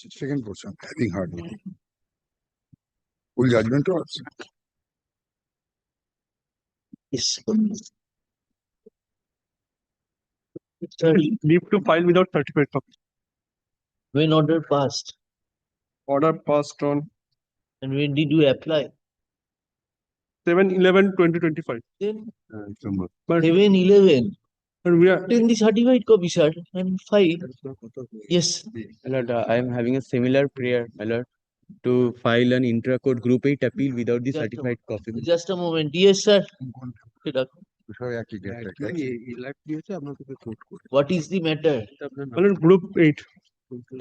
Second portion, having heard full judgment also. Yes. Sir, leave to file without certificate copy. When order passed, Order passed on and when did you apply? 7/11/2025. Then But 7/11. we are Then the certified copy, sir, and file. Yes. My lord, I am having a similar prayer, my lord, to file an intra-court group 8 appeal without the Just a- certified copy. Just a moment. Yes, sir. What is the matter? my lord, group 8.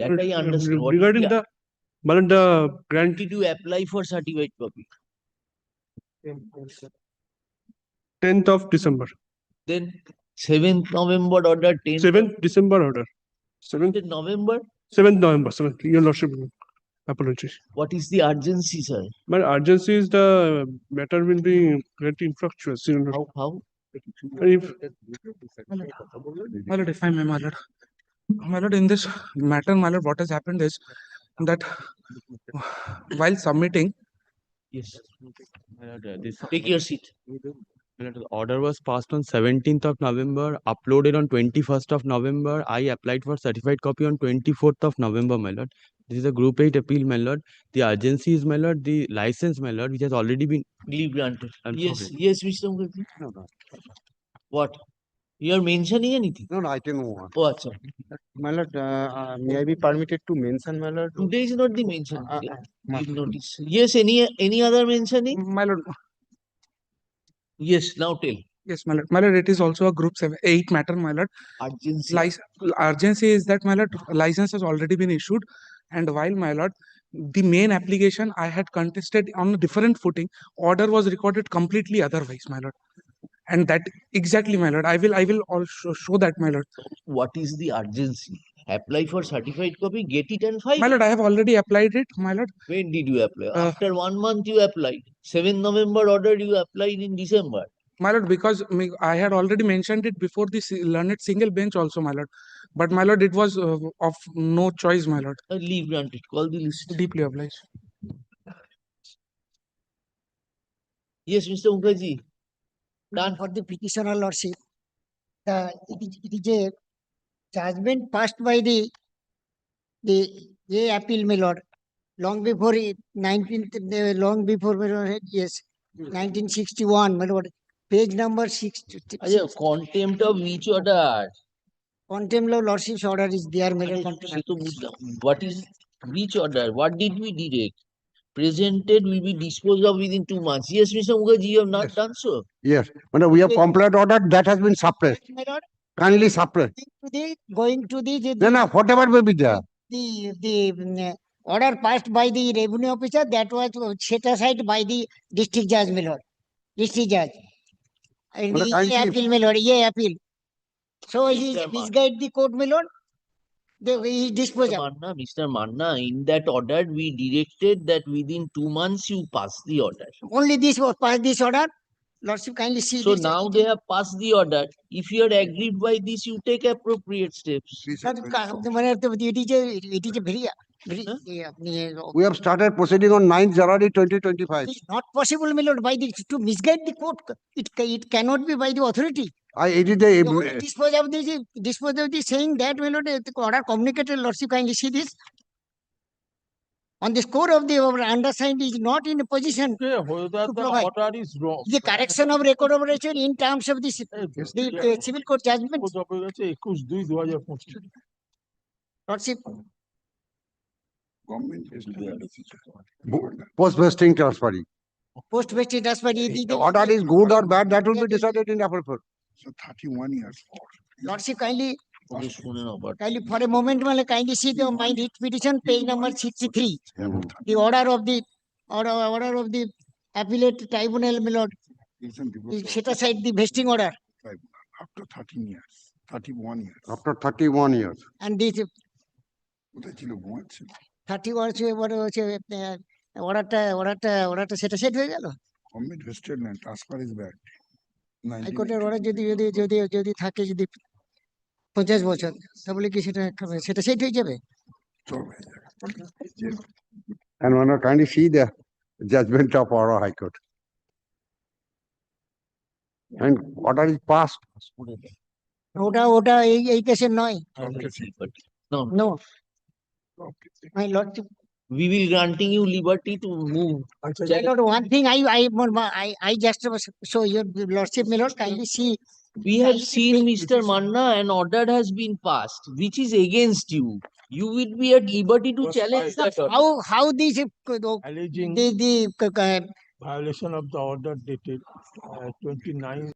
That I understand. What is Regarding the- my lord, the grant Did you apply for certified copy? 10th of December. Then 7th November order, 10th 7th December order. 7th November. 7th November. 7th. Your lordship, apologies. What is the urgency, sir? But urgency is the matter will be get infructuous. You know. How? If My lord, if I may, my lord. My lord, in this matter, my lord, what has happened is that while submitting, Yes. My lord, this Take your seat. my lord, the order was passed on 17th of November, uploaded on 21st of November. I applied for certified copy on 24th of November, my lord. This is a group 8 appeal, my lord. The urgency is, my lord, the license, my lord, which has already been. Leave granted. I'm Yes, sorry. yes, Mr. Mukherjee. What? You are mentioning anything? No, I can move on. Oh, achha. My lord, may I be permitted to mention, my lord? Today is not the mention. my- Give notice. Yes, any other mentioning? my lord, Yes, now tell. yes, my lord, my lord, it is also a group 8 matter, my lord. Urgency. Urgency is that, my lord, license has already been issued, and while, my lord, the main application I had contested on a different footing, order was recorded completely otherwise, my lord. And that exactly, my lord, I will also show that, my lord. What is the urgency? Apply for certified copy, get it and file. My lord, I have already applied it, my lord. When did you apply? Uh, After 1 month you applied. 7th November order you applied in December. My lord, because I had already mentioned it before this learned single bench also, my lord. But, my lord, it was of no choice, my lord. Leave granted. Call the list. Deeply obliged. Yes, Mr. Mukherjee. Done. For the petitioner lordship, it is a judgment passed by the appeal, my lord, long before 1961, my lord, page number 6. Contempt of which order? Contempt of lordship's order is there, my lord. সে তো বুঝলাম। What is which order? What did we direct? Presented will be disposed of within 2 months. Yes, Mr. Mukherjee, you have not Yes. done so. Yes, but we have complied order that has been suppressed, My lord, kindly suppressed. going to the No, whatever may be there. order passed by the revenue officer, that was set aside by the district judge, my lord. District judge. And Well, kindly- appeal, my lord, appeal. So he Mr. misguide the court, my lord. He disposed of. Mr. Manna, in that order, we directed that within 2 months you pass the order. Only this was passed, this order. Lordship, kindly see So this. now they have passed the order. If you are agreed by this, you take appropriate steps. It is a very, We have started proceeding on 9th January 2025. it is not possible, my lord, by the to misguide the court. It cannot be by the authority. It is The only dispose of the saying that, my lord, the order communicated, lordship, kindly see this. On the score of the undersigned is not in a position Okay, whether to the provide. order is wrong. The correction of record of operation in terms of the civil court judgment. 21/2/2025 Lordship, Post-vesting transferring. post-vested transfer. The order is good or bad, that will be decided in appropriate. So 31 years for. Lordship, kindly Okay, শুনে নাও, but for a moment, kindly see the my writ petition, page number 63. The order of the appellate tribunal, my lord, set aside the vesting order. After 13 years, 31 years. After 31 years. And this কোথায় ছিল ঘুমাচ্ছে 31 orderটা সেটা set হয়ে গেল। Government vested land transfer is bad হাইকোর্টের order যদি থাকে 50 বছর, তাহলে কি সেটা সেট হয়ে যাবে? চল হয়ে যাবে And one more kindly see the judgment of our High Court. And order is passed. ওটা এই কেসের নয়। No, No, my lordship. we will granting you liberty to move. My lord, one thing I just show your lordship, my lord, kindly see. We have seen Mr. Manna, an order has been passed, which is against you. You will be at liberty to challenge that order. How this, Alleging the violation of the order dated 29.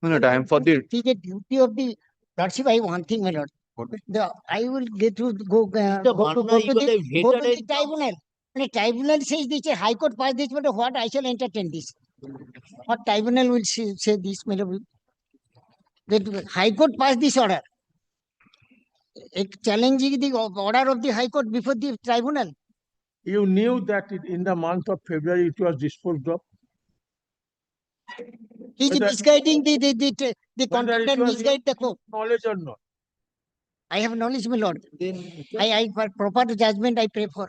No, time for the see the duty of the lordship, I one thing, my lord. I will get to go, Mr. go Manna, you are a to the veteran. tribunal. When a tribunal says this, a high court pass this, but what I shall entertain this? What tribunal will say this, my lord? The high court pass this order. Challenging the order of the high court before the tribunal. You knew that in the month of February it was disposed of. He is Whether- misguiding the Whether contract it and was misguide the court. knowledge or not. I have knowledge, my lord. Then, For proper judgment, I pray for.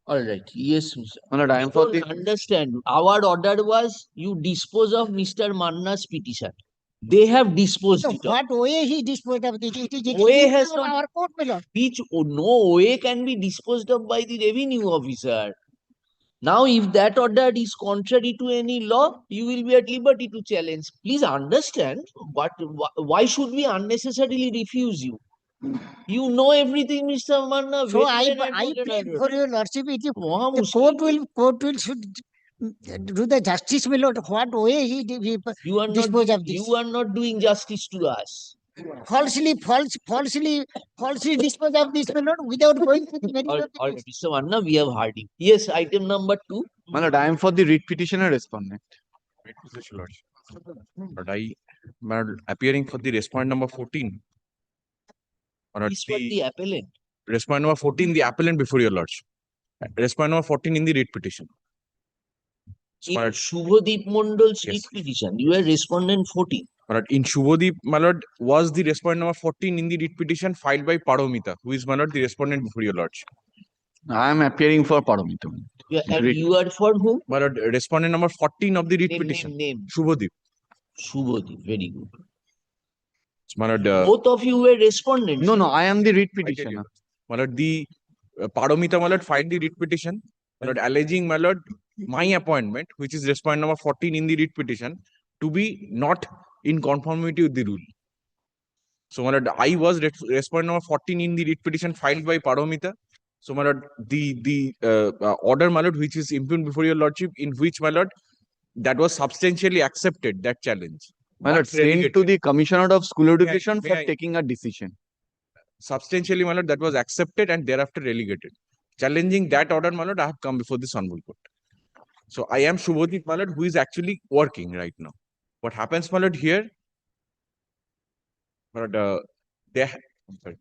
all right, yes, Mr. no, time You for don't the understand. Our order was you dispose of Mr. Manna's petition. They have disposed So it of. what way he disposed of it? It is Way in has not- our court, my lord. Which no way can be disposed of by the revenue officer. Now, if that order is contrary to any law, you will be at liberty to challenge. Please understand why should we unnecessarily refuse you? You know everything, Mr. Manna. So I veteran pray advocate. for your lordship. It is Maha the mushkil. court will should do the justice, my lord. What way he You are not, dispose of this? you are not doing justice to us. falsely dispose of this, my lord, without going to the merit of the All case. right, Mr. Manna, we have heard you. Yes, item number 2. time for the writ petitioner respondent. Wait, Mr. Lordship. But my lord, appearing for the respondent number 14. My lord, Is for the appellant. respondent number 14, the appellant before your lordship. Respondent number 14 in the writ petition. So, In my lord, Shubhadeep Mondal's Yes. writ petition, you are respondent 14. my lord, in Shubhadeep, my lord, was the respondent number 14 in the writ petition filed by Paromita, who is, my lord, the respondent before your lordship. I am appearing for Paramita. And Writ. you are for whom? My lord, respondent number 14 of the writ Name, petition. name. Shubhadeep. Shubhadeep, very good. My lord, Both of you were respondents. No, I am the writ I tell you, petitioner. my lord, the Paromita, my lord, filed the writ petition, my lord, alleging, my lord, my appointment, which is respondent number 14 in the writ petition, to be not in conformity with the rule. So, my lord, I was respondent number 14 in the writ petition filed by Paromita. So, my lord, the order, my lord, which is impugned before your lordship, in which, my lord, that was substantially accepted, that challenge. My lord, but sent to relegated. the Commissioner of School Education may for I- taking a decision. Substantially, my lord, that was accepted and thereafter relegated. Challenging that order, my lord, I have come before this honorable court. So I am Shubhadeep, my lord, who is actually working right now. What happens, my lord, here? My lord, I'm sorry.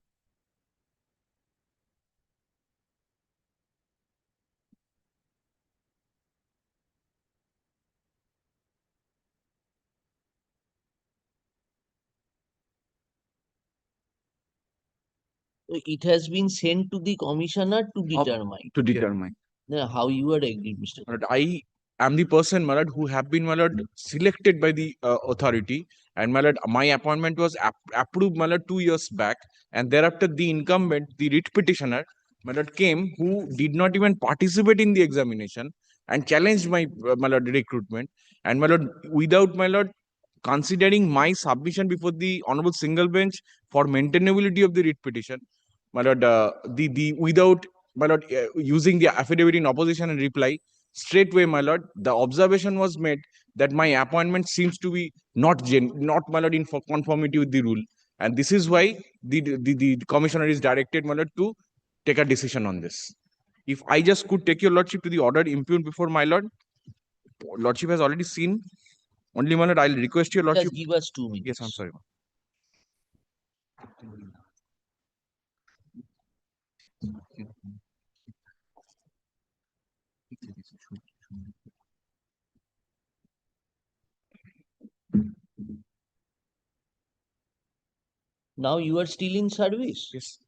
So it has been sent to the commissioner to determine. To determine. Now, how you are agreed, Mr. My lord, I am the person, my lord, who have been, my lord, selected by the authority, and my lord, my appointment was approved, my lord, 2 years back, and thereafter the incumbent, the writ petitioner, my lord, came, who did not even participate in the examination and challenged my lord, recruitment, and my lord, without, my lord, considering my submission before the honorable single bench for maintainability of the writ petition, my lord, the without, my lord, using the affidavit in opposition and reply, straightway, my lord, the observation was made that my appointment seems to be not, my lord, in conformity with the rule, and this is why the commissioner is directed, my lord, to take a decision on this. If I just could take your lordship to the order impugned before my lordship has already seen. Only, my lord, I'll request your lordship. Just give us 2 minutes. Yes, I'm sorry. Now you are still in service. Yes.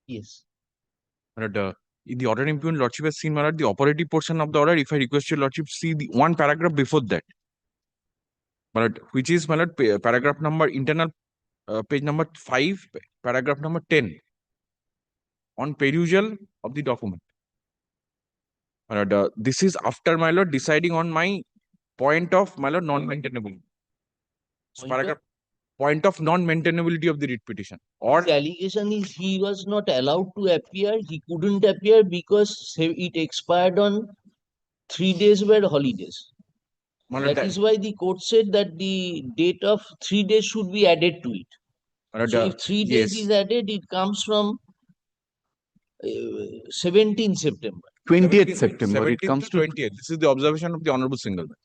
Yes. My lord, In the order impugned, Lordship has seen, my lord, the operative portion of the order. If I request your Lordship, see the one paragraph before that, my lord, which is, my lord, paragraph number internal, page number 5, paragraph number 10, on perusal of the document. My lord, this is after, my lord, deciding on my point of, my lord, non-maintainability. So Point of? paragraph point of non-maintainability of the writ petition, or The allegation is he was not allowed to appear. He couldn't appear because it expired on 3 days were holidays. my lord, That is why the court said that the date of 3 days should be added to it. my lord, So if 3 days yes. is added, it comes from 17th September. 20th September, it 17th comes to 20th. This is the observation of the honorable single bench.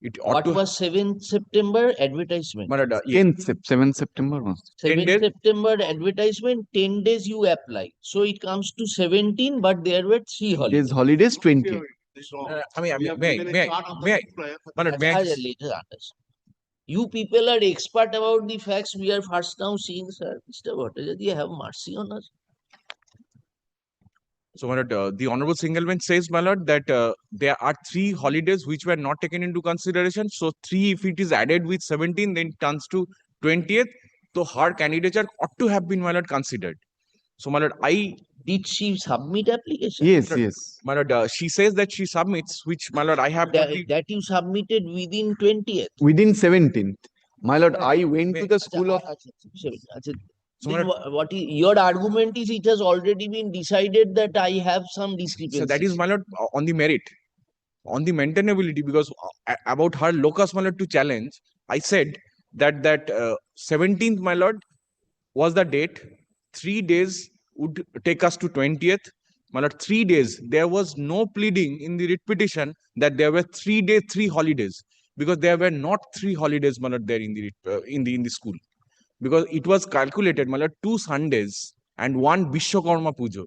It ought What to was 7th September advertisement? my lord, 7th September was. 7th 10 days. September advertisement, 10 days you apply. So it comes to 17, but there were 3 holidays. Days holidays 20th. may I, my lord, may I I'll just- later understand. You people are expert about the facts we are first now seeing, sir. Mr. Bhattacharya, have mercy on us. So, my lord, the honorable single bench says, my lord, that there are 3 holidays which were not taken into consideration. So 3, if it is added with 17, then it turns to 20th. So her candidature ought to have been, my lord, considered. So, my lord, Did she submit application? Yes, yes. my lord, she says that she submits, which, my lord, I have got the- That you submitted within 20th. Within 17th. My lord, I went to the school of. So, Then my lord, what is your argument is it has already been decided that I have some discrepancy. so that is, my lord, on the merit, on the maintainability, because about her locus, my lord, to challenge, I said that 17th, my lord, was the date. 3 days would take us to 20th. My lord, 3 days. There was no pleading in the writ petition that there were 3 days, 3 holidays, because there were not 3 holidays, my lord, there in the in the school, because it was calculated, my lord, 2 Sundays and 1 Vishwakarma Pujo.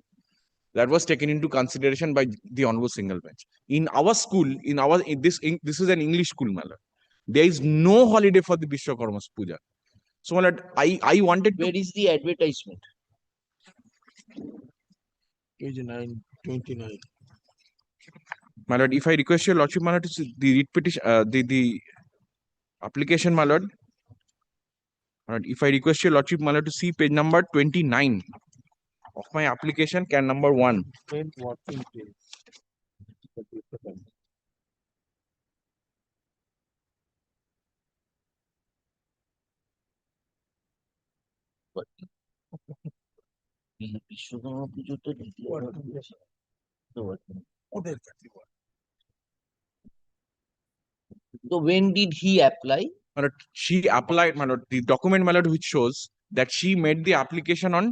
That was taken into consideration by the honorable single bench. In our school, this is an English school, my lord. There is no holiday for the Vishwakarma Puja. So, my lord, I wanted to. Where is the advertisement? Page 9, 29. My lord, if I request your lordship, my lord, to see the writ petition, the application, my lord. My lord, if I request your lordship, my lord, to see page number 29 of my application, can number 1. 10 working days. Vishwakarma পুজোটা দ্বিতীয় So when did he apply? My lord, she applied, my lord, the document, my lord, which shows that she made the application on,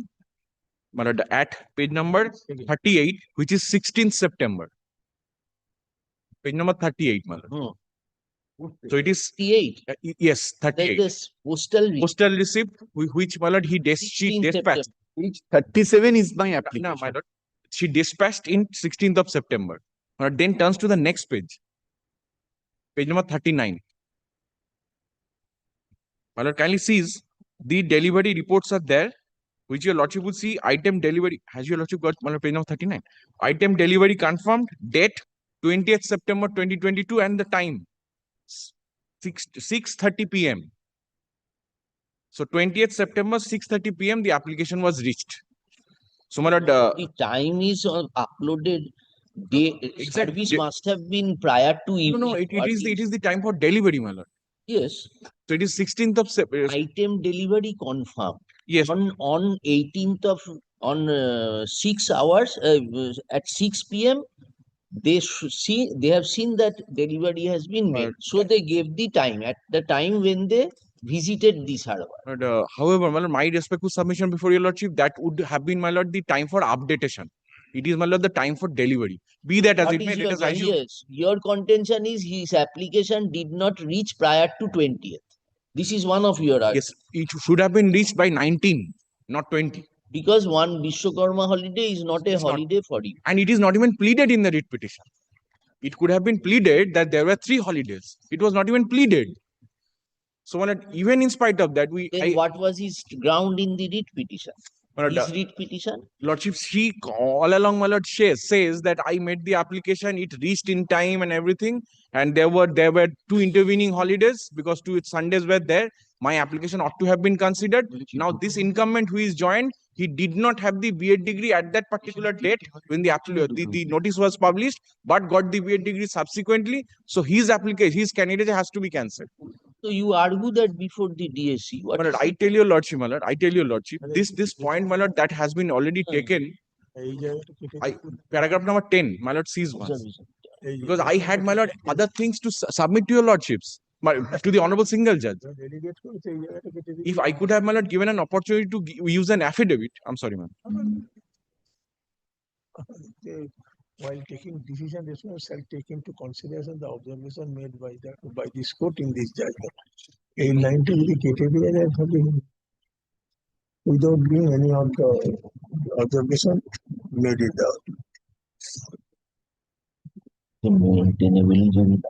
my lord, at page number 38, which is 16th September. Page number 38, my lord. So it is 38. Yes, 38. This postal receipt. Postal receipt, which, my lord, she 16th dispatched. Page 37 is my No, application. my lord, she dispatched in 16th of September. My lord, then turns to the next page, page number 39. My lord, kindly sees the delivery reports are there, which your lordship would see. Item delivery, has your lordship got, my lord, page number 39? Item delivery confirmed, date 20th September 2022, and the time 6:30 p.m. So 20th September 6:30 p.m. the application was reached. So, my lord, The time is uploaded. The Exactly. service must have been prior to no, evening. it is the time for delivery, my lord. Yes. So it is 16th of September. Item delivery confirmed. Yes, On 18th of on 6 hours at 6 p.m. They have seen that delivery has been made. So they gave the time at the time when they visited the server. but, however, my lord, my respectful submission before your lordship, that would have been, my lord, the time for updatation. It is, my lord, the time for delivery. Be that as What it may, is let your us assume. yes, your contention is his application did not reach prior to 20th. This is one of your arguments. Yes, it should have been reached by 19, not 20. Because one Vishwakarma holiday is not a It's not. holiday for you. And it is not even pleaded in the writ petition. It could have been pleaded that there were 3 holidays. It was not even pleaded. So, my lord, even in spite of that, Then what was his ground in the writ petition? My lord, This writ petition? Lordship, she all along, my lord, says that I made the application, it reached in time and everything, and there were two intervening holidays because 2 Sundays were there. My application ought to have been considered. Now, this incumbent who is joined, he did not have the B.Ed degree at that particular date when the notice was published, but got the B.Ed degree subsequently. So his application, his candidate has to be cancelled. So you argue that before the DSC. What My lord, is I it? tell your lordship, my lord, I tell your lordship, this point, my lord, that has been already taken. Paragraph number 10, my lord, sees once. Observation. Because I had, my lord, other things to submit to your lordships, to the honorable single judge. If I could have, my lord, given an opportunity to use an affidavit, I'm sorry, ma'am. While taking decision, this one shall take into consideration the observation made by this court in this judgment. In 19 category and having without being any of the observation made it out. Maintainable জনিত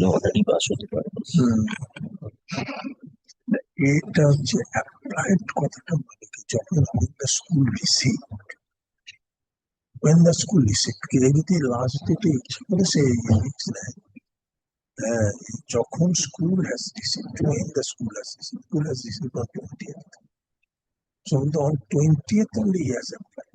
already pass হতে পারে। এটা হচ্ছে applied কথাটা মানে কি যখন the school received when the school received যদি লাস্ট ডেটে ইচ্ছা করে সে রিস্ক নেয় যখন school has received when the school has received on 20th, so on 20th only he has applied.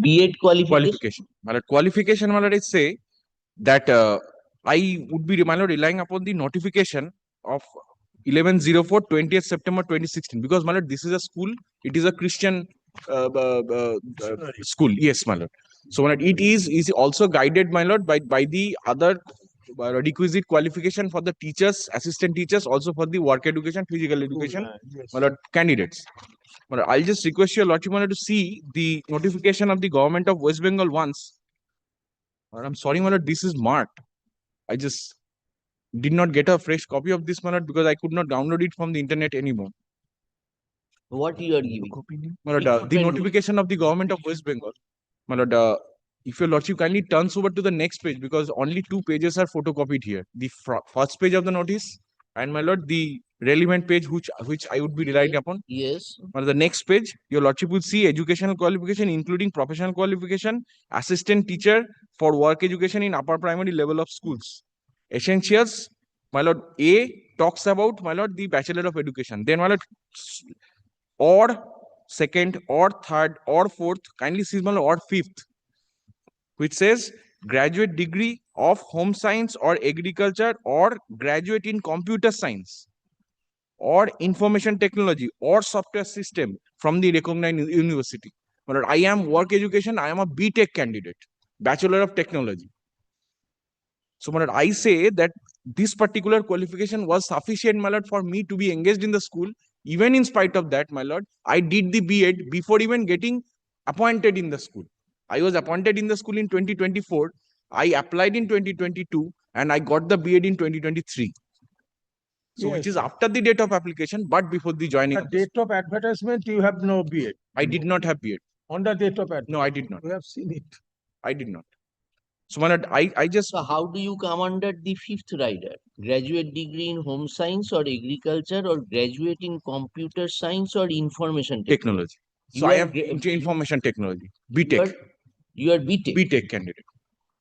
B.Ed qualification. Qualification. My lord, qualification, my lord, is say that I would be, my lord, relying upon the notification of 11/04, 20th September 2016, because, my lord, this is a school, it is a Christian school. Yes, my lord. So, my lord, it is also guided, my lord, by the other requisite qualification for the teachers, assistant teachers, also for the work education, physical education, my lord, candidates. My lord, I'll just request your lordship, my lord, to see the notification of the government of West Bengal once. My lord, I'm sorry, my lord, this is marked. I just did not get a fresh copy of this, my lord, because I could not download it from the internet anymore. What you are giving? My lord, Which the document? notification of the government of West Bengal. My lord, if your lordship kindly turns over to the next page, because only 2 pages are photocopied here. The first page of the notice, and, my lord, the relevant page which I would be relying upon. Yes. On the next page, your lordship will see educational qualification, including professional qualification, assistant teacher for work education in upper primary level of schools. Essentials, my lord, A talks about, my lord, the Bachelor of Education. Then, my lord, or second, or third, or fourth, kindly see, my lord, or fifth, which says graduate degree of home science or agriculture, or graduate in computer science or information technology or software system from the recognized university. But I am work education, I am a B.Tech candidate, Bachelor of Technology. So, my lord, I say that this particular qualification was sufficient, my lord, for me to be engaged in the school. Even in spite of that, my lord, I did the B.Ed before even getting appointed in the school. I was appointed in the school in 2024. I applied in 2022 and I got the B.Ed in 2023. So, which is after the date of application, but before the joining. The date of advertisement, you have no B.Ed. I did not have B.Ed. On the date of advertisement. No, I did not. We have seen it. I did not. So, my lord, I just. So how do you come under the fifth rider? Graduate degree in home science or agriculture, or graduate in computer science or information technology? Technology. So, I am into information technology. B.Tech. You are B.Tech. B.Tech candidate.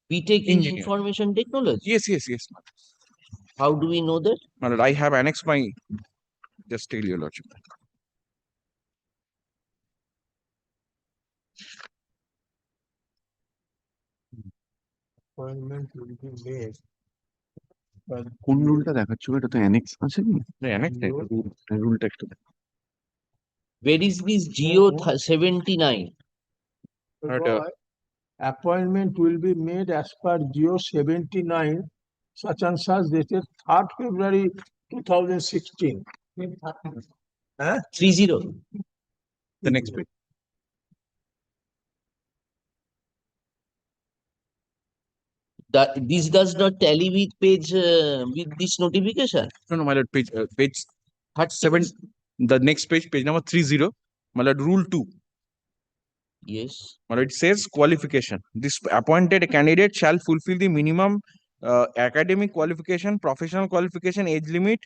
B.Tech in Engineer. information technology. Yes, yes, yes. How do we know that? My lord, I have annexed my. Just tell your lordship. Appointment will be made. But কোন রুলটা দেখাচ্ছ এটা তো annexe আছে কি No, annex. রুলটা একটু Where is this Geo 79? Appointment will be made as per Geo 79, such and such dated 3rd February 2016. 30. The next page. This does not tally with page with this notification. No, my lord, page 7, the next page number 30, my lord, rule 2. Yes. My lord, it says qualification. This appointed candidate shall fulfill the minimum academic qualification, professional qualification, age limit,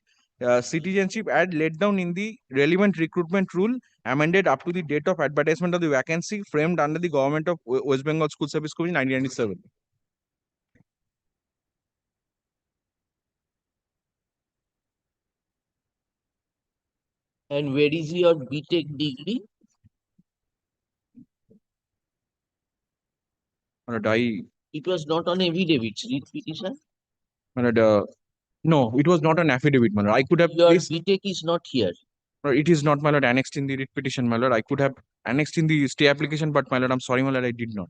citizenship as laid down in the relevant recruitment rule amended up to the date of advertisement of the vacancy framed under the government of West Bengal School Service Commission 1997. And where is your BTech degree? My lord, It was not on affidavit, writ petition. my lord, no, it was not an affidavit, my lord. I could have Your placed, BTech is not here. it is not, my lord, annexed in the writ petition, my lord. I could have annexed in the stay application, but my lord, I'm sorry, my lord, I did not.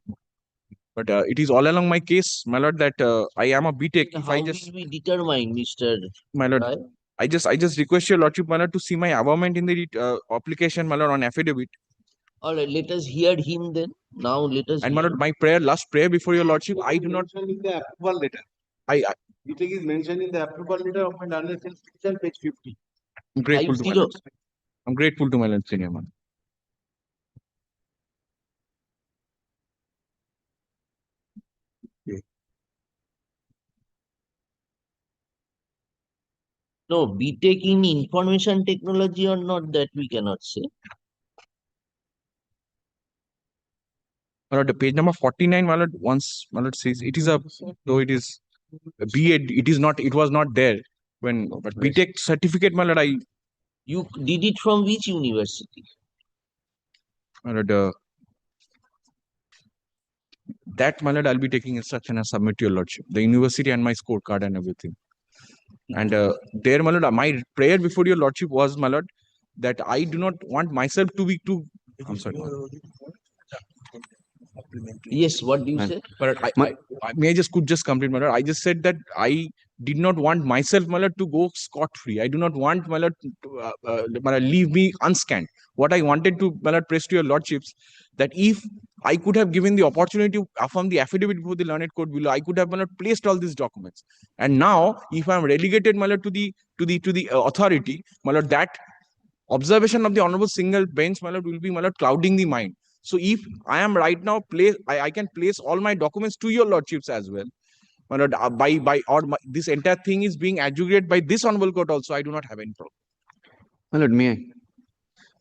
But it is all along my case, my lord, that I am a BTech. If How I just, will we determine, Mr. my lord, Rai? I just request your lordship, my lord, to see my avowment in the application, my lord, on affidavit. All right, let us hear him then. Now let us And my hear. lord, my prayer, last prayer before your lordship, I do not. Mentioned in the approval letter. I It is mentioned in the approval letter of my undersigned petition, page 50. am grateful to my 50. lord. I'm grateful to my lord, senior man. No, BTech in information technology or not, that we cannot say. My lord, the page number 49, my lord, once my lord says it is a, though it is a B.Ed, it is not, it was not there when, but BTech certificate, my lord, You did it from which university? my lord, that, my lord, I'll be taking instruction and submit to your lordship, the university and my scorecard and everything. And there, my lord, my prayer before your lordship was, my lord, that I do not want myself to be too. I'm sorry. Yes, what do you Man. say? But may I just could just complete, my lord. I just said that I did not want myself, my lord, to go scot free. I do not want, my lord, to my lord, leave me unscanned. What I wanted to, my lord, press to your lordships, that if I could have given the opportunity to affirm the affidavit before the learned court below, I could have, my lord, placed all these documents. And now, if I am relegated, my lord, to the authority, my lord, that observation of the honorable single bench, my lord, will be, my lord, clouding the mind. So if I am right now I can place all my documents to your lordships as well. My lord, this entire thing is being adjudicated by this honorable court also. I do not have any problem. My lord, may I?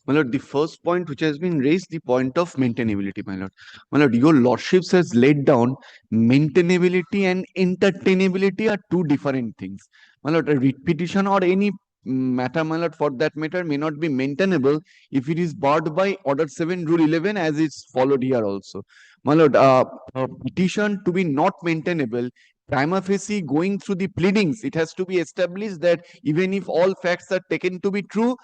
My lord, the first point which has been raised, the point of maintainability, my lord. My lord, your lordships has laid down maintainability and entertainability are two different things. My lord, a writ petition or any matter, my lord, for that matter, may not be maintainable if it is barred by Order 7, Rule 11, as is followed here also. My lord, a petition to be not maintainable, prima facie going through the pleadings, it has to be established that even if all facts are taken to be true,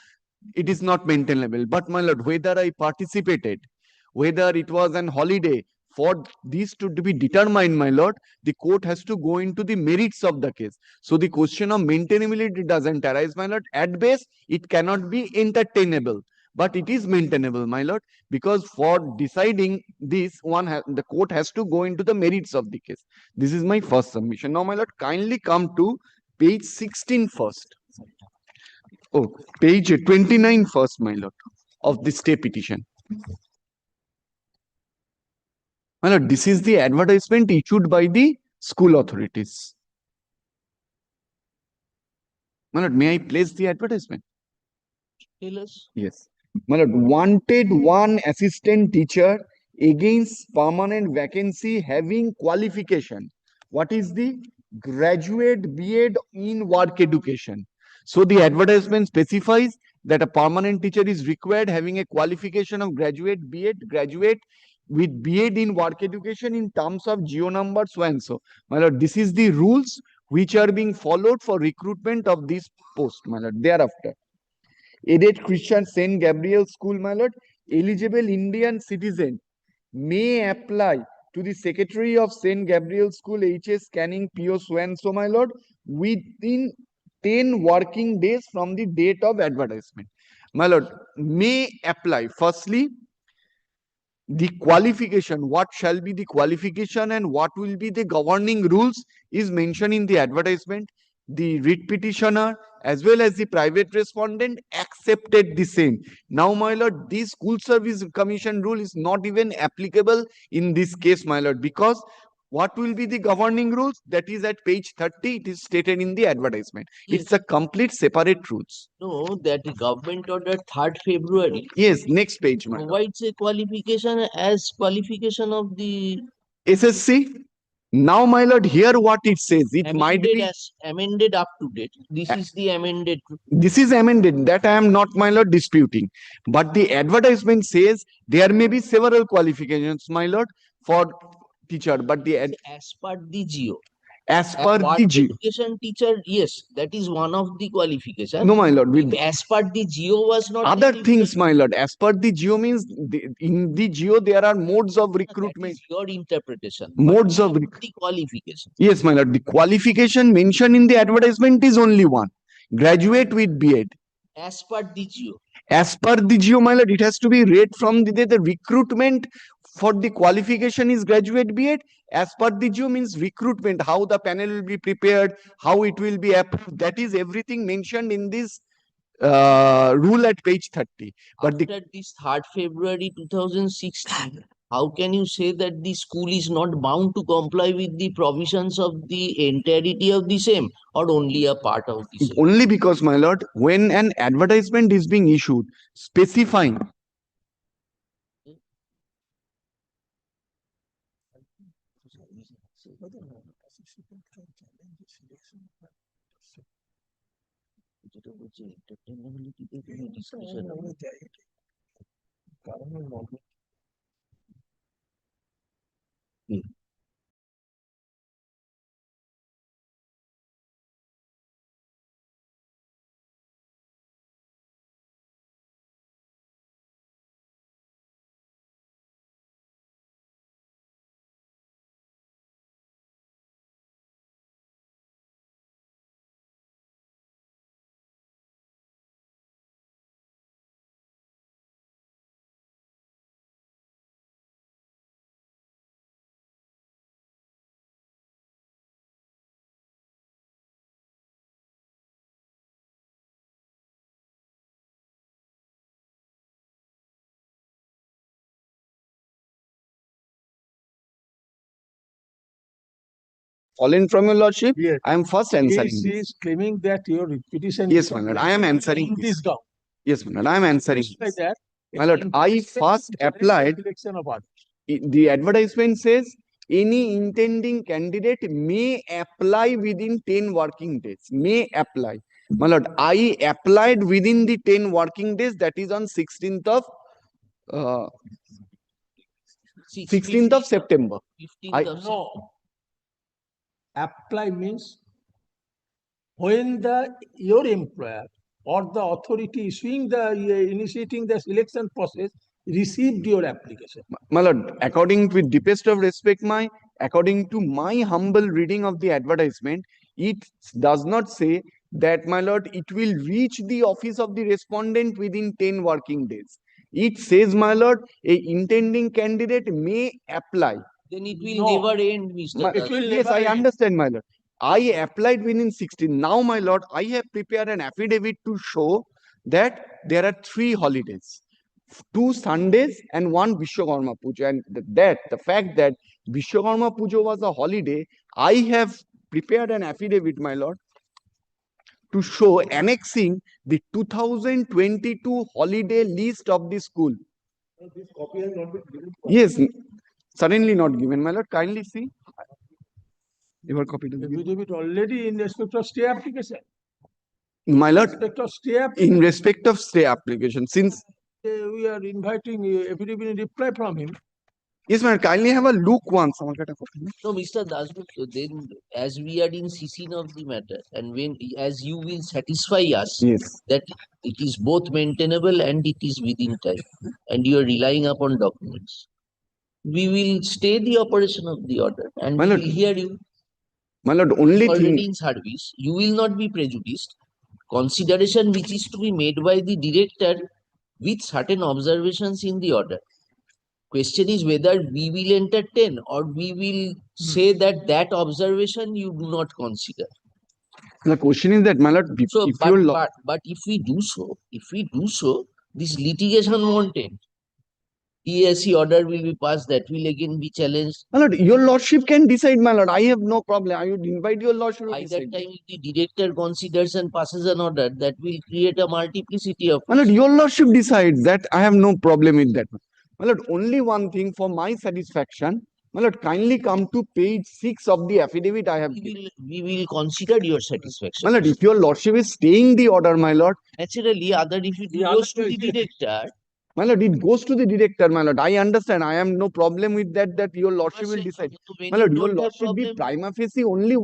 it is not maintainable. But my lord, whether I participated, whether it was an holiday, for this to be determined, my lord, the court has to go into the merits of the case. So the question of maintainability doesn't arise, my lord. At base, it cannot be entertainable, but it is maintainable, my lord, because for deciding this, the court has to go into the merits of the case. This is my first submission. Now, my lord, kindly come to page 16 first. Oh, page 29 first, my lord, of the stay petition. My lord, this is the advertisement issued by the school authorities. My lord, may I place the advertisement? Tell us. Yes. My lord, wanted one assistant teacher against permanent vacancy having qualification. What is the graduate B.Ed in work education? So the advertisement specifies that a permanent teacher is required having a qualification of graduate B.Ed, graduate with B.Ed in work education in terms of geo number so and so. My lord, this is the rules which are being followed for recruitment of this post, my lord, thereafter. aided Christian St. Gabriel School, my lord, eligible Indian citizen may apply to the Secretary of St. Gabriel School, H.S. Canning, P.O. So my lord, within 10 working days from the date of advertisement. My lord, may apply. Firstly, the qualification, what shall be the qualification and what will be the governing rules is mentioned in the advertisement. The writ petitioner as well as the private respondent accepted the same. Now, my lord, this school service commission rule is not even applicable in this case, my lord, because what will be the governing rules? That is at page 30, it is stated in the advertisement. Yes. It's a complete separate rules. No, that the government order 3rd February Yes, next page, my lord. provides a qualification as qualification of the SSC. Now, my lord, here what it says, it might amended be, as amended up to date. This is the amended. this is amended, that I am not, my lord, disputing. But the advertisement says there may be several qualifications, my lord, for teacher, but the As per the GO. as per What the G. education teacher, yes, that is one of the qualification. No, my lord, with If as per the GO was not other the things, my lord, as per the geo means in the geo there are modes of that recruitment. is your interpretation. Modes of The qualification. Yes, my lord, the qualification mentioned in the advertisement is only one: graduate with B.Ed. As per the GO. As per the geo, my lord, it has to be read from the recruitment for the qualification is graduate B.Ed. As per the geo means recruitment, how the panel will be prepared, how it will be approved. That is everything mentioned in this rule at page 30. But After this 3rd February 2016, how can you say that the school is not bound to comply with the provisions of the entirety of the same or only a part of the same? only because, my lord, when an advertisement is being issued specifying যেটা বলছে entertainability তে কোনো discussion হবে না। fallen from your lordship, Yes. I am first answering She this. is claiming that your petition. Yes, my lord, I am answering this this. down. Yes, my lord, I am answering Like this. that. My lord, I first applied, Selection of others. the advertisement says any intending candidate may apply within 10 working days. May apply. My lord, I applied within the 10 working days, that is on 16th of 16th of September. 15th of No. Apply means when your employer or the authority issuing the initiating the selection process received your application. My lord, according with deepest of respect, according to my humble reading of the advertisement, it does not say that, my lord, it will reach the office of the respondent within 10 working days. It says, my lord, a intending candidate may apply. Then it will never end, Mr. Das. Yes, I understand, my lord. I applied within 16. Now, my lord, I have prepared an affidavit to show that there are 3 holidays, 2 Sundays and 1 Vishwakarma Puja. And the fact that Vishwakarma Puja was a holiday, I have prepared an affidavit, my lord, to show annexing the 2022 holiday list of the school. This copy has not been given. Yes, suddenly not given, my lord. Kindly see. Your copy to Affidavit already in respect of stay application. my lord, Respect of stay application. in respect of stay application, since We are inviting affidavit in reply from him. Yes, my lord, kindly have a look once. আমার কাছে copy নেই। No, Mr. Dasgupta, then as we are in CC of the matter, and when as you will satisfy us Yes. that it is both maintainable and it is within time, and you are relying upon documents, we will stay the operation of the order and My we lord, will hear you. my lord, only Already thing, in service, you will not be prejudiced. Consideration which is to be made by the director with certain observations in the order. Question is whether we will entertain or we will say that that observation you do not consider. the question is that, my lord, So, if your but if we do so, this litigation won't end. ESC order will be passed, that will again be challenged. my lord, your lordship can decide, my lord. I have no problem. I would invite your lordship to By that decide. time, if the director considers and passes an order, that will create a multiplicity of. My lord, your lordship decides that. I have no problem with that. My lord, only one thing for my satisfaction. My lord, kindly come to page 6 of the affidavit I have given. We will consider your satisfaction. My lord, if your lordship is staying the order, my lord, Naturally, if it goes to the director, my lord, it goes to the director, my lord. I understand. I am no problem with that, that your lordship will saying, decide. when My lord, you your don't have lordship, the problem, prima facie only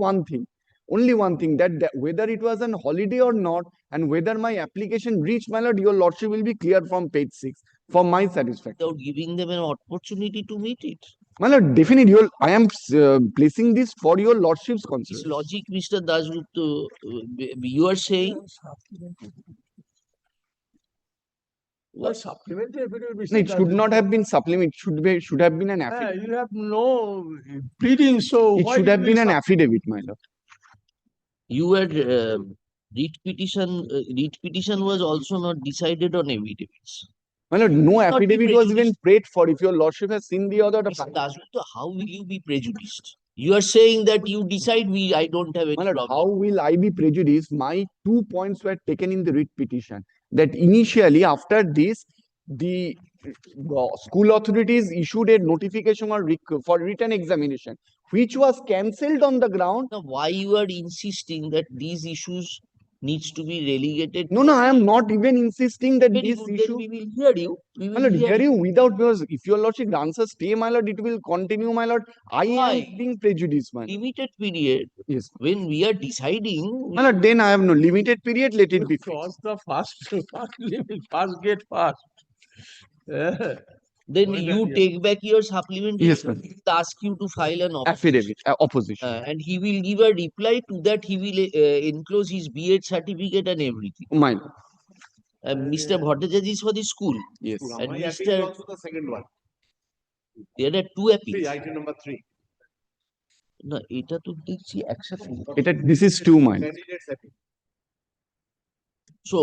one thing, that whether it was an holiday or not, and whether my application reached, my lord, your lordship will be clear from page 6 for my satisfaction. without giving them an opportunity to meet it. My lord, definitely, I am placing this for your lordship's This consideration. logic, Mr. Dasgupta, you are saying. Well, supplementary affidavit, No, it should not have been supplement. Should have been an affidavit. You have no pleading, so It why should it have will been an sup- affidavit, my lord. You had writ petition was also not decided on evidence. My lord, no Not be affidavit was even prejudiced. prayed for. If your lordship has seen the order, Mr. Dasgupta, how will you be prejudiced? You are saying that you decide I don't have any my lord, problem. how will I be prejudiced? My 2 points were taken in the writ petition. That initially, after this, the school authorities issued a notification for written examination, which was cancelled on the ground. Now, why you are insisting that these issues needs to be relegated? No, I am not even insisting that Very this good, then issue. we will hear you. We My will lord, hear hear you. you without, because if your lordship grants a stay, my lord, it will continue, my lord. I Why? am being prejudiced, my lord. Limited period. Yes. When we are deciding, My lord, then I have no limited period, let it be fixed. cross the fast gate fast. then Why you that, take back your supplementary. Yes, ma'am. He'll ask you to file an Affidavit, opposition. and he will give a reply to that. He will enclose his B.Ed certificate and everything. My lord. Mr. Bhattacharya is for the school. Yes. And Mr. Also the second one. There are two appeals. Item number 3. No, এটা তো দেখছি একসাথে। This is 2, my lord. Candidates appeal. So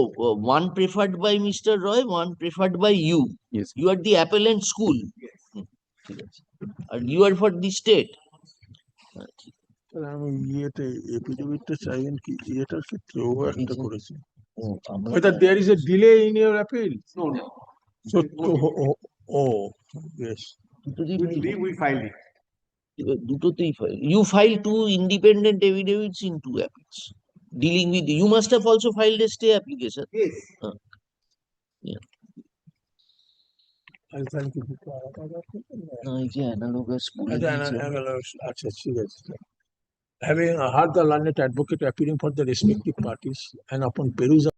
one preferred by Mr. Roy, one preferred by you. Yes. You are the appellant school. Yes. ঠিক আছে। And you are for the state. আমি এফিডেভিটটা চাইবেন কি এটার ক্ষেত্রে ও একটা করেছে ও, আমরা whether there is a delay in your appeal. No. So, yes. With leave, we filed it. দুটোতেই file you file two independent affidavits in two appeals dealing with you must have also filed a stay application. Yes. আমি তাহলে কি দুটো আলাদা আলাদা করবেন না? না, এই যে analogous বলে আচ্ছা, দিয়েছে। আচ্ছা, ঠিক আছে। Having heard the learned advocate appearing for the respective parties and upon perusal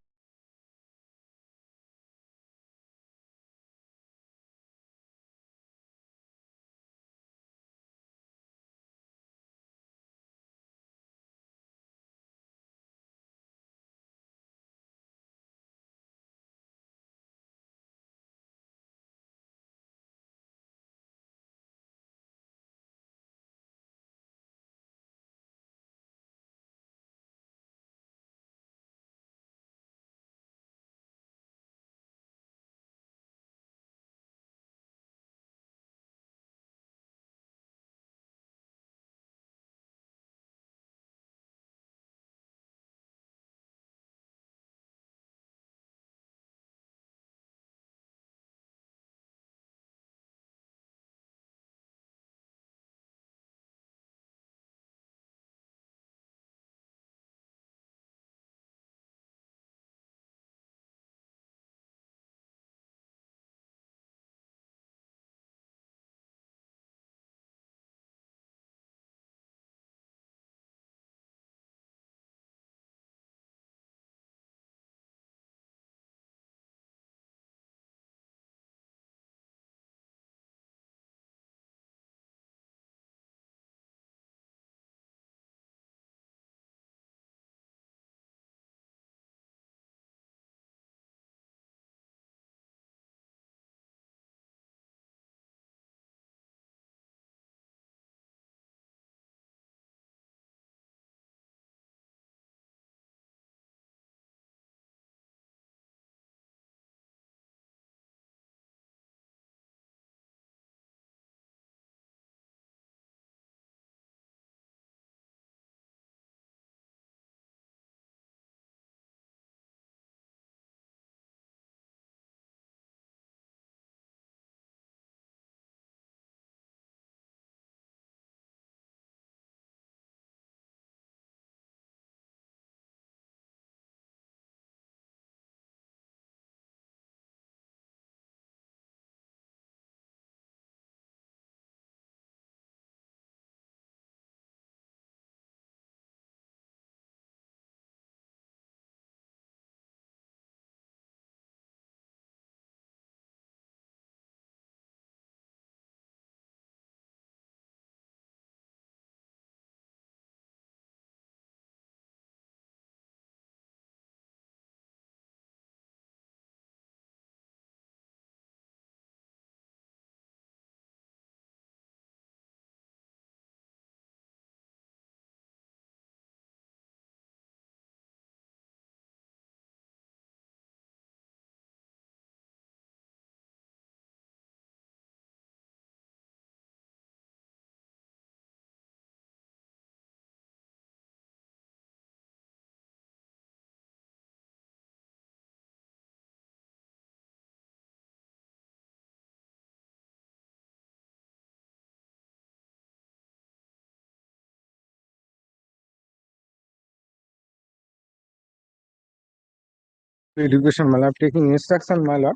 Education, my lord, taking instruction, my lord.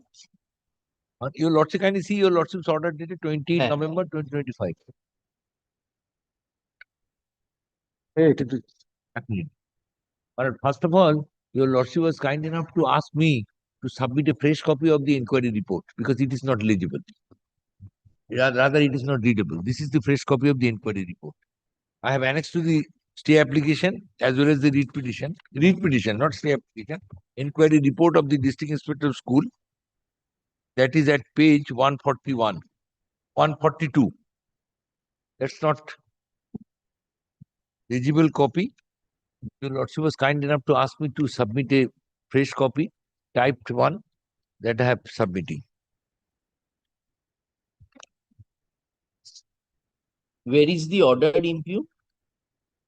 Your lordship, kindly see your lordship's order dated 20 Yeah. November 2025. Hey, it is- Happening. But first of all, your lordship was kind enough to ask me to submit a fresh copy of the inquiry report because it is not legible. Rather, it is not readable. This is the fresh copy of the inquiry report. I have annexed to the stay application as well as the read petition, not stay application, inquiry report of the district inspector of school. That is at page 141, 142. That's not legible copy. Your lordship was kind enough to ask me to submit a fresh copy, typed one, that I have submitting. Where is the order impugn?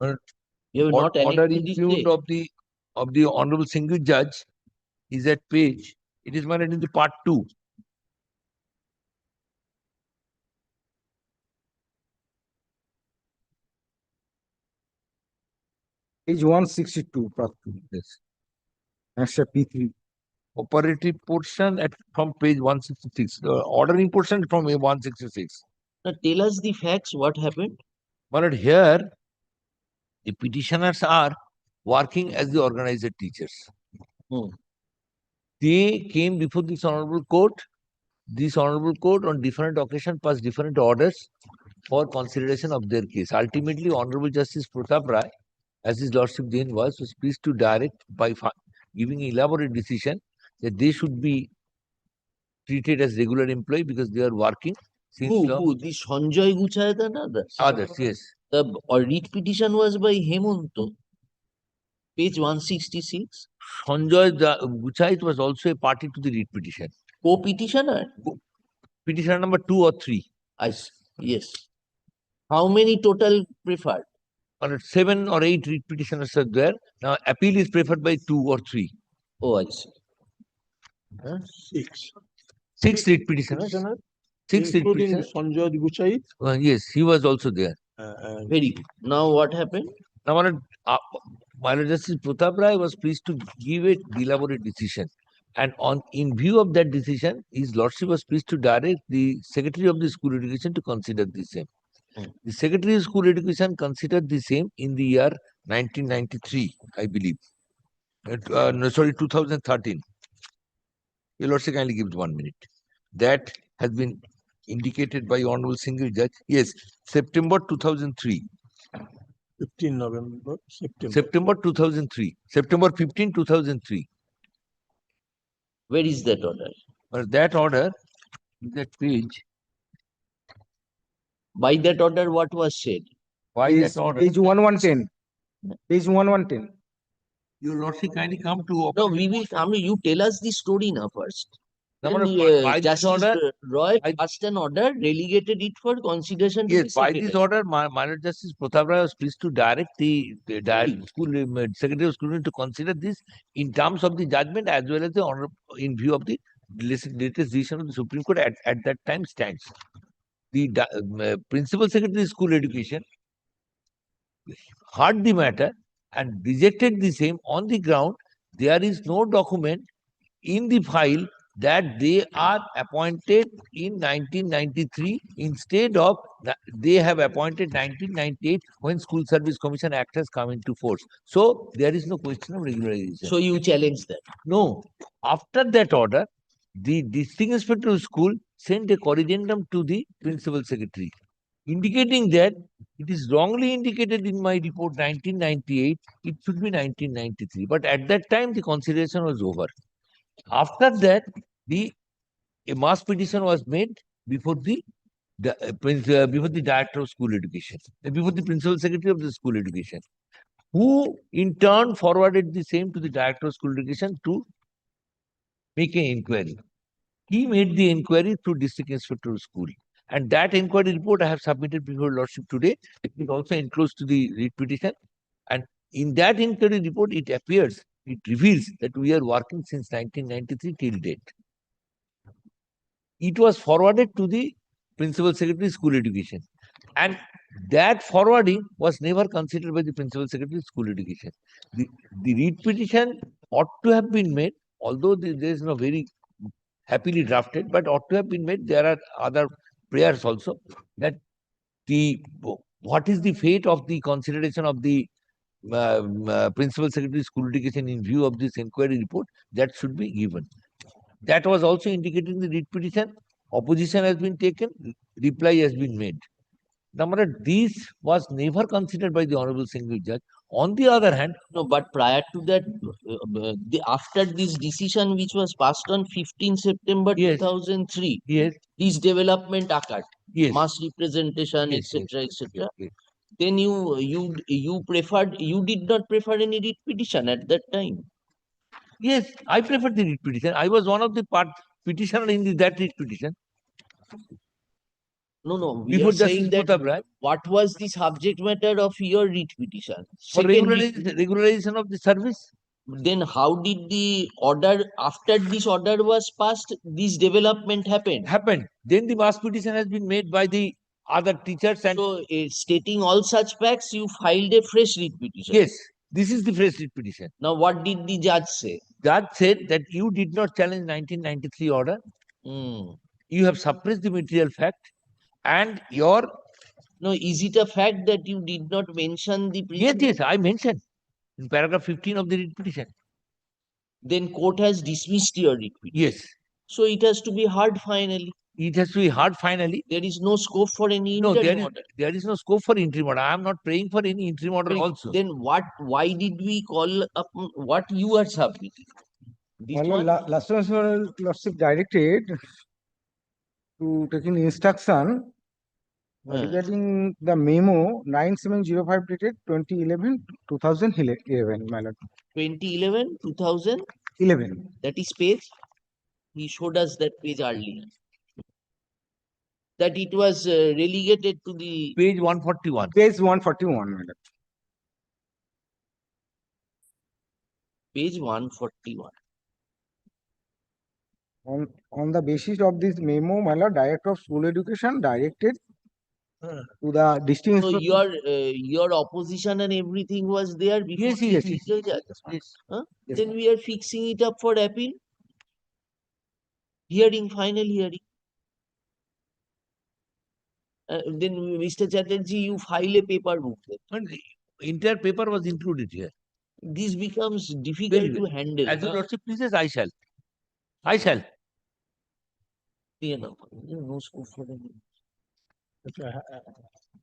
You have not Order annexed to the impugned stay. of the honorable single judge is at page. It is mentioned in the part 2. Page 162, Yes. Answer P3. Operative portion at from page 166. Ordering portion from 166. Now tell us the facts, what happened? But here, the petitioners are working as the organizer teachers. Hmm. They came before this honorable court. This honorable court on different occasions passed different orders for consideration of their case. Ultimately, Honorable Justice Pratap Rai, as his lordship then was pleased to direct by giving elaborate decision that they should be treated as regular employee because they are working since long. Who? The Sanjay Guchayat and others. Others, yes. The writ petition was by Hemanto. Page 166. Sanjay Guchait was also a party to the writ petition. Co-petitioner. Petitioner number 2 or 3. Yes. How many total preferred? 7 or 8 writ petitioners are there. Now, appeal is preferred by 2 or 3. Oh, I see. Six. 6 writ petitioners. 6 writ Including petitioners. Sanjay Guchait. Yes, he was also there. Very good. Now what happened? Now, my Lord Justice Pratap Rai was pleased to give a elaborate decision. And in view of that decision, his lordship was pleased to direct the Secretary of the School Education to consider the same. The Secretary of School Education considered the same in the year 1993, I believe. No, sorry, 2013. Your lordship kindly gives 1 minute. That has been indicated by Honorable Single Judge. Yes, September 2003. 15 November, September. September 2003. September 15, 2003. Where is that order? But that order is that page. By that order, what was said? Why Page, that order? page 1110. Page 1110. Your lordship kindly come to. No, we will come. You tell us the story now first. No, Then, by this Justice order, Roy passed an order, relegated it for consideration to the yes, by this secretary. order, my Lord Justice Pratap Rai was pleased to direct the school Secretary of School to consider this in terms of the judgment as well as the honor in view of the latest decision of the Supreme Court at that time stands. The Principal Secretary of School Education heard the matter and rejected the same on the ground there is no document in the file that they are appointed in 1993 instead of they have appointed 1998 when School Service Commission Act has come into force. So there is no question of regularization. So you challenge that? No. After that order, the District Inspector of School sent a corrigendum to the Principal Secretary indicating that it is wrongly indicated in my report 1998, it should be 1993. But at that time, the consideration was over. After that, a mass petition was made before the Director of School Education, before the Principal Secretary of the School Education, who in turn forwarded the same to the Director of School Education to make an inquiry. He made the inquiry through District Inspector of School. And that inquiry report I have submitted before Lordship today. It is also enclosed to the writ petition. And in that inquiry report, it appears, it reveals that we are working since 1993 till date. It was forwarded to the Principal Secretary School Education. And that forwarding was never considered by the Principal Secretary School Education. The writ petition ought to have been made although there is no very happily drafted, but ought to have been made. There are other prayers also that what is the fate of the consideration of the Principal Secretary School Education in view of this inquiry report, that should be given. That was also indicated in the writ petition. Opposition has been taken, reply has been made. Number this was never considered by the Honorable Single Judge. On the other hand, No, but prior to that, after this decision which was passed on 15 September Yes. 2003, yes, this development occurred, yes, mass representation, yes, yes, etc., yes, etc. yes. Then you did not prefer any writ petition at that time. Yes, I prefer the writ petition. I was one of the petitioner in that writ petition. No, we Before are saying Justice that Pratap Rai, what was the subject matter of your writ petition? for Second writ regularization of the service. Then how did the order, after this order was passed, this development happened? Then the mass petition has been made by the other teachers and So, stating all such facts, you filed a fresh writ petition. yes, this is the fresh writ petition. Now, what did the judge say? Judge said that you did not challenge 1993 order. Hmm. You have suppressed the material fact and your No, is it a fact that you did not mention the yes, I mentioned in paragraph 15 of the writ petition. Then court has dismissed your writ petition. Yes, So it has to be heard finally. it has to be heard finally. There is no scope for any No, interim order. there is no scope for interim order. I am not praying for any interim order also. Then why did we call up what you are submitting? This My one? lord, last one, sir, lordship directed to take in instruction regarding the memo 9705 dated 2011, my lord. 2011, 2000, 11. that is page. He showed us that page earlier. That it was relegated to the Page 141. Page 141, my lord. page 141. On the basis of this memo, my lord, Director of School Education directed to the district So inspector. your opposition and everything was there before Yes, the yes, single judge. yes. Huh? Yes, Then we are fixing it up for appeal. Hearing, final hearing. Then Mr. Chatterjee, you file a paper book. And the entire paper was included here. This becomes difficult to handle. As your lordship pleases, I shall. I shall. No scope for any. Okay,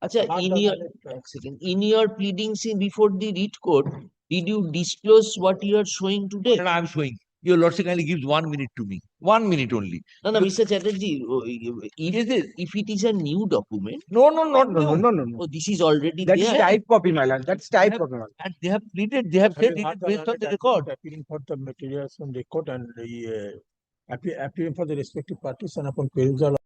Acha, Hard in your document, in your pleadings before the writ court, did you disclose what you are showing today? And I am showing. Your lordship kindly gives 1 minute to me. 1 minute only. No, Mr. Chatterjee, if it is a new document, No, not No, new. no, no, no. oh, this is already That is there. type copy, my lord. That's type have- copy, my lord. And they have pleaded, they have said you it heard is the based on learned the advocate record. appealing for the materials from record and the appealing for the respective parties and upon perusal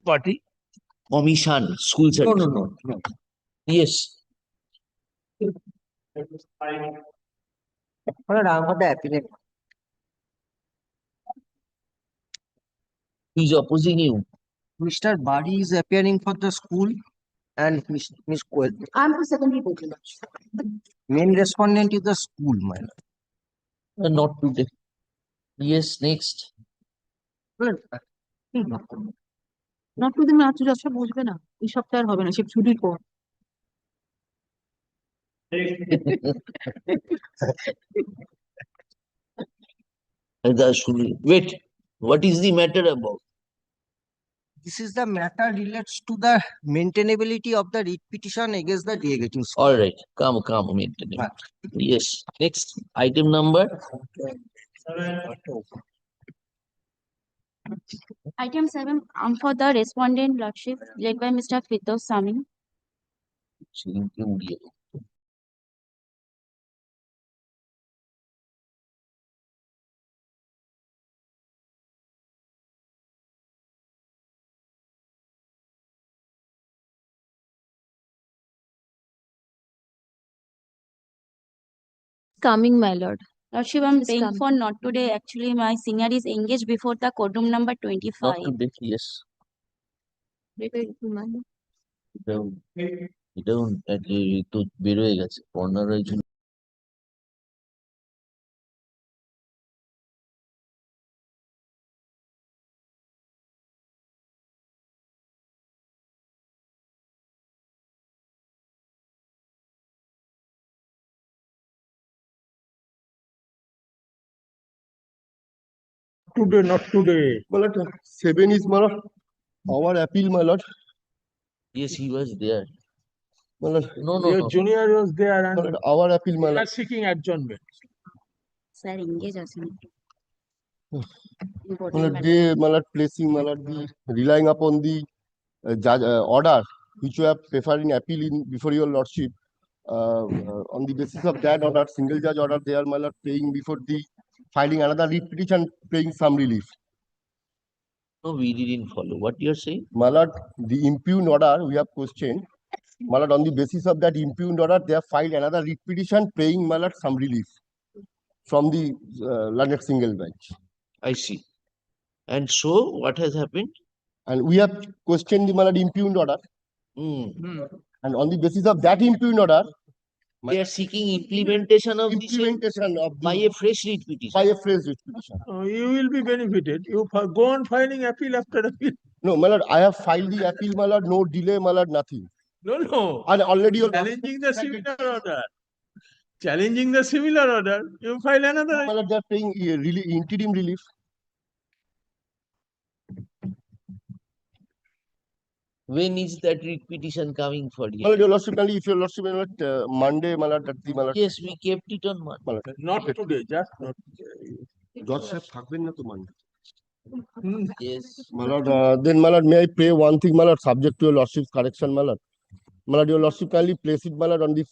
party? Commission, school No, certificate. no, no, no. Yes. He's opposing you. Mr. Bari is appearing for the school and Miss Koel. I'm the secondary voting. Main respondent is the school, my lord. Not today. Yes, next. Not to দিন আজ আজকে বসবে না এই সপ্তাহে আর হবে না সে ছুটির পর Wait, what is the matter about? This is the matter relates to the maintainability of the writ petition against the delegating school. All right, come, maintain it. Yes, next item number. Item 7 for the respondent lordship led by Mr. Firdaus Sami. Coming, my lord. Lordship, I'm paying for not today. Actually, my senior is engaged before the courtroom number 25. Not today, yes. এটাও তো বের হয়ে গেছে কর্নারের জন্য Today, not today. My lord, 7 is my lord, our appeal, my lord. yes he was there My lord, Your no junior was there my and lord, our appeal, my they are lord. seeking adjournment. Sir, engage us. My lord, they, my lord, placing, my lord, the relying upon the judge order which you have preferred in appeal in before your lordship. On the basis of that order, single judge order, they are, my lord, paying before the filing another writ petition, paying some relief. no we didn't follow what you're saying. My lord, the impugned order we have questioned. My lord, on the basis of that impugned order, they have filed another writ petition, paying, my lord, some relief from the learned single bench. I see. And so what has happened? And we have questioned the, my lord, impugned order. And on the basis of that impugned order, They are seeking implementation of implementation of by the a fresh writ petition. by a phrase writ petition. You will be benefited. You go on filing appeal after appeal. No, my lord, I have filed the appeal, my lord, no delay, my lord, nothing. No. And already your Challenging the similar order. Challenging the similar order. You file another. my lord, they are paying really interim relief. When is that writ petition coming for My you? lord, your lordship, kindly, if your lordship, my lord, Monday, my lord, that the, my lord, Yes, we kept it on Monday. my lord, Not today, just not. Judge Sahib থাকবেন না তো Monday. Yes. My lord, then, my lord, may I pray one thing, my lord, subject to your lordship's correction, my lord. My lord, your lordship, kindly place it, my lord, on the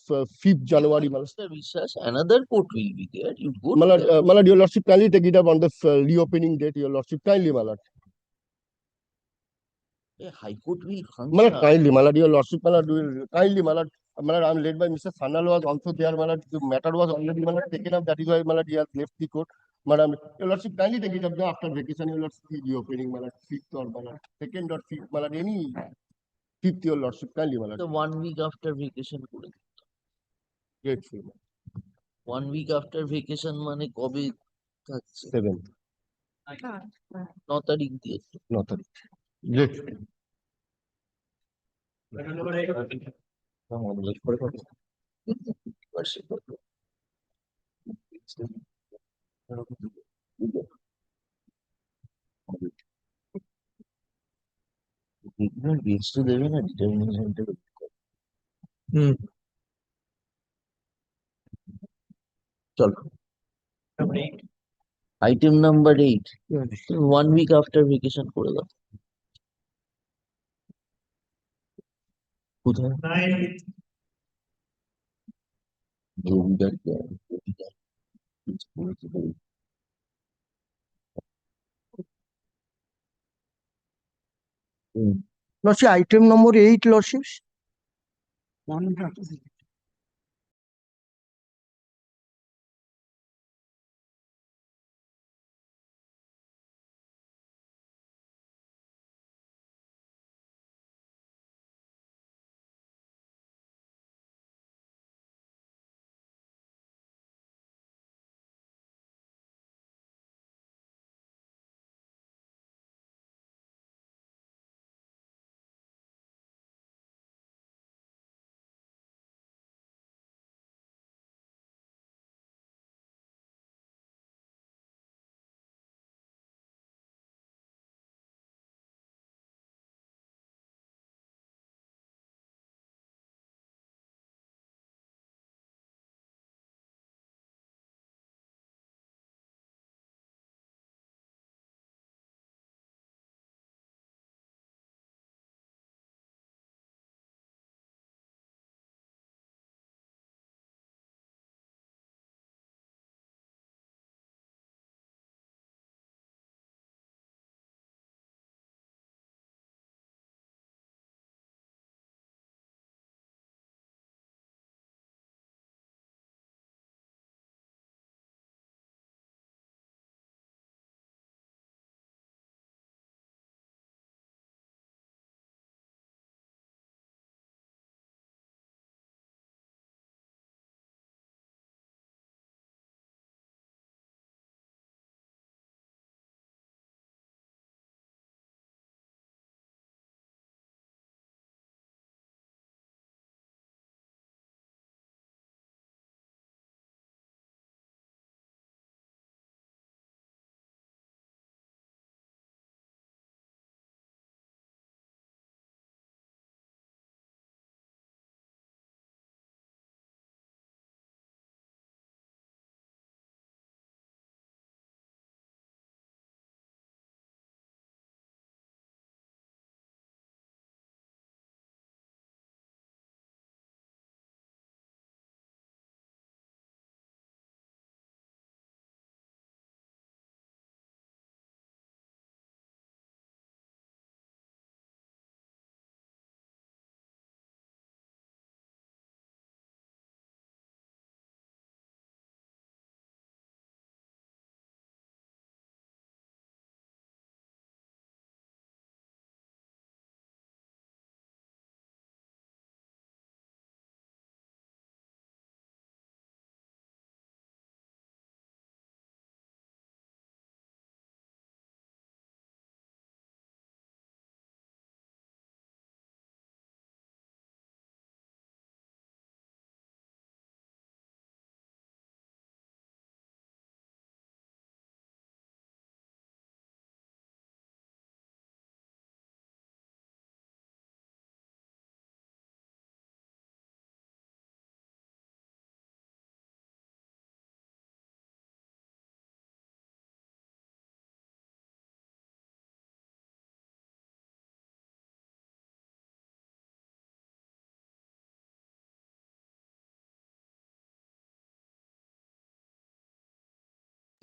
5th January, my lord. Mr. Vishwas, another court will be there. You go My to lord, that. my lord, your lordship, kindly take it up on the reopening date, your lordship, kindly, my lord. A High Court will My lord, function. kindly, my lord, your lordship, my lord, will kindly, my lord. My lord, I'm led by Mr. Sanal was also there, my lord. The matter was already, my lord, taken up. That is why, my lord, he has left the court. Madam, your lordship, kindly take it up there after vacation. Your lordship, reopening, my lord, 5th or my lord, 2nd or 5th, my lord, any 5th, your lordship, kindly, my lord. The 1 week after vacation করে দিন। Grateful. 1 week after vacation মানে কবে থাকছে? 7th, 9 তারিখ দিয়ে। not 3rd. Grateful. দেবে না determination টা চলো item number 8 1 week after vacation করে দাও কোথায় রবিবার কে রবিবার Lordship, item number 8, Lordships.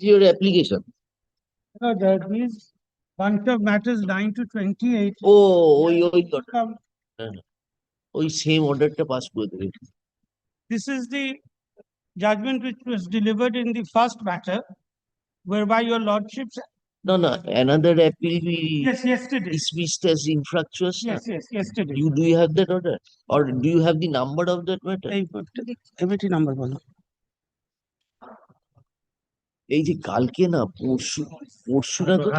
Your application. No, these bunch of matters 9 to 28. ও ওই ওই সেম অর্ডারটা পাস করে দেবে। This is the judgment which was delivered in the first matter, whereby your lordships. No, another appeal we Yes, yesterday. dismissed as infractuous. Yes, yesterday. Do you have that order? Or do you have the number of that matter? Every number বলো। এই যে কালকে না পরশু না তো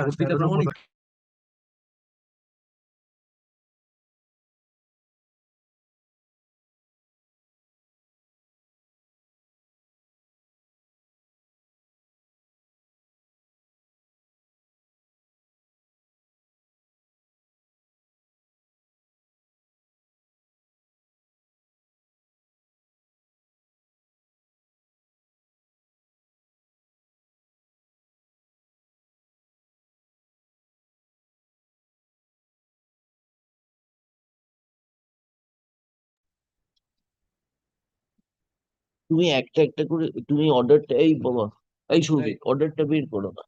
তুমি একটা একটা করে তুমি অর্ডারটা এই বাবা এই শুনবে অর্ডারটা বের করো না।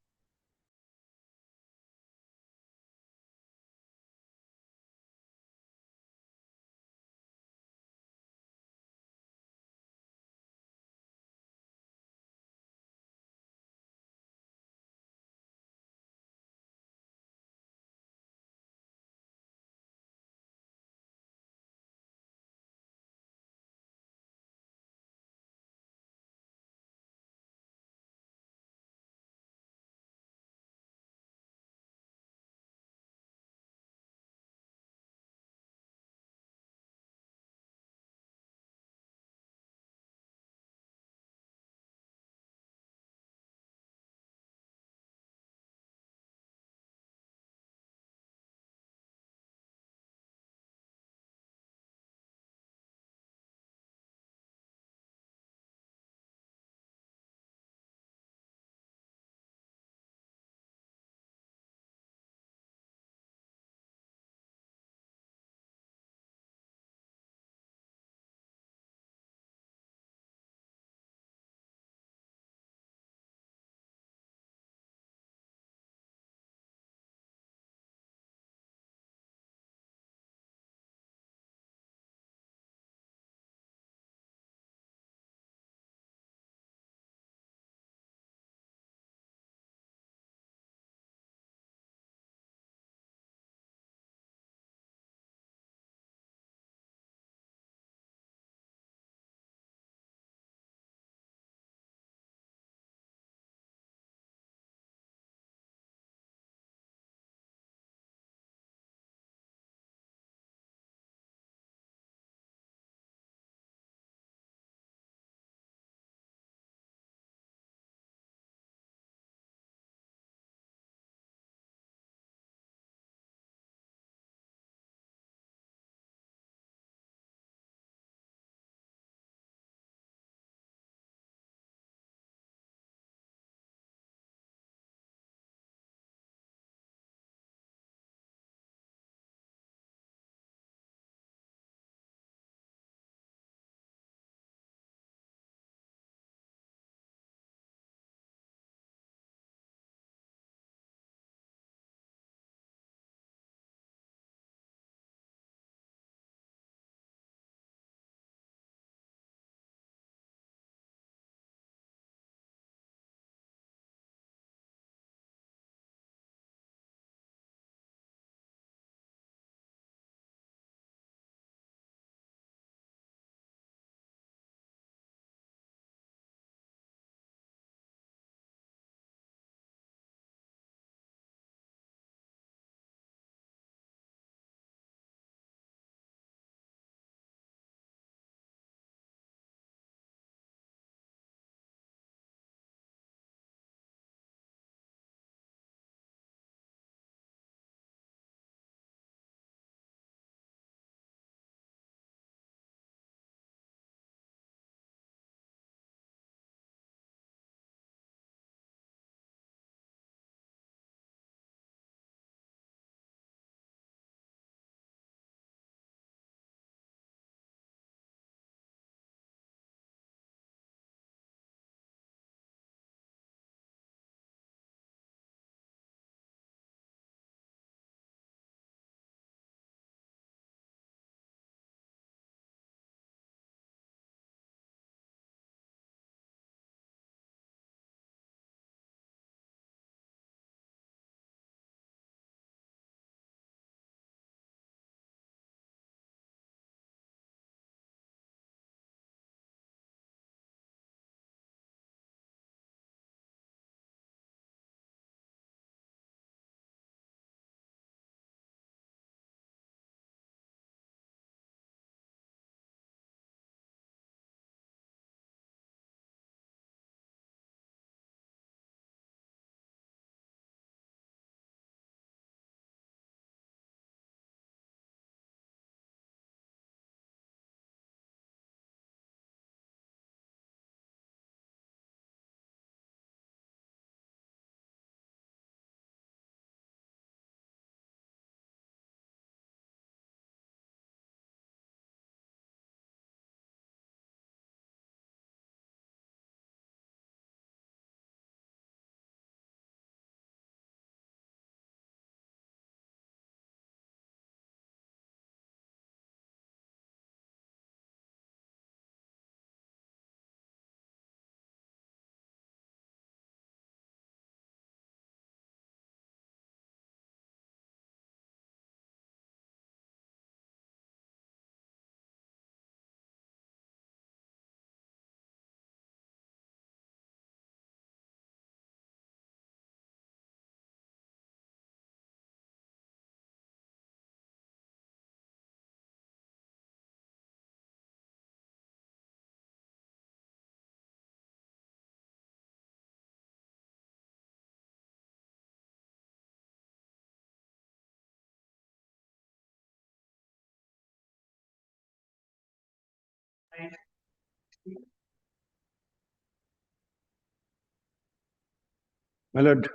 My lord,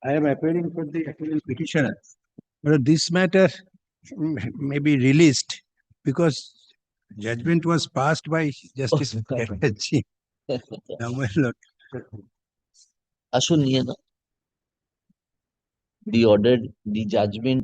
I am appearing for the appeal petitioner. But this matter may be released because judgment was passed by Justice Banerjee. Now, my lord, আসুন নিয়ে না the order, the judgment.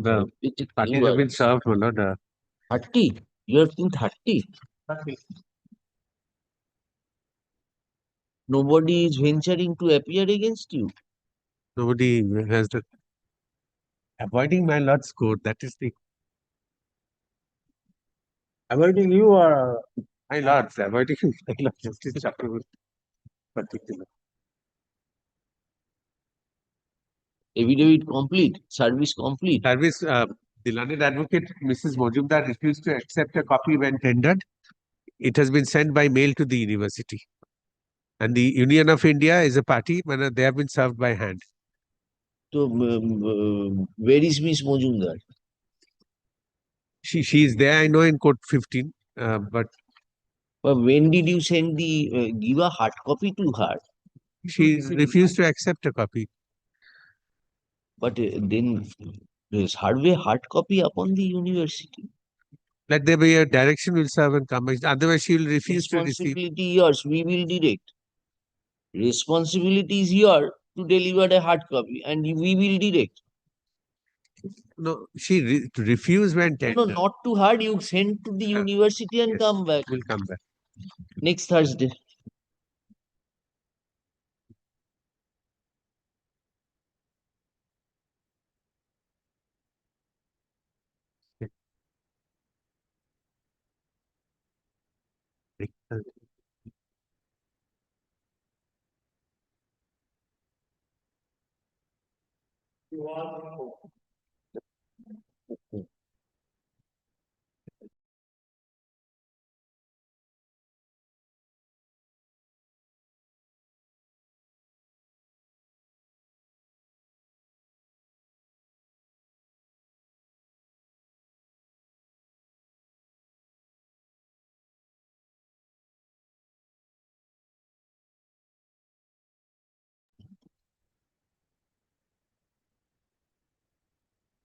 the parties have been served, my lord. 30? You have seen 30? Nobody is venturing to appear against you. Nobody has the avoiding my lord's court. That is the avoiding you or my lords, avoiding my lord Justice Chakravarti particular. Affidavit complete, service complete. Service, the learned advocate Mrs. Mojumdar refused to accept a copy when tendered. It has been sent by mail to the university. And the Union of India is a party, but they have been served by hand. So, where is Miss Mojumdar? She is there, I know, in Code 15, but When did you send the give a hard copy to her? she refused to accept a copy. But then serve a hard copy upon the university. Let there be a direction will serve and come. Otherwise, she will refuse to receive. Responsibility yours, we will direct. Responsibility is yours to deliver a hard copy, and we will direct. No, she refused when No, tendered. not to her. You send to the university and Yes, come back will come back. next Thursday.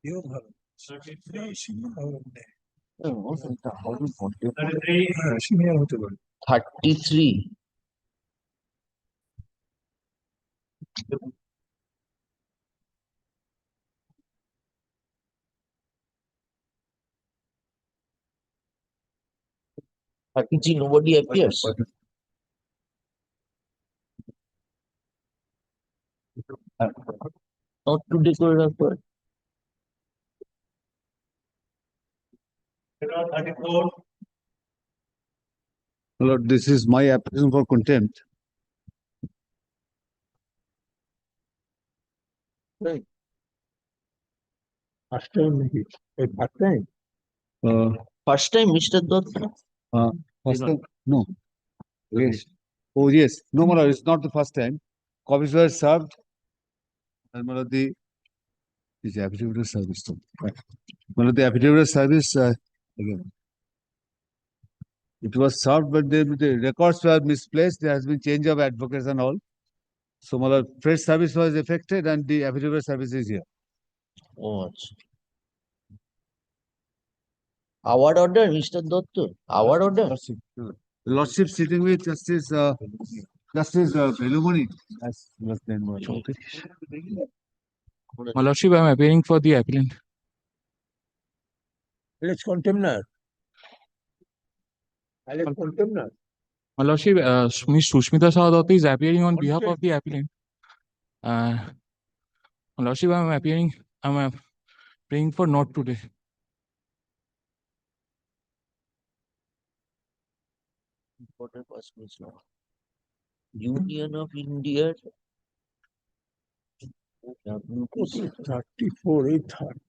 Your ভালো senior হতে পারে 33 33 nobody appears. Not today choreographer. Lord, this is my application for contempt. Right. First time নাকি? এই first time? First time, Mr. Datta. First time? No. Yes. Oh, yes. No, my lord, it's not the first time. Copies were served. And my lord, the affidavit of service. My lord, the affidavit of service, again. It was served, but the records were misplaced. There has been change of advocates and all. So, my lord, fresh service was affected and the affidavit service is here. Oh, acha. Award order, Mr. Dotto. Award order. Lordship, Lordship sitting with Justice Velumani as was then was. My Lordship, I am appearing for the appellant. Let's contemner. Let's contemner. My Lordship, Ms. Sushmita Saudati is appearing on behalf of the appellant. My Lordship, I am praying for not today. Important person's law. Union of India. WPC. 34,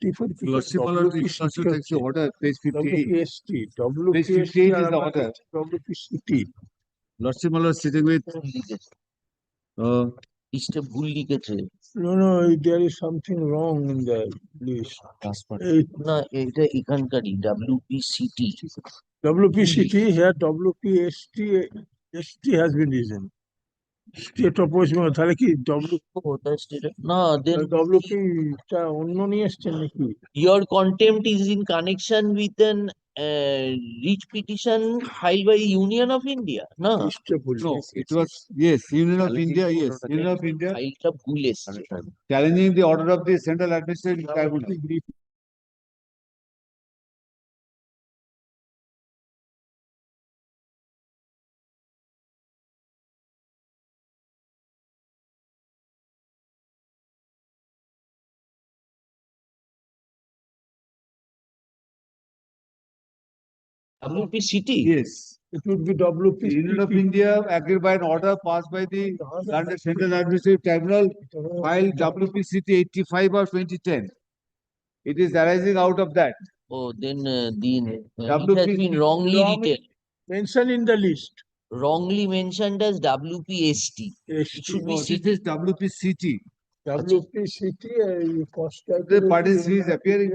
34. Lordship, my lord, this also takes the order, page 58. WPST. Page 58 is the order. WPCT. Lordship, my lord, sitting with Mr. ভুল লিখেছে। No, there is something wrong in the list. না, এটা এখানকারই WPCT. WPCT here, WPST, ST has been written. State of West Bengal, তাহলে কি না, then WP টা অন্য নিয়ে এসছেন নাকি? your contempt is in connection with an writ petition filed by Union of India. No, no, it was yes, Union of India, yes, Union of India ফাইলটা ভুল এসছে। challenging the order of the Central Administrative Tribunal. WPCT? Yes. It would be WP. The Union of India agreed by an order passed by the London Central Administrative Tribunal, file WPCT 85 of 2010. It is arising out of that. Oh, then it has WP been wrongly written. Mentioned in the list. Wrongly mentioned as WPST. It should be No, this is WPCT. WPCT, cost The parties he is appearing.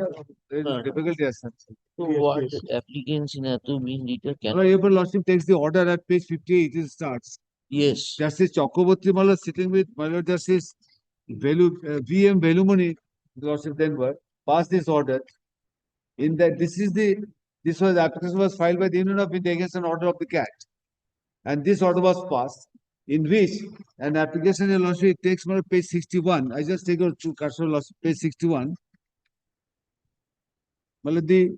There is No. difficulty as such. So Yes, what yes. applicants in Atu being written can. Your Lordship takes the order at page 58. It starts. Yes. Justice Chakraborty Malla sitting with my Lord Justice VM Velumani, Lordship Denver, passed this order. In that application was filed by the Union of India against an order of the CAT. And this order was passed, in which an application in Lordship takes my page 61. I just take your two cursor page 61. The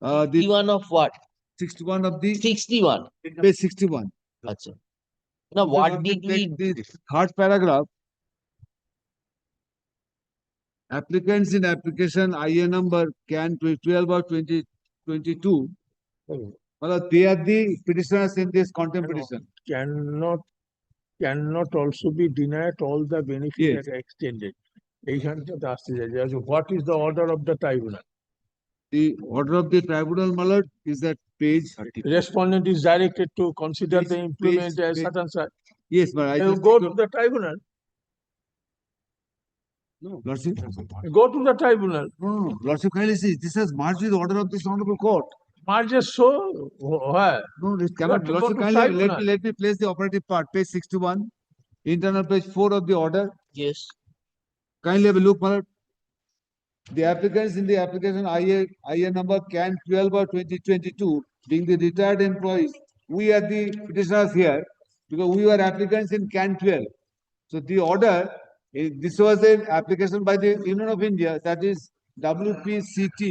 61 of what? 61 of the 61. page 61. Achha. Now what did we the third paragraph? Applicants in application IA number CAN 12 or 2022. Well, they are the petitioners in this contempt petition. Cannot also be denied all the benefits Yes. that are extended. এইখানটাতে আসতে চাইছে। What is the order of the tribunal? The order of the tribunal, my lord, is that page. Respondent is directed to consider the implement as page- such and such. Yes, but I You just go to the tribunal. No, Lordship. Go to the tribunal. No, Lordship, kindly see, this has marched with the order of this honorable court. Marges so where? No, this You cannot. have to go Lordship, to kindly tribunal. let me place the operative part, page 61, internal page 4 of the order. Yes. Kindly have a look, my lord. The applicants in the application IA number CAN 12 or 2022, being the retired employees, we are the petitioners here because we were applicants in CAN 12. So the order, this was an application by the Union of India, that is WPCT,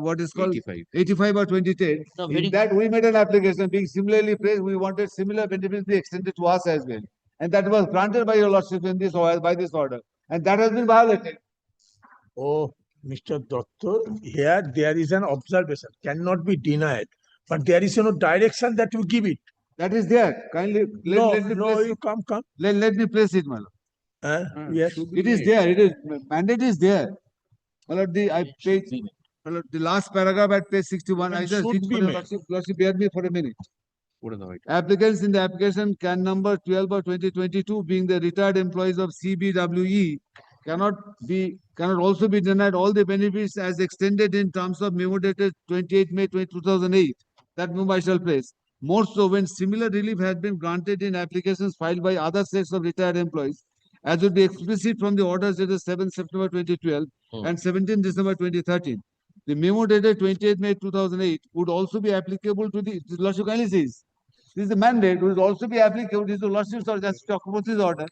what is called 85 or 2010. No, In that we made an application being similarly placed. We wanted similar benefits to be extended to us as well. And that was granted by your lordship in this by this order. And that has been violated. Oh, Mr. Dotto, here there is an observation, cannot be denied. But there is no direction that you give it. That is there. Kindly let me place you it. come. Let me place it, my lord. Yes. It is there. It is mandate is there. My lord, the last paragraph at page 61. I just should be made. Lordship, bear me for a minute. Applicants in the application CAN number 12 or 2022, being the retired employees of CBWE, cannot also be denied all the benefits as extended in terms of memo dated 28 May 2008 that Mumbai shall place. More so when similar relief has been granted in applications filed by other sets of retired employees, as would be explicit from the orders dated 7 September 2012 and 17 December 2013. The memo dated 28 May 2008 would also be applicable to the Lordship kindly says. This is the mandate would also be applicable to the Lordship's order, Justice Chakraborty's order.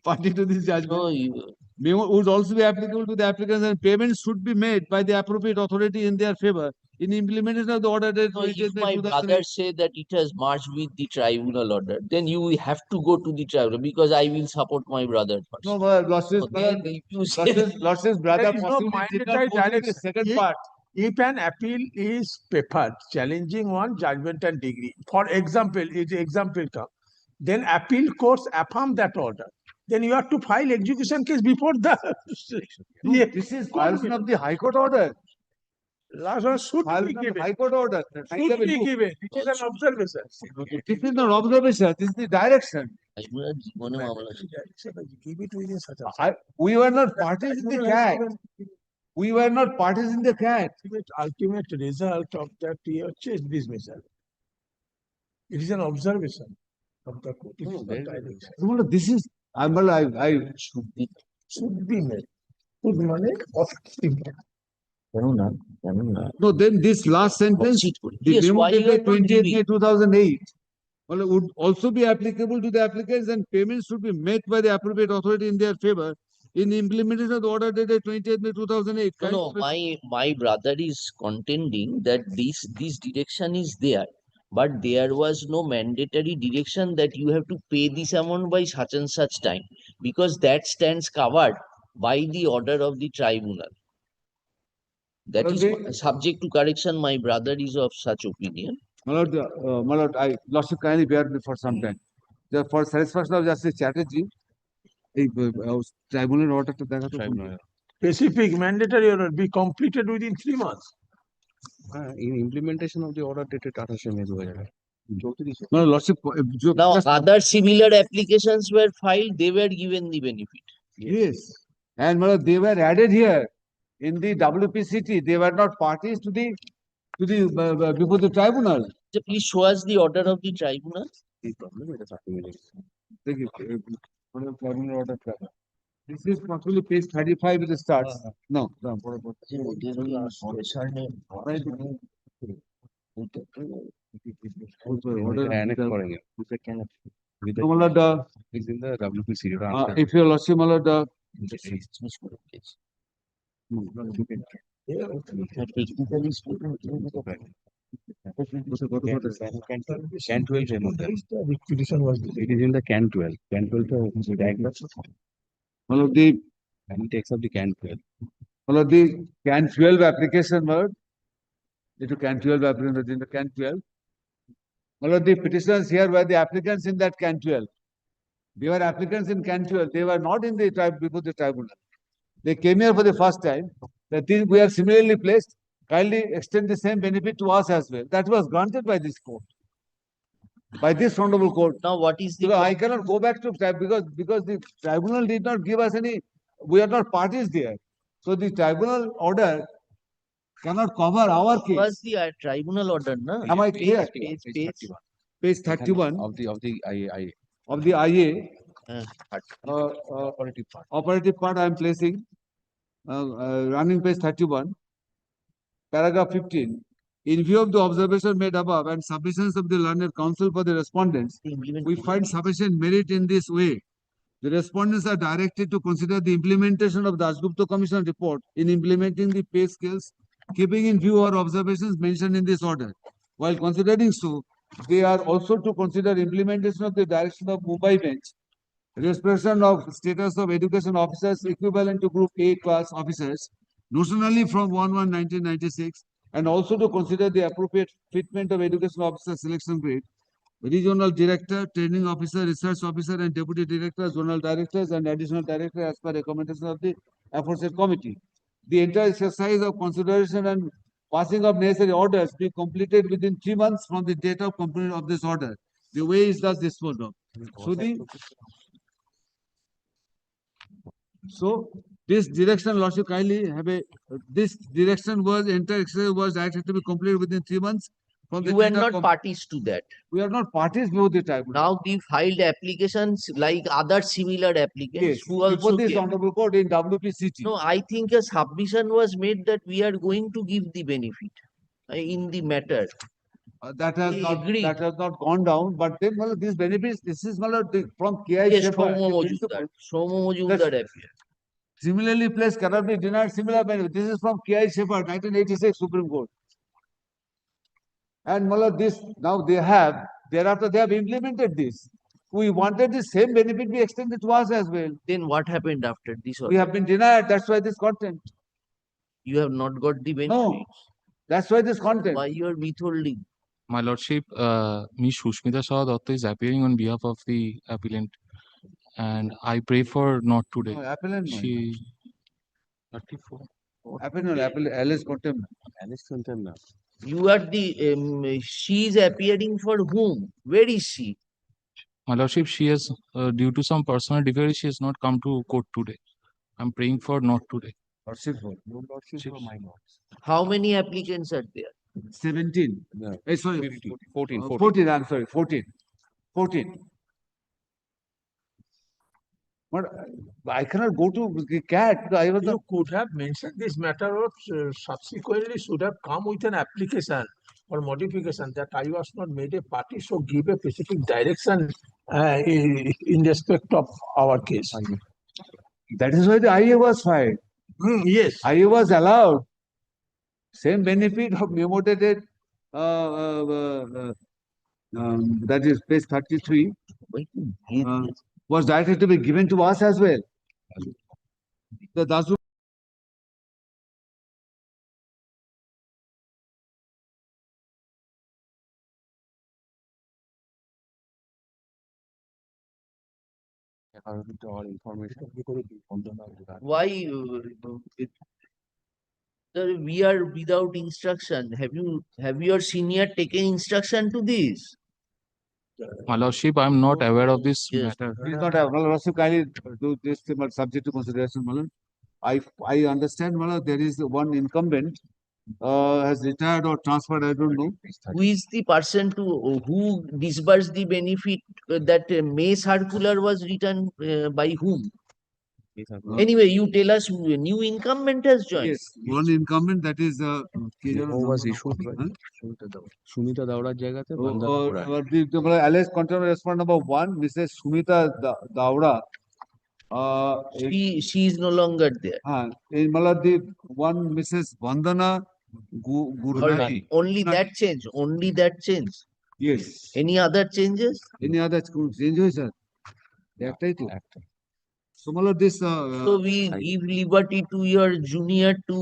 Party to this judgment. No, Memo would also be applicable to the applicants and payments should be made by the appropriate authority in their favor in implementation of the order dated no, 28 if May my 2008. brother say that it has merged with the tribunal order, then you will have to go to the tribunal because I will support my brother first. No, but Lordship's So then if you say Lordship's brother There is no possibly did not mandatory go through the direction. second If- part. If an appeal is preferred challenging one judgment and degree, for example, come, then appeal courts affirm that order. Then you have to file execution case before the No, Yeah, this is violation of the High Court order. last one should be Violation of the given. High Court order. Should be given. It is an observation. This is not observation, this is the direction. tribunal জীবনে মামলা Give it within such a. We were not parties in the CAT. We were not parties in the CAT. Ultimate result of that is dismissal. It is an observation of the court. It is not direction. No, this is, I Should be made. Should mean of no, then this last sentence, the Yes, memo why you are dated not 28 reading? May 2008, well, would also be applicable to the applicants and payments should be made by the appropriate authority in their favor in the implementation of the order dated 28 May 2008. No, my brother is contending that this direction is there, but there was no mandatory direction that you have to pay this amount by such and such time, because that stands covered by the order of the tribunal. That is subject to correction. My brother is of such opinion. My lord, I Lordship kindly bear me for some time. For satisfaction of Justice Chatterjee, a tribunal order to that. specific mandatory order be completed within 3 months. In implementation of the order dated 28 May 2008. No, Lordship. Now, other similar applications were filed, they were given the benefit. Yes. And my lord, they were added here in the WPCT. They were not parties to the before the tribunal. So please show us the order of the tribunal. Thank you. Tribunal order. This is actually page 35 it starts. No. It's in the WPC. If your Lordship, my lord, Can 12 remove them. It is in the can 12. Can 12 is diagnosed. One of the And he takes up the can 12. one of the can 12 application word. Into can 12 application in the can 12. One of the petitioners here were the applicants in that can 12. They were applicants in can 12. They were not in the tribe before the tribunal. They came here for the first time. That is, we are similarly placed. Kindly extend the same benefit to us as well. That was granted by this court. By this honorable court. Now, what is the? So I cannot go back to tribe because the tribunal did not give us any. We are not parties there. So the tribunal order cannot cover our case. Was the tribunal order, no? Am I clear? Page 31 of the IA. of the IA. Operative part. Operative part I am placing. Running page 31. Paragraph 15. In view of the observation made above and submissions of the learned counsel for the respondents, we find sufficient merit in this way. The respondents are directed to consider the implementation of the Dasgupta Commission report in implementing the pay scales, keeping in view our observations mentioned in this order. While considering so, they are also to consider implementation of the direction of Mumbai bench, restoration of status of education officers equivalent to Group A class officers, notionally from 1/1/1996, and also to consider the appropriate fitment of education officer selection grade, regional director, training officer, research officer, and deputy director, zonal directors, and additional director as per recommendation of the aforesaid committee. The entire exercise of consideration and passing of necessary orders be completed within 3 months from the date of completion of this order. The way is thus disposed of. So This direction, Lordship, kindly have a, this direction was, entire exercise was directed to be completed within 3 months from the You were date of not parties to that. We are not parties before the tribunal. Now we filed applications like other similar applicants Yes, who before also this came. honorable court in WPCT. No, I think a submission was made that we are going to give the benefit in the matter. That has They not agreed. that has not gone down. But then these benefits, this is from KI Yes, Shepherd. Somo the Mojumdar. principal. Somo Mojumdar appeared. Similarly placed cannot be denied similar benefit. This is from KI Shepherd, 1986 Supreme Court. And this now they have, thereafter they have implemented this. We wanted the same benefit be extended to us as well. Then what happened after this? We have been denied. That's why this content. You have not got the benefit. No, that's why this content. Why you are withholding? My Lordship, Ms. Shushmita Shah Datta is appearing on behalf of the appellant, and I pray for not today. No, appellant. She 34. Alice contempt. Alice contempt. You are the she is appearing for whom? Where is she? My Lordship, she has, due to some personal difficulty, she has not come to court today. I'm praying for not today. Lordship, no lordship for my lords. How many applicants are there? 17. No. Sorry, 14. 14. I'm sorry, 14. 14. But I cannot go to the cat. I was You could have mentioned this matter or subsequently should have come with an application or modification that I was not made a party, so give a specific direction in respect of our case. That is why the IA was filed. Yes. IA was allowed. Same benefit of mutated, that is page 33, was directed to be given to us as well. The Dasu all information. Why sir, we are without instruction? Have your senior taken instruction to this? My Lordship, I'm not aware of this Yes. matter. Please not have. Lordship, kindly do this subject to consideration, Malan. I understand, Malan, there is one incumbent has retired or transferred, I don't know. Who is the person who disbursed the benefit that May circular was written by whom? Anyway, you tell us a new incumbent has joined. Yes, one incumbent, that is was issued by Sumita Daura's জায়গাতে Bandana Puran. the alleged contempt respondent number 1, Mrs. Sumita Daura. She is no longer there. In Maladi, one Mrs. Vandana Gurnati. Only that change. Only that change. Yes. Any other changes? Any other change, sir? একটাই তো। So, this. So we give liberty to your junior to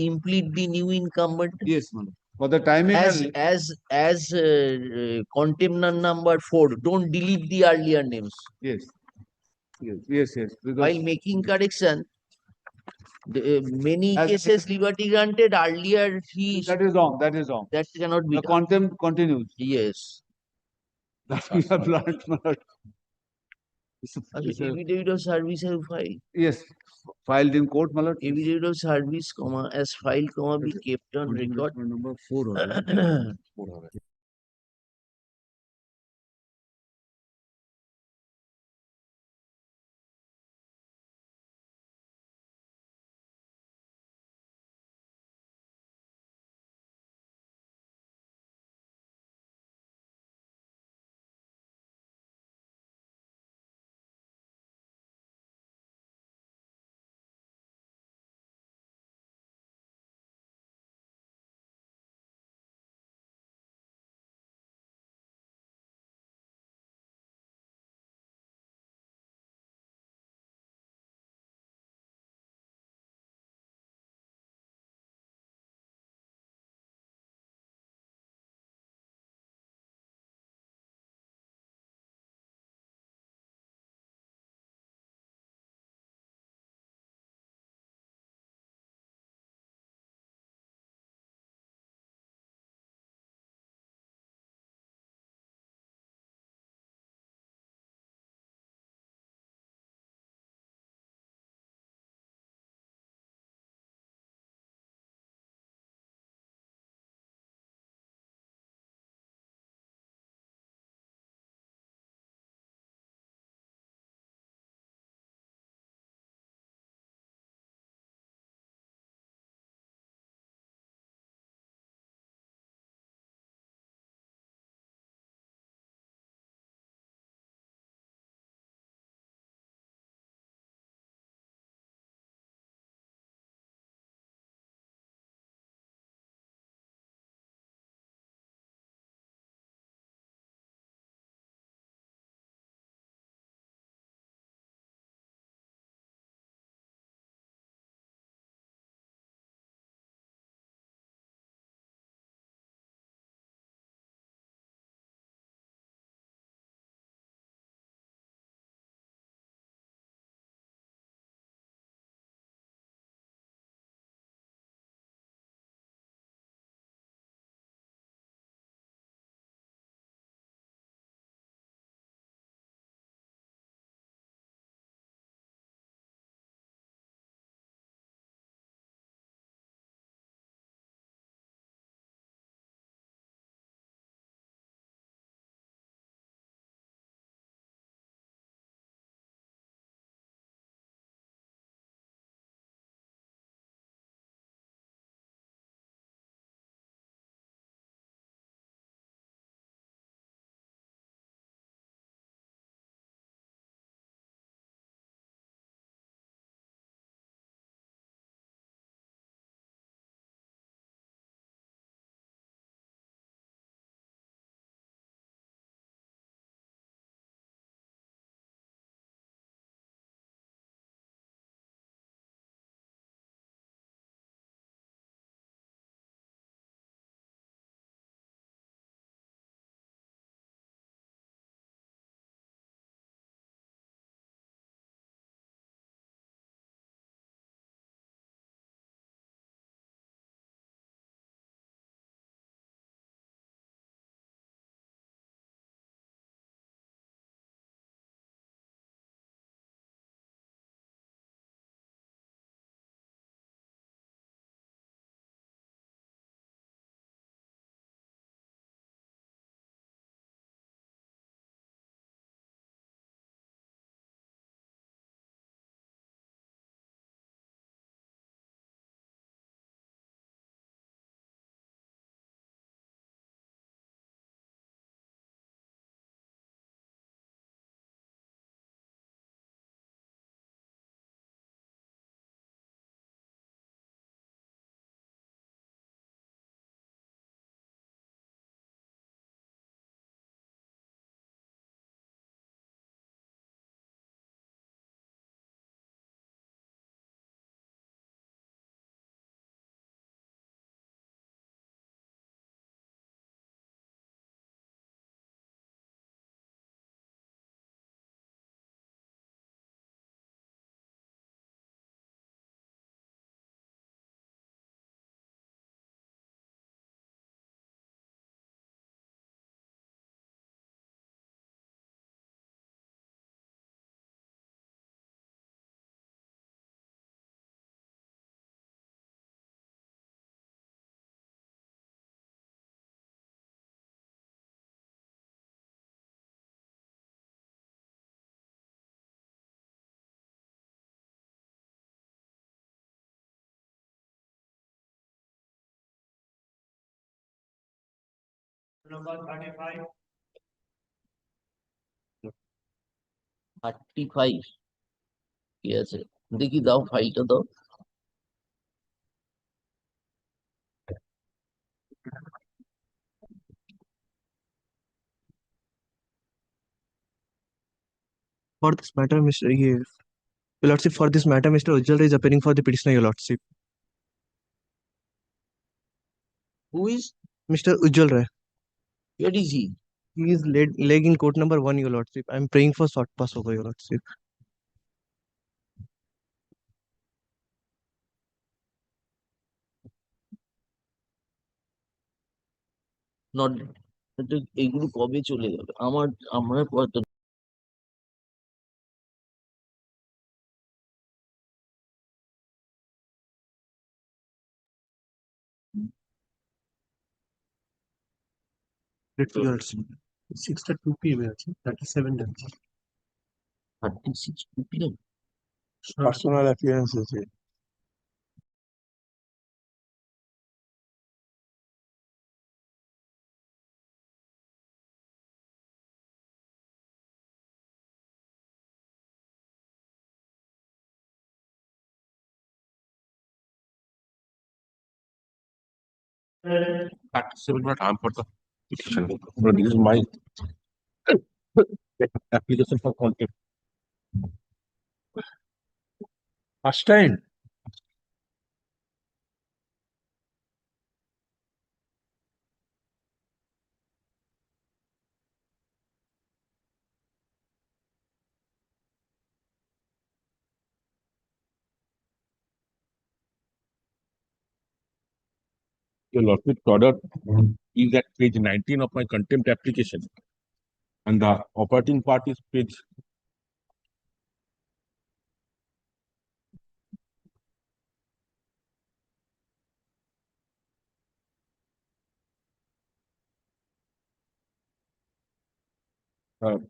implement the new incumbent. Yes, ma'am. For the timing. As contempt number 4, don't delete the earlier names. Yes. Yes. While making correction, many cases liberty granted earlier. That is wrong. That is wrong. That cannot be. The contempt continues. Yes. That we have learned. Affidavit of service have filed. Yes, filed in court, Malad. Affidavit of service, as filed, be kept on record. Number 4. 35 ঠিক আছে, দেখি দাও ফাইলটা দাও। For this matter, Mr. Your Lordship, for this matter, Mr. Ujjwal is appearing for the petitioner, Your Lordship. Who is? Mr. Ujjwal Rai. Where is he? He is leg in court number 1, Your Lordship. I am praying for short pass over, Your Lordship. Not, এগুলো কবে চলে যাবে? আমরা কত Your Lordship. 6:02 p.m. আছে 37 যাচ্ছে 36 ppm? Personal appearance আছে Time for the petition. But this is my application for contempt. First time. Your Lordship order is at page 19 of my contempt application. And the operating part is page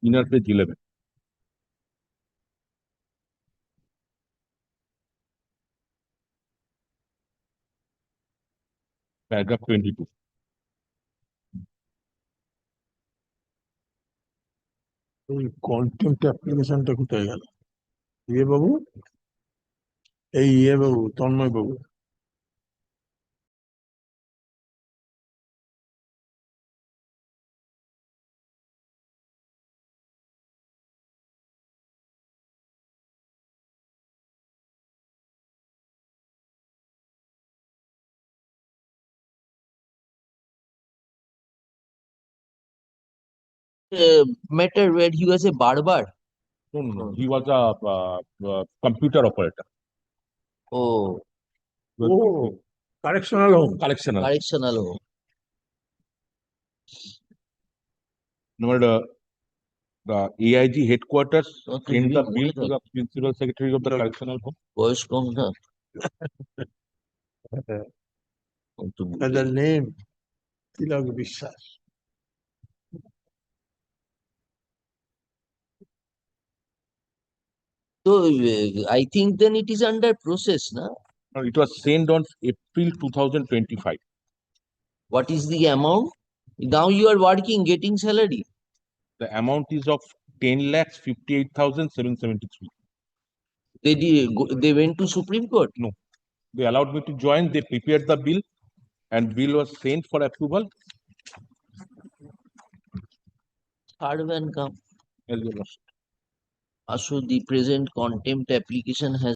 inner page 11. Paragraph 22. এই contempt অ্যাপ্লিকেশনটা কোথায় গেল? বাবু, এই বাবু, তন্ময় বাবু, matter where he was a barber? No, he was a computer operator. Oh. Oh, correctional home. Correctional home. No, the AIG headquarters Not sent the really bill to the principal secretary of the correctional home. বয়স কম না? The name, Tilak বিশ্বাস. So I think then it is under process, na? It was sent on April 2025. What is the amount? Now you are working, getting salary. The amount is of 10,58,773. They went to Supreme Court? No. They allowed me to join. They prepared the bill and bill was sent for approval. Third one come. As you know. Also, the present contempt application has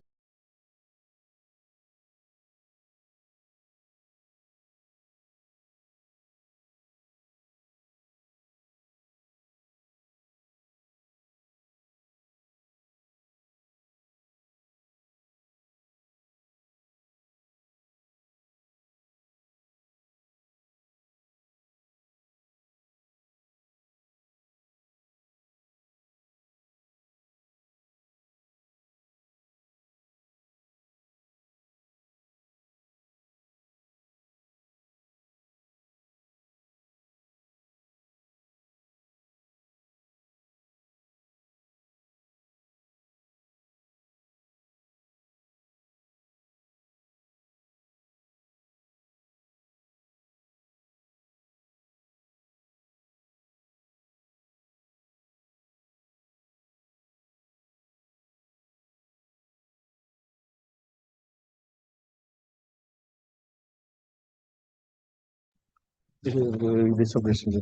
This of procedure.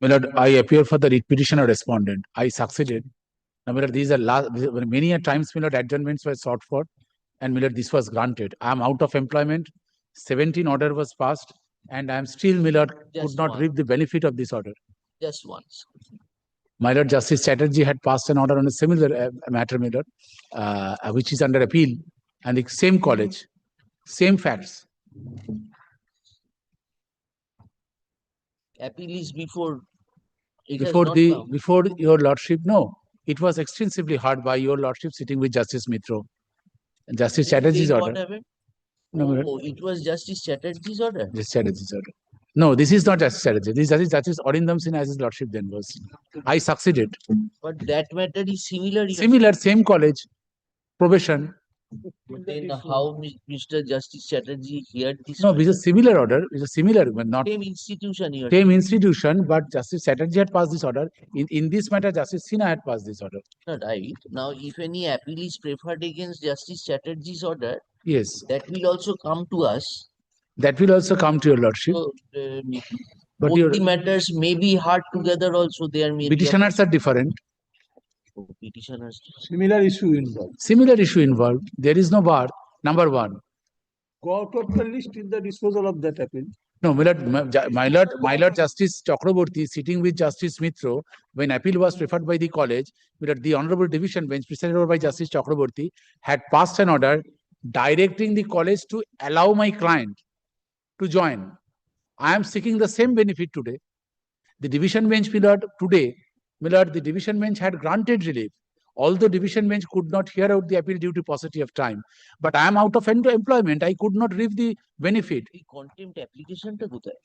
My lord, I appear for the writ petition or respondent. I succeeded. Now, my lord, these are many a times, my lord, adjournments were sought for, and my lord, this was granted. I am out of employment. 17 order was passed, and I am still, my lord, could Just not one. reap the benefit of this order. Just once. My lord, Justice Chatterjee had passed an order on a similar matter, my lord, which is under appeal, and the same college, same facts. Appeal is before. It has Before not the come. before your lordship, no, it was extensively heard by your lordship sitting with Justice Mitro. Justice Chatterjee's Then order. what happened? No, my lord, Oh, it was Justice Chatterjee's order. Justice Chatterjee's order. No, this is not Justice Chatterjee. This is Justice Orindam Sinha as his lordship then was. I succeeded. But that matter is similar. Similar, same college, probation. Then how Mr. Justice Chatterjee heard this? No, it's a similar order. It's a similar, but not Same institution. You are same institution, but Justice Chatterjee had passed this order. In this matter, Justice Sinha had passed this order. right. Now, if any appeal is preferred against Justice Chatterjee's order, Yes, that will also come to us. that will also come to your lordship. So, But both your the matters may be heard together also. There may petitioners are different. be petitioners. Similar issue involved. Similar issue involved. There is no bar. Number one. Go out of the list in the disposal of that appeal. No, my lord Justice Chakraborty sitting with Justice Mitro, when appeal was preferred by the college, my lord, the Honorable Division Bench presided over by Justice Chakraborty had passed an order directing the college to allow my client to join. I am seeking the same benefit today. The division bench, my lord, today, my lord, the division bench had granted relief. Although division bench could not hear out the appeal due to paucity of time, but I am out of employment. I could not reap the benefit. The contempt application to কোথায়?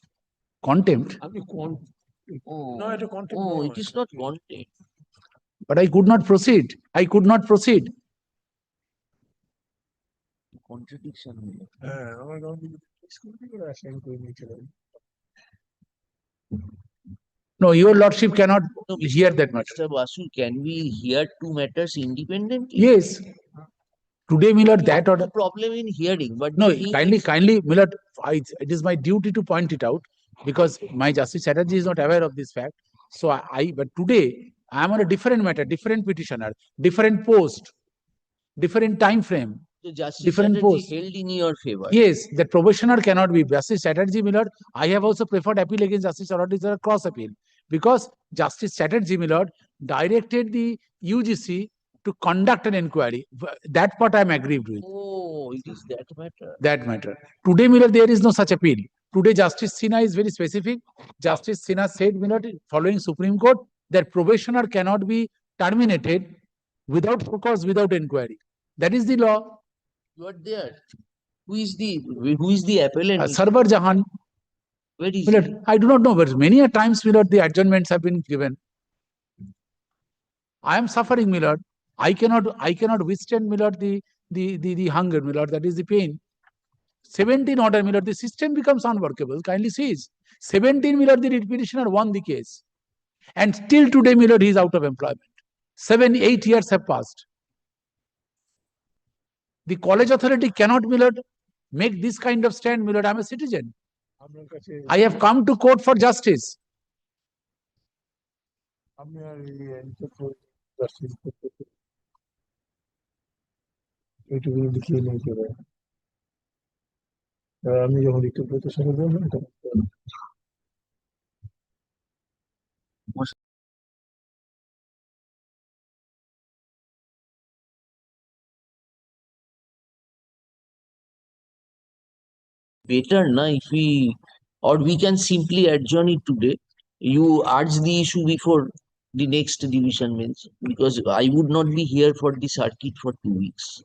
Contempt. Oh, No, it is contempt. oh, it is not contempt. But I could not proceed. I could not proceed. Contradiction. No, your lordship cannot hear that matter. Mr. Basu, can we hear two matters independently? Yes. Today, my lord, that order. No problem in hearing, but No, the thing is- kindly, my lord, it is my duty to point it out because my Justice Chatterjee is not aware of this fact. So but today I am on a different matter, different petitioner, different post, different time frame. So Justice different Chatterjee post. held in your favor. Yes, that probationer cannot be. Justice Chatterjee, my lord, I have also preferred appeal against Justice Arora as a cross appeal because Justice Chatterjee, my lord, directed the UGC to conduct an inquiry. That part I am aggrieved with. Oh, it is that matter. That matter. Today, my lord, there is no such appeal. Today, Justice Sinha is very specific. Justice Sinha said, my lord, following Supreme Court, that probationer cannot be terminated without cause, without inquiry. That is the law. You are there. Who is the appellant? Sarwar Jahan. Where is My lord, he? I do not know, but many a times, my lord, the adjournments have been given. I am suffering, my lord. I cannot withstand, my lord, the hunger, my lord, that is the pain. 17 order, my lord, the system becomes unworkable. Kindly sees. 17, my lord, the writ petitioner won the case. And till today, my lord, he is out of employment. 7, 8 years have passed. The college authority cannot, my lord, make this kind of stand, my lord. I am a citizen. I have come to court for justice. এইটুকু লিখিয়ে নিয়ে চলে আমি যখন ঋতু প্রতিষ্ঠানে বললাম তখন Better, na, if we, or we can simply adjourn it today. You urge the issue before the next division bench because I would not be here for the circuit for 2 weeks.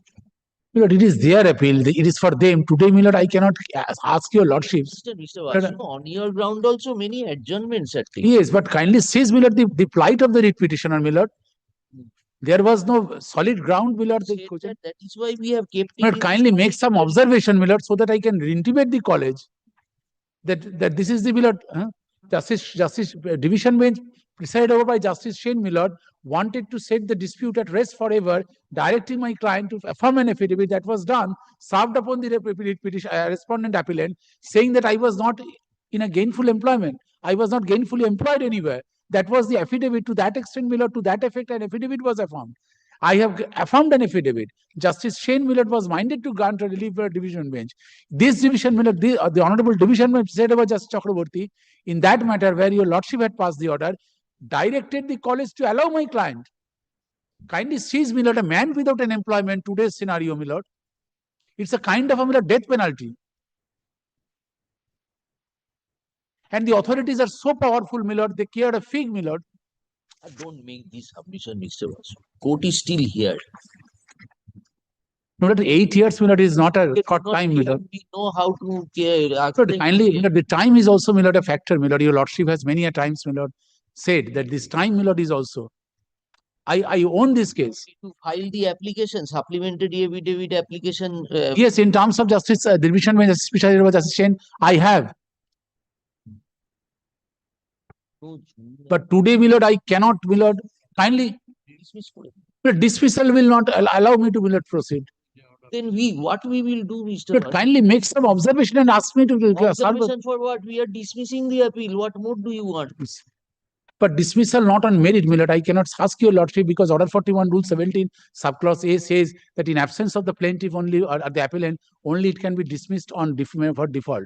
My lord, it is their appeal. It is for them. Today, my lord, I cannot ask your lordship. Mr. Vasu, on your ground also many adjournments are taken. Yes, but kindly says, my lord, the plight of the writ petitioner, my lord. There was no solid ground, my lord. That is why we have kept My it. lord, kindly make some observation, my lord, so that I can intimate the college that this is the, my lord, Justice Division Bench presided over by Justice Shane Millard, wanted to set the dispute at rest forever, directing my client to affirm an affidavit that was done, served upon the respondent appellant, saying that I was not in a gainful employment. I was not gainfully employed anywhere. That was the affidavit. To that extent, Millard, to that effect, an affidavit was affirmed. I have affirmed an affidavit. Justice Shane Millard was minded to grant a relief for division bench. This division, Millard, the Honorable Division Bench said about Justice Chakraborty, in that matter where your Lordship had passed the order, directed the college to allow my client. Kindly seize, Millard, a man without an employment, today's scenario, Millard. It's a kind of a Millard, death penalty. And the authorities are so powerful, Millard, they care a fig, Millard. Don't make this submission, Mr. Vasu. Court is still here. No, that 8 years, Millard, is not a short time, Millard. We know how to care. But kindly, Millard, the time is also, Millard, a factor, Millard. Your Lordship has many a times, Millard, said that this time, Millard, is also. I own this case. To file the application, supplementary affidavit application. Yes, in terms of justice, division bench, especially over Justice Shane, I have. But today, Millard, I cannot, Millard, kindly. Dismissal will not allow me to, Millard, proceed. Then what we will do, Mr. But kindly make some observation and ask me to observation for what? We are dismissing the appeal. What more do you want? But dismissal not on merit, Millard. I cannot ask your Lordship because Order 41, Rule 17, subclause A says that in absence of the plaintiff only or the appellant, only it can be dismissed on for default.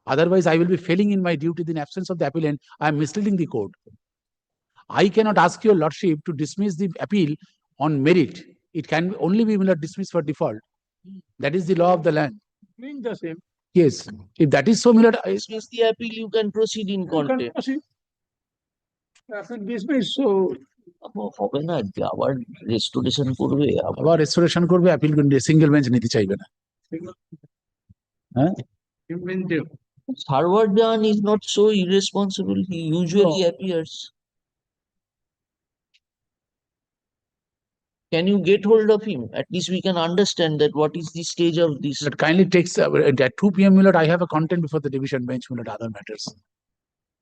Otherwise, I will be failing in my duty in absence of the appellant. I am misleading the court. I cannot ask your Lordship to dismiss the appeal on merit. It can only be, Millard, dismissed for default. That is the law of the land. Means the same. Yes. If that is so, Millard, dismiss the appeal, you can proceed in contempt. Dismiss, so হবে না আবার restoration করবে আবার restoration করবে appeal করবে single bench নিতে চাইবে না হ্যাঁ Sarwardan is not so irresponsible. He usually appears. Can you get hold of him? At least we can understand that what is the stage of this. That kindly takes at 2 p.m. Millard, I have a content before the division bench, Millard, other matters.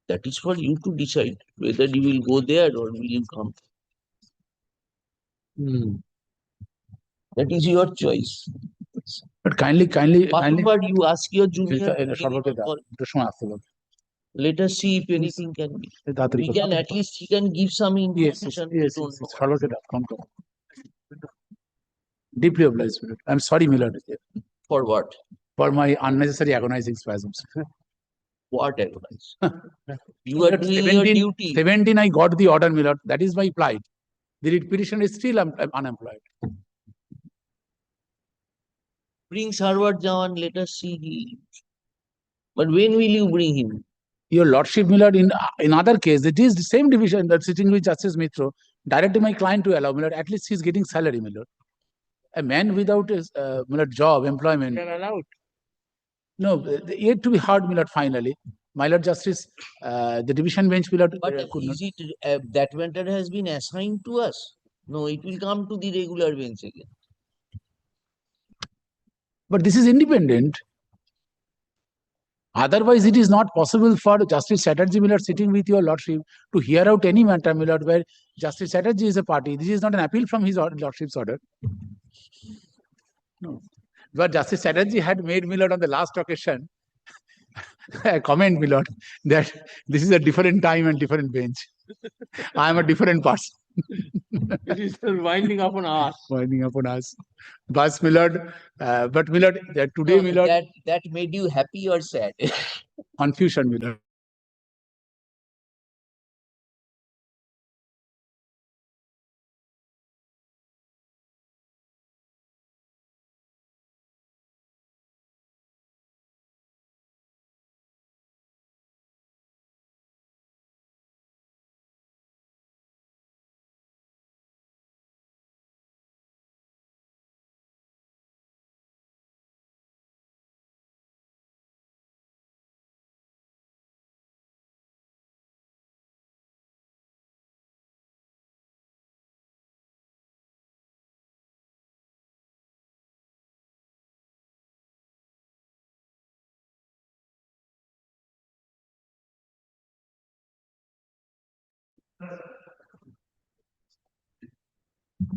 That is for you to decide whether you will go there or will you come. That is your choice. But kindly. But you ask your junior. Let us see if anything can be. We can at least he can give some information. Yes. Deeply obliged, Millard. I'm sorry, Millard. For what? For my unnecessary agonizing spasms. What advice? You are doing your duty. 17, I got the order, Millard. That is my plight. The writ petitioner is still unemployed. Bring Sarwardan, let us see him. But when will you bring him? Your Lordship, Millard, in other case, it is the same division that sitting with Justice Mitro, directed my client to allow, Millard, at least he's getting salary, Millard. A man without a Millard, job, employment. they are allowed. No, yet to be heard, Millard, finally. My Lord Justice, the division bench, Millard, But is it that matter has been assigned to us? No, it will come to the regular bench again. But this is independent. Otherwise, it is not possible for Justice Chatterjee, Millard, sitting with your Lordship to hear out any matter, Millard, where Justice Chatterjee is a party. This is not an appeal from his Lordship's order. No. But Justice Chatterjee had made, Millard, on the last occasion, a comment, Millard, that this is a different time and different bench. I am a different person. It is winding upon us. Winding upon us. But Millard, that today, No, Millard. That made you happy or sad? Confusion, Millard.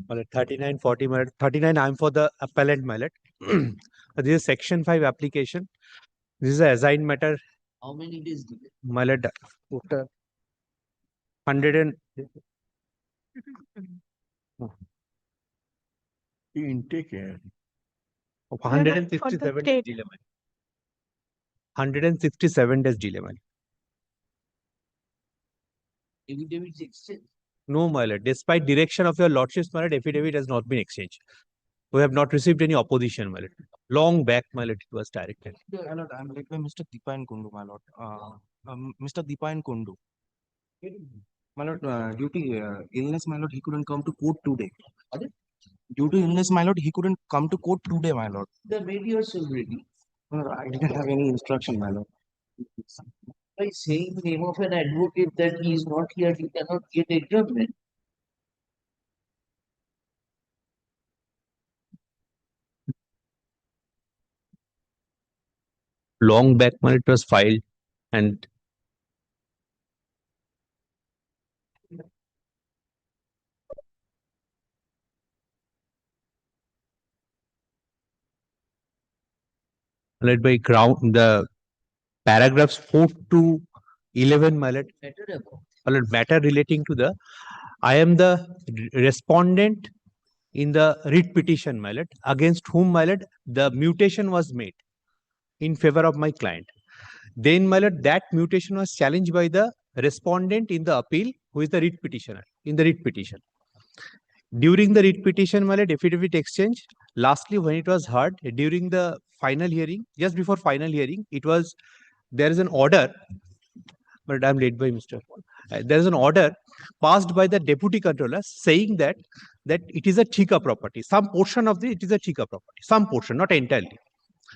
Well, 39, 40, 39, I'm for the appellant, my lord. This is section 5 application. This is a assigned matter, How many days delay? my lord. 100 and Intake. 167 days delay, my lord. 167 days delay, my lord. Affidavits exchange. No, my lord. Despite direction of your lordship's, my lord, affidavit has not been exchanged. We have not received any opposition, my lord. Long back, my lord, it was directed. My lord, I'm led by Mr. Deepa and Kundu, my lord. Mr. Deepa and Kundu. My lord, due to illness, my lord, he couldn't come to court today. Due to illness, my lord, he couldn't come to court today, my lord. The made yourself ready. My lord, I didn't have any instruction, my lord. By saying the name of an advocate that he is not here, he cannot get adjournment. Long back, my lord, it was filed and led by ground the paragraphs 4 to 11, my lord. My lord, matter relating to the I am the respondent in the writ petition, my lord, against whom, my lord, the mutation was made in favor of my client. Then, my lord, that mutation was challenged by the respondent in the appeal, who is the writ petitioner in the writ petition. During the writ petition, my lord, affidavit exchange. Lastly, when it was heard during the final hearing, just before final hearing, there is an order, but I'm led by Mr. Paul. There is an order passed by the deputy controller saying that it is a Thika property. Some portion of it is a Thika property. Some portion, not entirely.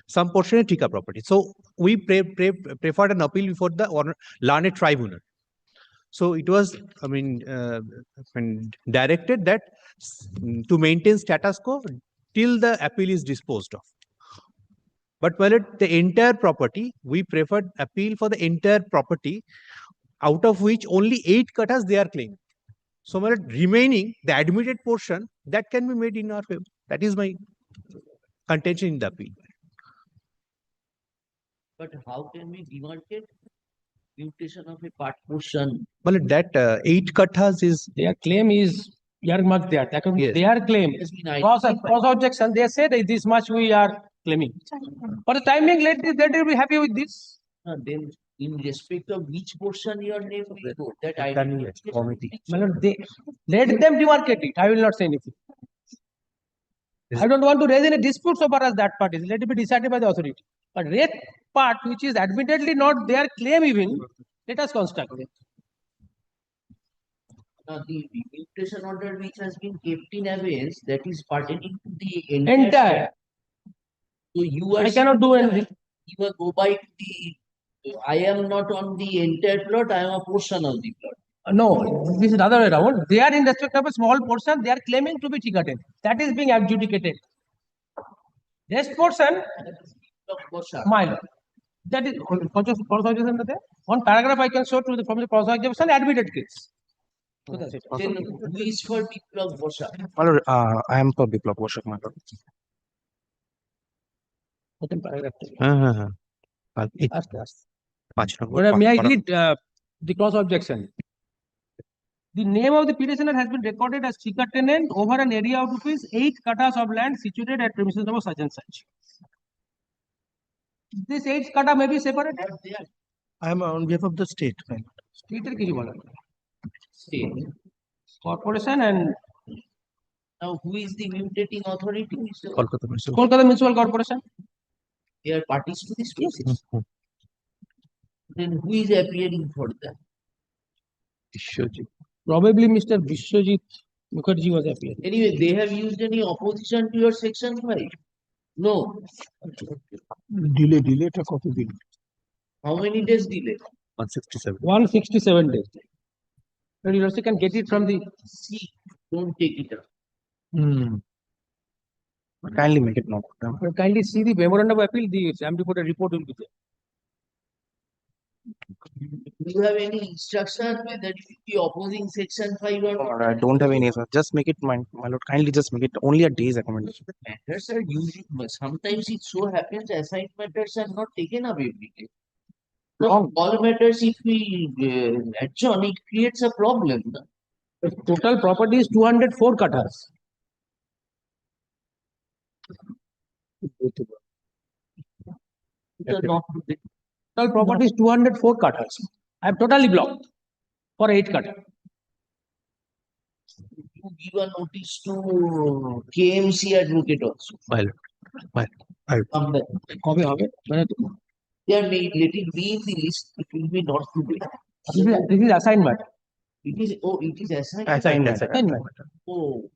Some portion is Thika property. So we preferred an appeal before the learned tribunal. So it was, directed that to maintain status quo till the appeal is disposed of. But while the entire property, we preferred appeal for the entire property, out of which only 8 katas they are claiming. So my lord, remaining the admitted portion that can be made in our favor. That is my contention in the appeal. But how can we demarcate mutation of a part portion? Well, that 8 kathas is their claim is earmarked there. Yes. Their claim Has been cross identified. objection. They say that this much we are claiming. For the timing, let them be happy with this. Then, in respect of which portion your name will go, that committee. My lord, let them demarcate it. I will not say anything. I don't want to raise any dispute so far as that part is. Let it be decided by the authority. But rate part, which is admittedly not their claim even, let us construct it. Now, the mutation order which has been kept in abeyance, that is pertaining to the Entire. So you are I cannot do anything. You will go by the. I am not on the entire plot. I am a portion of the plot. No, this is the other way around. They are in respect of a small portion. They are claiming to be ticketed. That is being adjudicated. Rest portion, my lord. That is one paragraph I can show to the from the cross-examination admitted case. So that's it. Then who is for Biplab Bosha? My lord, I am for Biplab Boshak, my lord. Second paragraph. May I read the cross objection? The name of the petitioner has been recorded as Chika tenant over an area of rupees 8 katas of land situated at premises number such and such. This 8 kata may be separated. I am on behalf of the state, my lord. State er kiji bola? State. Corporation and now who is the mutating authority? Kolkata Municipal Corporation. They are parties to this case. Then who is appearing for that? Vishwajit. Probably Mr. Vishwajit Mukherjee was appearing. Anyway, they have used any opposition to your section 5? No. Delay ta কত দিন? How many days delay? 167. 167 days. And you also can get it from the C. Don't take it up. Kindly make it known. Kindly see the memorandum of appeal. The exam report will be there. Do you have any instruction whether it will be opposing section 5 or not? I don't have any, sir. Just make it, my lord, kindly just make it only a day's accommodation. Matters are usually, sometimes it so happens assigned matters are not taken up every day. So all matters, if we adjourn, it creates a problem. No? The total property is 204 cutters. Total property is 204 cutters. I have totally blocked for 8 cutters. You give a notice to KMC advocate also. Come back. They are made, let it be in the list, it will be not today. This is assignment. It is, oh, it is assigned. Assignment. Oh.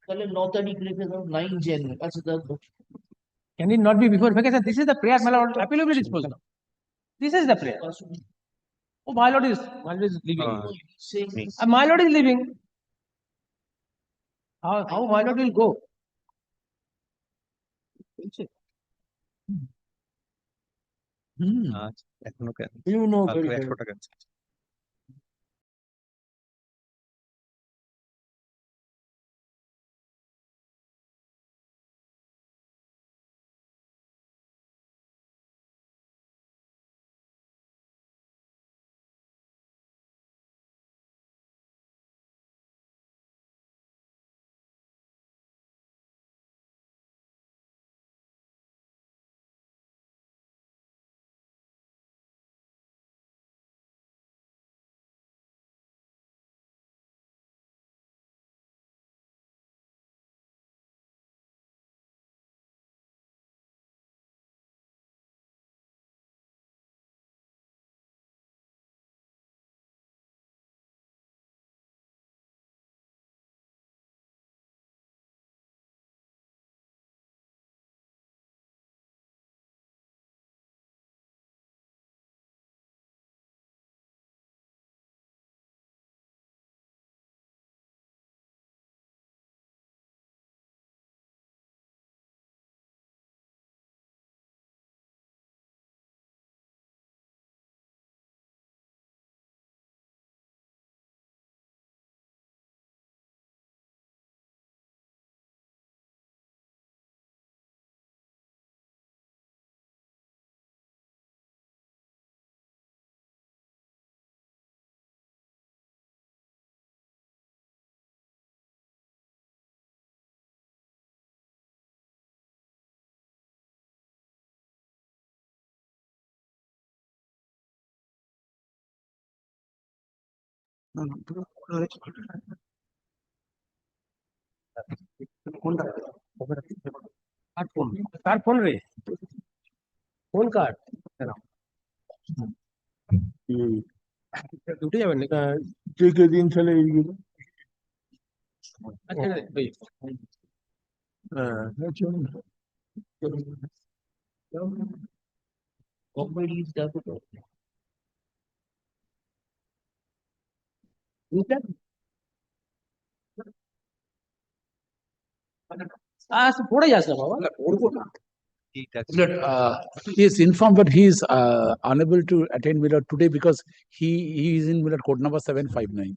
তাহলে 9 তারিখ রেখে দাও 9 January আচ্ছা দাও Can it not be before vacation? This is the prayer, my lord. Appeal will be disposed of. This is the prayer. Oh, my lord is leaving. My lord is leaving. How my lord will go? You know very very well. well. Car phone রে phone কার দুটো যাবেন কে দিন চলে এইগুলো আচ্ছা হ্যাঁ চলুন Company is Calcutta. পড়ে যাস না বাবা পড়বো না He is informed that he is unable to attend Millard today because he is in Millard code number 759.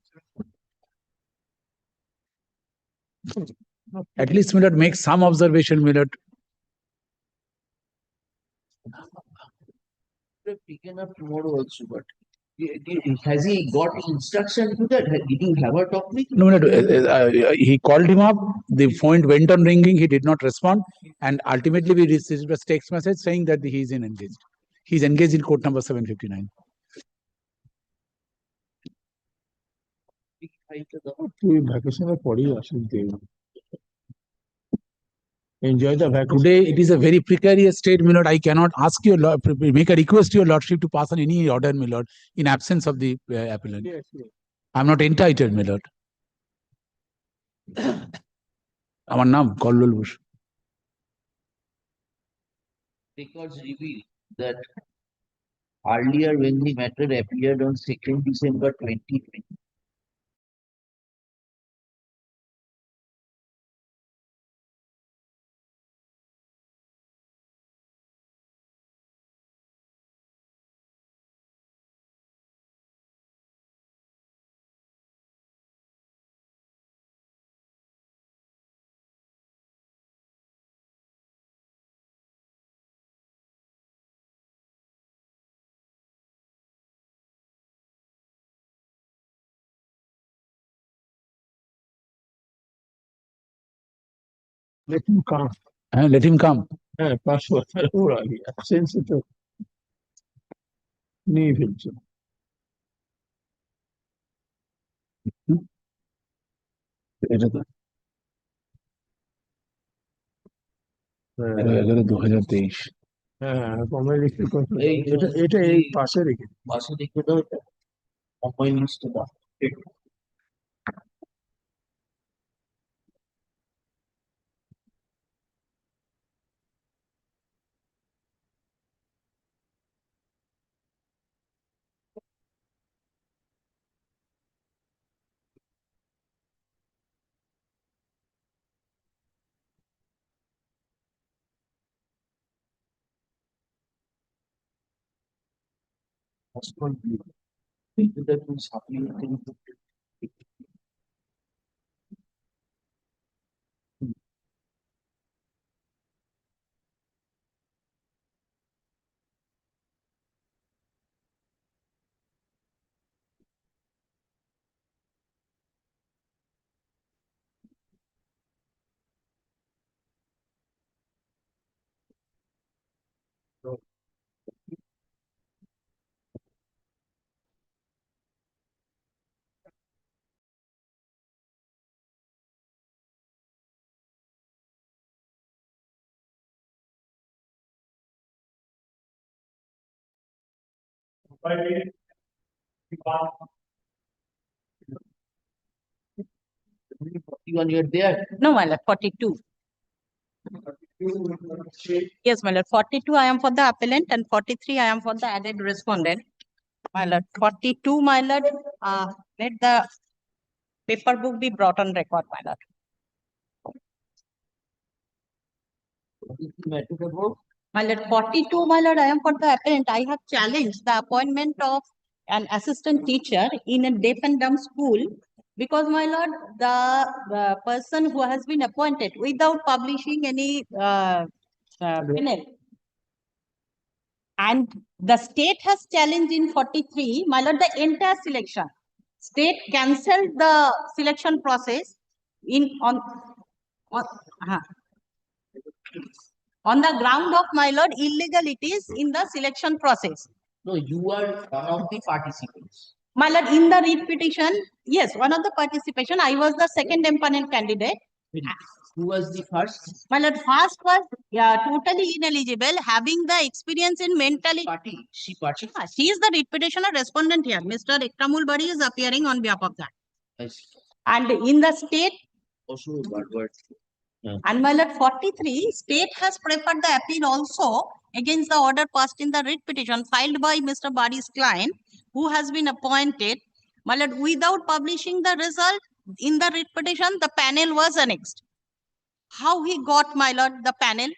At least Millard make some observation, Millard. Taken up tomorrow also, but has he got instruction to that? Did you have a talk with him? No, Millard, he called him up. The phone went on ringing. He did not respond, and ultimately we received a text message saying that he is engaged. He is engaged in code number 759. তুই ভ্যাকেশনের পরেই আসিস দেব enjoy the vacation. Today it is a very precarious state, Millard. I cannot ask your make a request to your lordship to pass on any order, Millard, in absence of the appellant. Yes, yes. I'm not entitled, Millard. আমার নাম Kallol Basu. Records reveal that earlier when the matter appeared on 2nd December 2020, Let him come. Let him come. হ্যাঁ 5 বছর ওর আগে অ্যাবসেন্সে তো নিয়ে ফেলছে। এটা তো হ্যাঁ 11/11/2023। হ্যাঁ কমে লিখতে কথা এই এটা এই পাশে রেখে পাশে রেখে দাও এটা কম্বাইন লিস্টে দাও You're there. No, my lord, 42. Yes, my lord, 42 I am for the appellant and 43 I am for the added respondent. My lord, 42, my lord, let the paper book be brought on record, my lord. My lord, 42, my lord, I am for the appellant. I have challenged the appointment of an assistant teacher in a deaf and dumb school because, my lord, the person who has been appointed without publishing any panel. And the state has challenged in 43, my lord, the entire selection. State cancelled the selection process on the ground of, my lord, illegalities in the selection process. No, you are one of the participants. My lord, in the writ petition, yes, one of the participation, I was the second impaneled candidate. Who was the first? My lord, first was totally ineligible, having the experience in mentally. She party. She is the writ petitioner respondent here. Mr. Ikramul Bari is appearing on behalf of that. Yes. And in the state, Also bad word. and my lord, 43, state has preferred the appeal also against the order passed in the writ petition filed by Mr. Bari's client, who has been appointed. My lord, without publishing the result in the writ petition, the panel was annexed. How he got, my lord, the panel?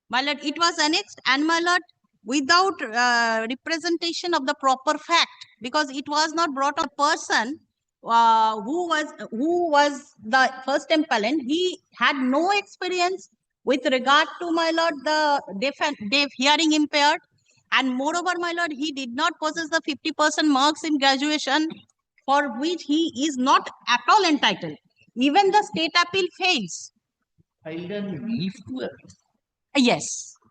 My lord, it was annexed, and my lord, without representation of the proper fact, because it was not brought on a person who was the first appellant. He had no experience with regard to, my lord, the deaf hearing impaired, and moreover, my lord, he did not possess the 50% marks in graduation, for which he is not at all entitled. Even the state appeal fails. Filed a leave to appeal. Yes,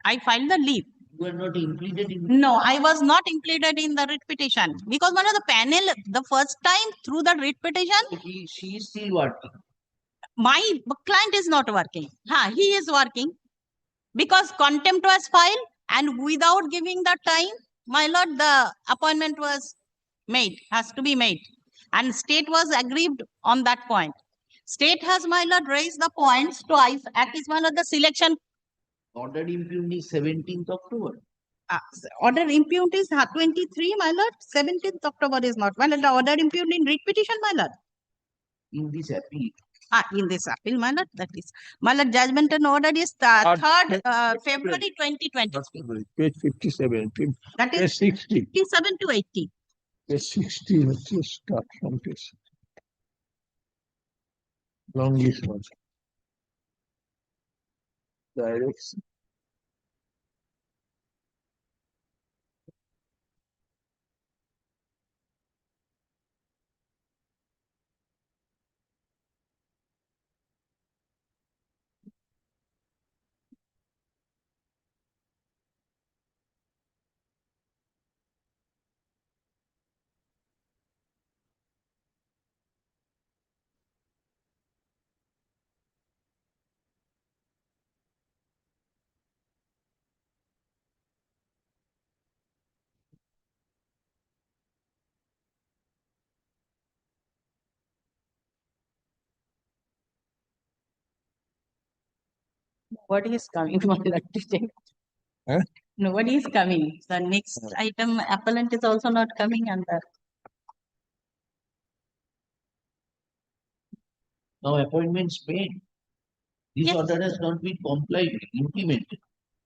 I filed the leave. You are not included in. No, I was not included in the writ petition because one of the panel, the first time through the writ petition, She is still working. my client is not working. He is working because contempt was filed, and without giving the time, my lord, the appointment was made, has to be made, and state was aggrieved on that point. State has, my lord, raised the points twice. At least, my lord, the selection. Order impugned is 17th October. Order impugned is 23, my lord. 17th October is not. My lord, the order impugned in writ petition, my lord. In this appeal. In this appeal, my lord, that is. My lord, judgment and order is 3rd February 2020. Page 57. That is Page 60. 57 to 80. Page 60 হচ্ছে start from page. Longest one. Direction. Nobody is coming, my lord, today. Huh? Nobody is coming. The next item, appellant is also not coming and Now appointments made. This Yes. order has not been complied with, implemented.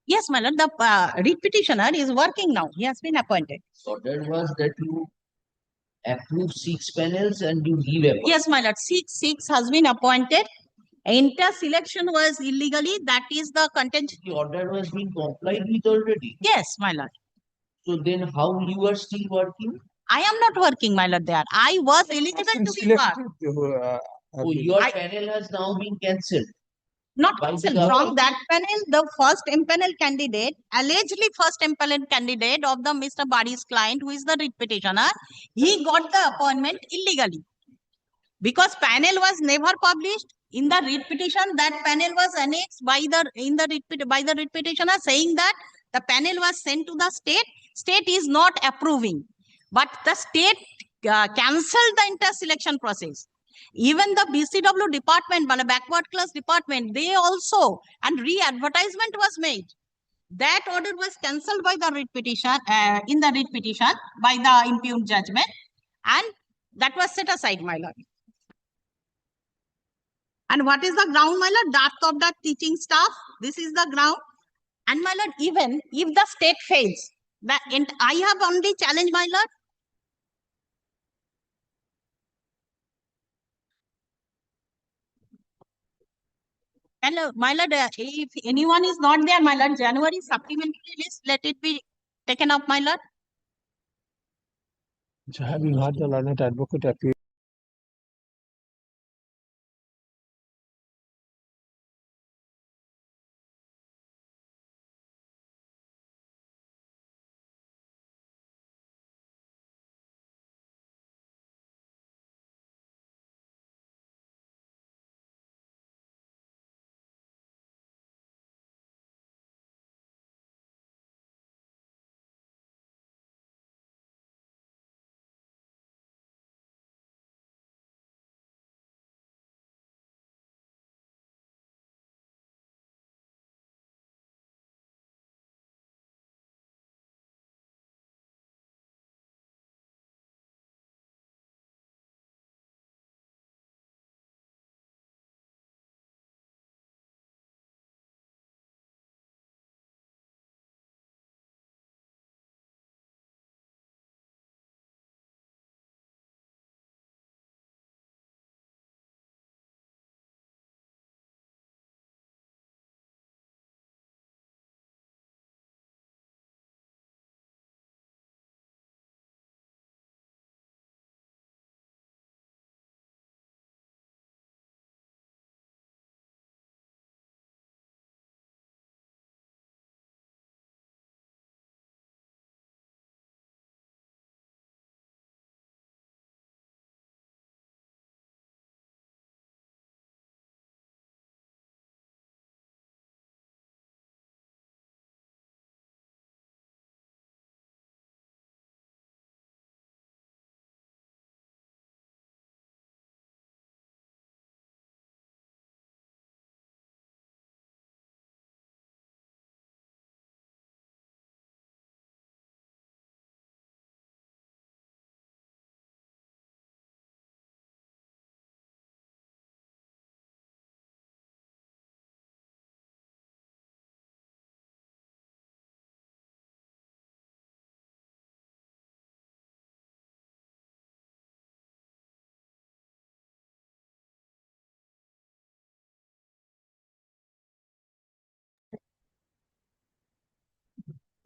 yes, my lord, the writ petitioner is working now. He has been appointed. Order was that you approve 6 panels and you leave a. Yes, my lord, six has been appointed. Inter-selection was illegally, that is the content. The order was being complied with already. Yes, my lord. So then how you are still working? I am not working, my lord, there. I was eligible to be part. Oh, your panel has now been cancelled. Not By the cancelled. government? From that panel, the first impanel candidate, allegedly first impanel candidate of the Mr. Badi's client, who is the writ petitioner, he got the appointment illegally. Because panel was never published in the writ petition, that panel was annexed by the writ petitioner, saying that the panel was sent to the state. State is not approving, but the state cancelled the inter-selection process. Even the BCW department, the backward class department, they also, and re-advertisement was made. That order was cancelled by the writ petition, in the writ petition by the impugned judgment, and that was set aside, my lord. And what is the ground, my lord? Dearth of the teaching staff. This is the ground. And my lord, even if the state fails, I have only challenged, my lord. Hello, my lord, if anyone is not there, my lord, January supplementary list, let it be taken up, my lord. So having heard the learned advocate appeal,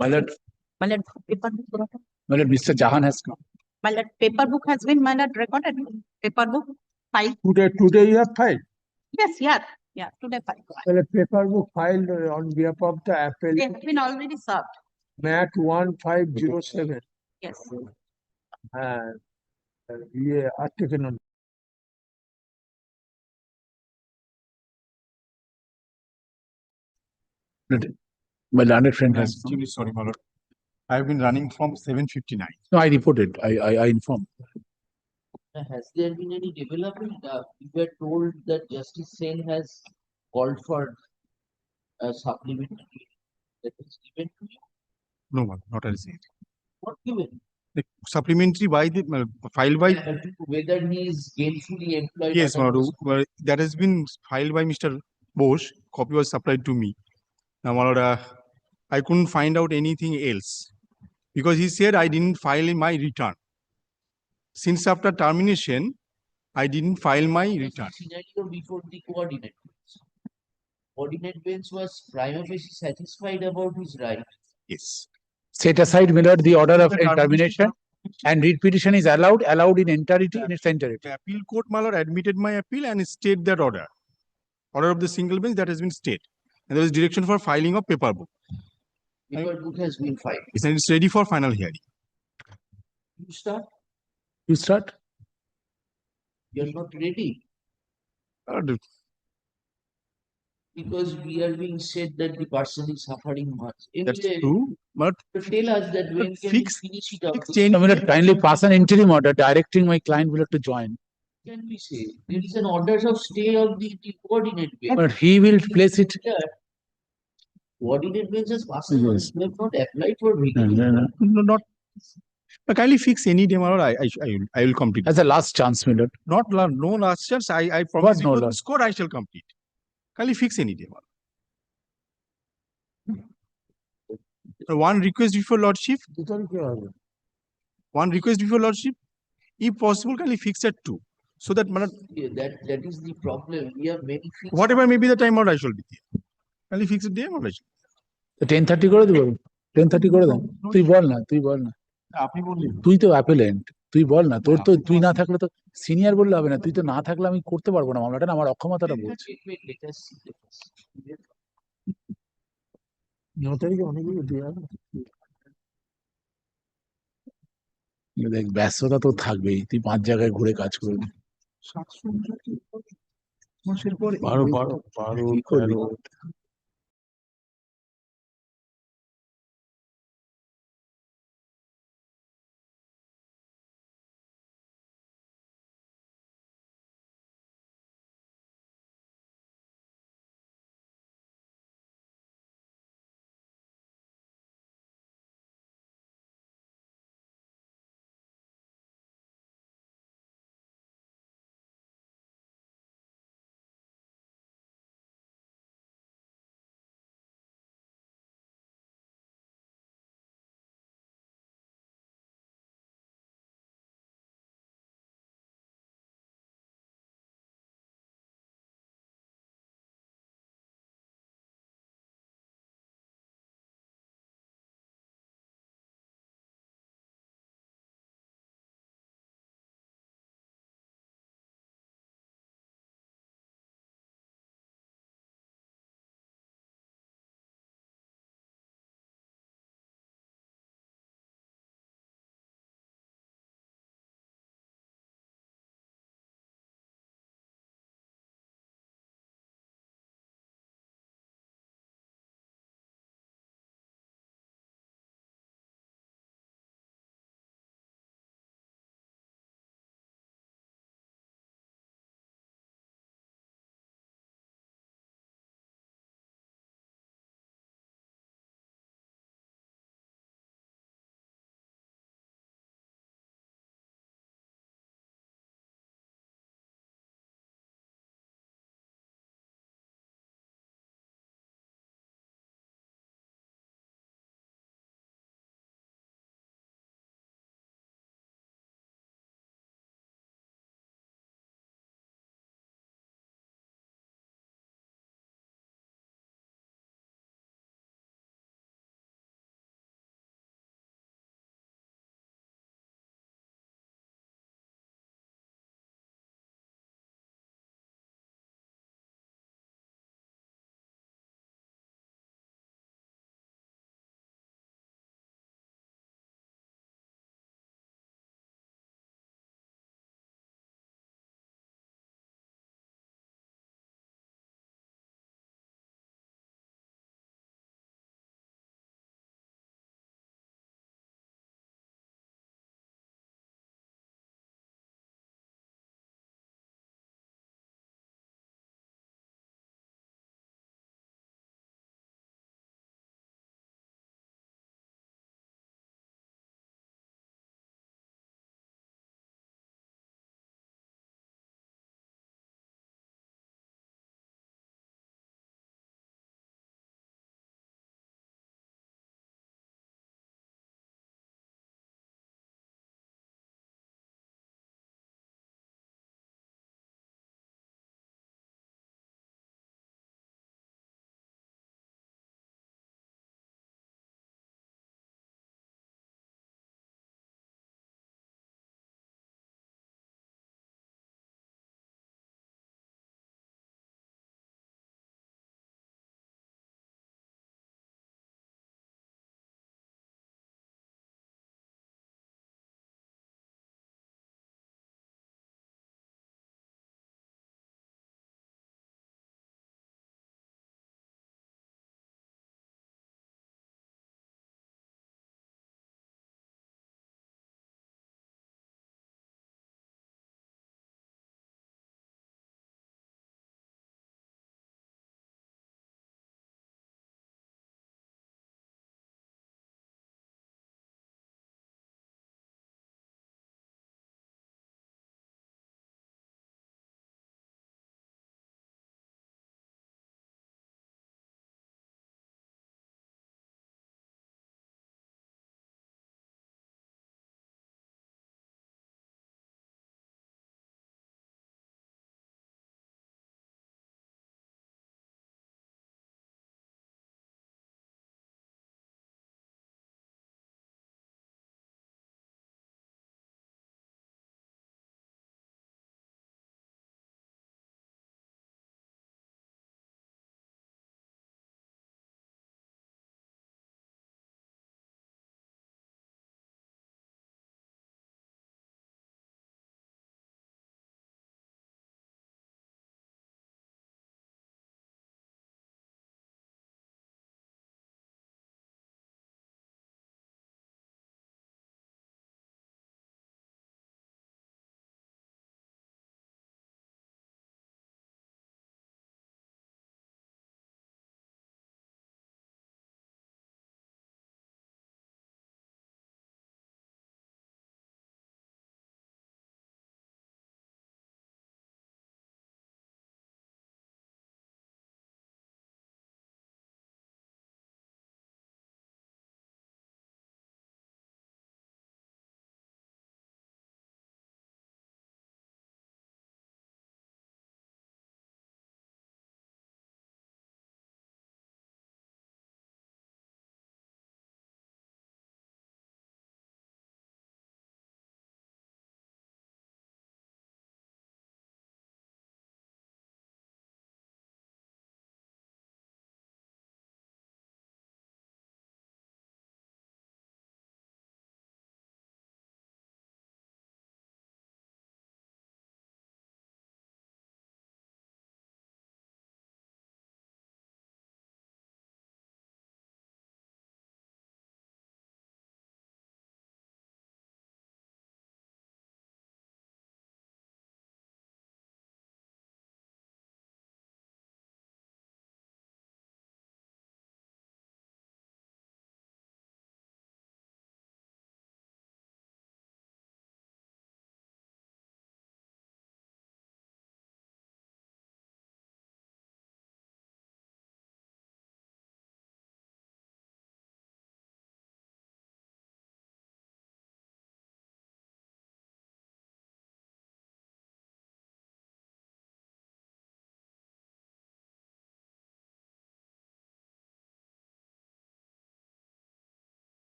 My lord, My lord, paper book brought up. my lord, Mr. Jahan has come. My lord, paper book has been, my lord, recorded. Paper book filed. today you have filed. Yes, yeah, today filed. Well, a paper book filed on behalf of the appellee. They have been already served. MAT 1507. Yes. And yeah, are taken on. My learned friend has come. Extremely sorry, my lord. I've been running from 7:59. No, I reported. I informed. Has there been any development? You were told that Justice Sen has called for a supplementary that is given to you? No, ma'am, not a receipt. What given? The supplementary by the filed by. Whether he is gainfully employed. Yes, under Madhu, this- well, that has been filed by Mr. Bose. Copy was supplied to me. Now, my lord, I couldn't find out anything else because he said I didn't file in my return. Since after termination, I didn't file my return. Scenario before the coordinate bench. Coordinate bench was prima facie satisfied about his right. Yes. Set aside, my lord, the order of The termination, and writ petition is allowed in entirety, in its entirety. The appeal court, my lord, admitted my appeal and stayed that order. Order of the single bench that has been stayed. And there was direction for filing of paper book. Paper book has been filed. It's ready for final hearing. You start. You start. You're not ready. Because we are being said that the person is suffering much. That's Anyway, true, but tell us that when can we finish it up? I mean, kindly pass an interim order directing my client to join. Can we say there is an order of stay of the coordinate bench? But he will place it. Coordinate bench has passed an order. Yes. We have not applied for No, not. Kindly fix any day, my lord. I will complete. As a last chance, my lord. No last chance. I promise What no before the last? score I shall complete. Kindly fix any day, my lord. One request before lordship. One request before lordship. If possible, kindly fix at 2. So that, my lord, Yeah, that is the problem. We have many fixed. whatever may be the time, my lord, I shall be there. Kindly fix it there, my lord. 10:30 করে দেবো 10:30 করে দেন তুই বল না আপনি বললেন তুই তো অ্যাপেলেন্ট তুই বল না তোর তো তুই না থাকলে তো সিনিয়র বললে হবে না তুই তো না থাকলে আমি করতে পারবো না মামলাটা না, আমার অক্ষমতাটা বলছে দেখ ব্যস্ততা তো থাকবেই তুই 5 জায়গায় ঘুরে কাজ করবি 12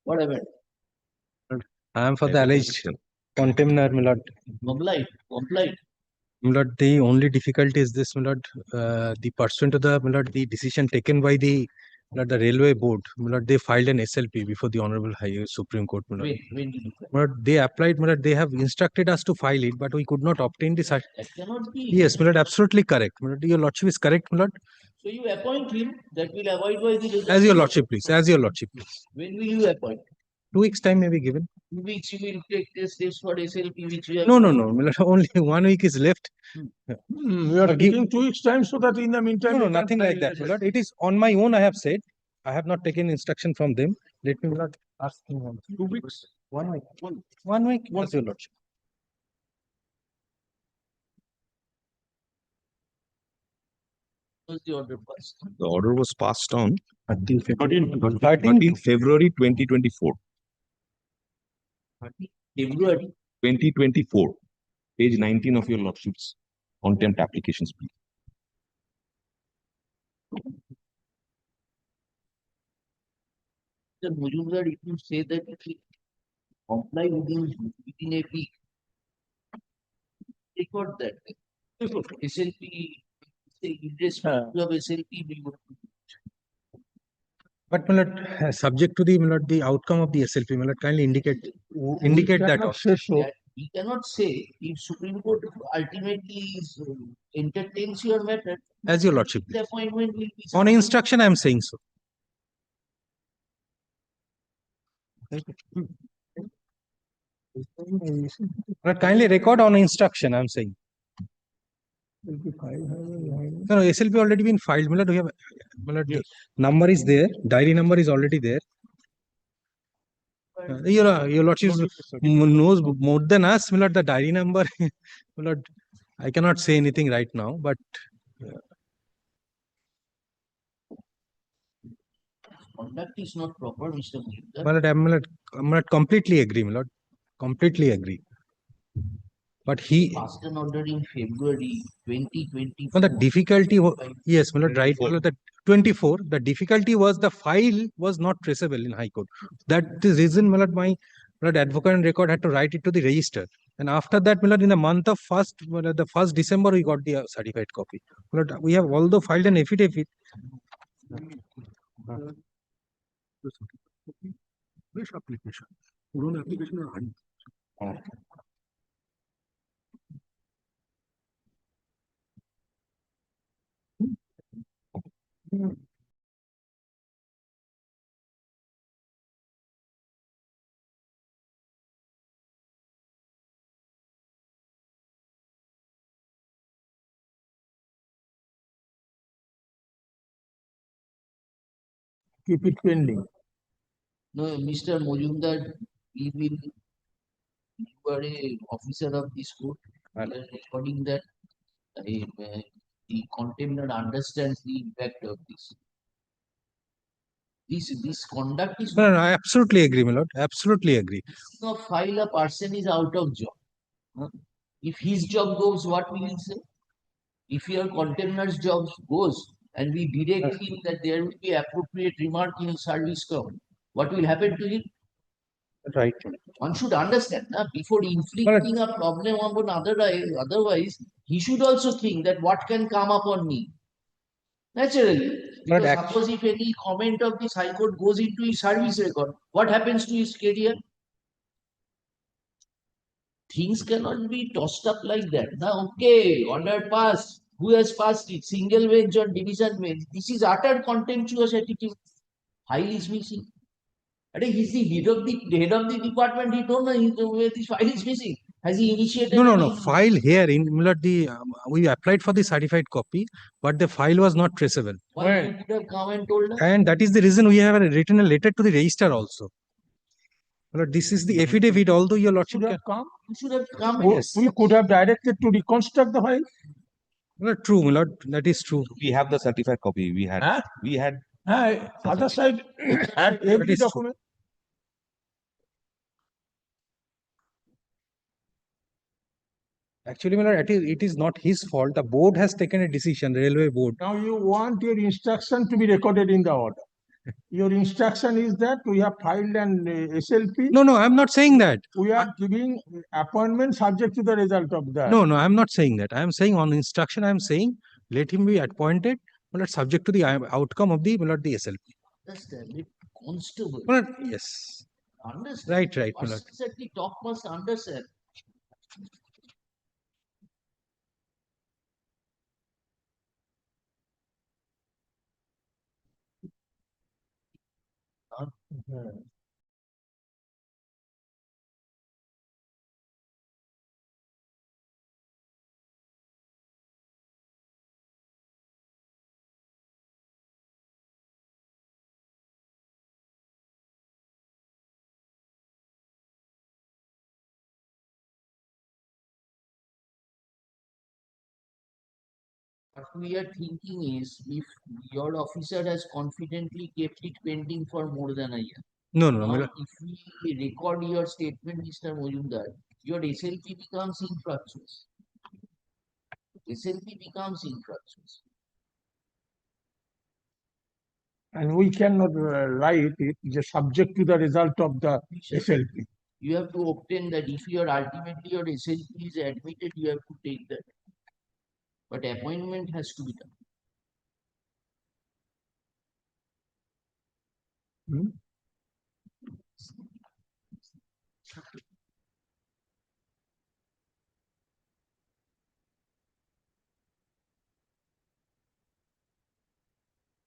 What happened? I am for the alleged contemner, my lord. Complied. My lord, the only difficulty is this, my lord, the pursuant to the, my lord, the decision taken by the, my lord, the railway board, my lord, they filed an SLP before the Honorable High Supreme Court, my lord. When did you file? My lord, they applied, my lord, they have instructed us to file it, but we could not obtain the cert. That cannot be. Yes, my lord, absolutely correct. My lord, your lordship is correct, my lord. So you appoint him, that will avoid by the result. As your lordship, please. As your lordship, please. When will you appoint? 2 weeks time may be given. Which you will take the steps for SLP, which we have. No, my lord, only 1 week is left. We are taking 2 weeks time so that in the meantime. No, we can nothing like file that, my lord. It is on my own, I have said. I have not taken instruction from them. Let me not ask him. 2 weeks. 1 week. 1 week, as your lordship. Was the order passed? The order was passed on 13 February 2024. 30 February 2024. Page 19 of your lordship's contempt applications, please. The Mujumdar, if you say that if he comply within a week, record that. SLP, irrespective of SLP, we would. But my lord, subject to the, my lord, the outcome of the SLP, my lord, kindly indicate that. That we cannot say if Supreme Court ultimately entertains your matter. As your lordship, The appointment will be. on instruction, I am saying so. But kindly record on instruction, I am saying. No, SLP already been filed. My lord, we have, my lord, the number is there, diary number is already there. Your lordship knows more than us, my lord, the diary number. My lord, I cannot say anything right now, but Conduct is not proper, Mr. Mujumdar. my lord, I'm not completely agree, my lord. Completely agree. But he Passed an order in February 2024. well, the difficulty, yes, my lord, right, my lord, the 24, the difficulty was the file was not traceable in High Court. That is the reason, my lord, advocate and record had to write it to the register. And after that, my lord, in the month of the 1st December, we got the certified copy. My lord, we have although filed an affidavit. Fresh application. Puron application or keep it pending. No, Mr. Mujumdar, we will, you are a officer of this court, and recording that the contender understands the impact of this. This conduct is No, I absolutely agree, my lord. Absolutely agree. not file a person is out of job. If his job goes, what will he say? If your container's job goes and we direct him that there will be appropriate remark in service come, what will happen to him? Right. One should understand before inflicting a problem on another, otherwise he should also think that what can come upon me. Naturally, because suppose if any comment of this High Court goes into his service record, what happens to his career? Things cannot be tossed up like that. Now, okay, order passed. Who has passed it? Single bench or division bench? This is utter contemptuous attitude. File is missing. He's the head of the department. He don't know where this file is missing. Has he initiated? No. File here in we applied for the certified copy, but the file was not traceable. Why you could have come and told us? And that is the reason we have written a letter to the register also. Lord, this is the affidavit, although your lordship Should have come. You should have come. Yes. We could have directed to reconstruct the file. Well, true, my lord, that is true. We have the certified copy. We had. Huh? We had. Other side had every is true. document. Actually, my lord, it is not his fault. The board has taken a decision, the railway board. Now you want your instruction to be recorded in the order. Your instruction is that we have filed an SLP. No, I'm not saying that. We are giving appointment subject to the result of that. No, I'm not saying that. I'm saying on instruction, I'm saying let him be appointed, but subject to the outcome of the SLP. Understand it, constable. Well, yes. Understand. Right, my lord. Persons at the top must understand. What we are thinking is, if your officer has confidently kept it pending for more than a year. No, my Now, lord. if we record your statement, Mr. Mojumdar, your SLP becomes infructuous. SLP becomes infructuous. And we cannot write it just subject to the result of the SLP. You have to obtain that. If you are ultimately your SLP is admitted, you have to take that. But appointment has to be done.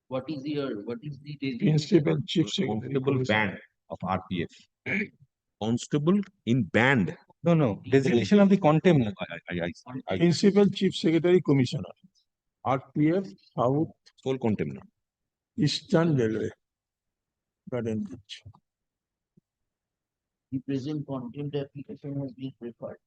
What is the designation? Principal Chief Secretary. Constable band of RPF. Constable in band. No. Designation of the contempt. Principal Chief Secretary Commissioner. RPF South Sole contempt. Eastern Railway. Garden Beach. The present contempt application has been preferred.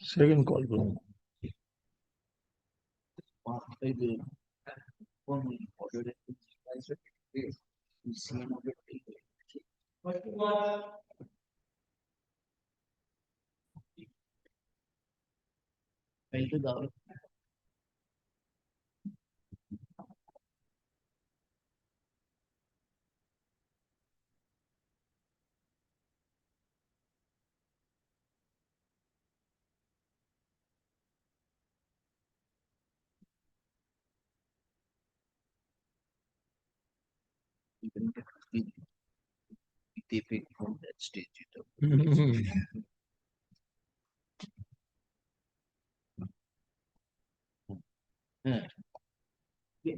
Second call, bro. From that stage. হ্যাঁ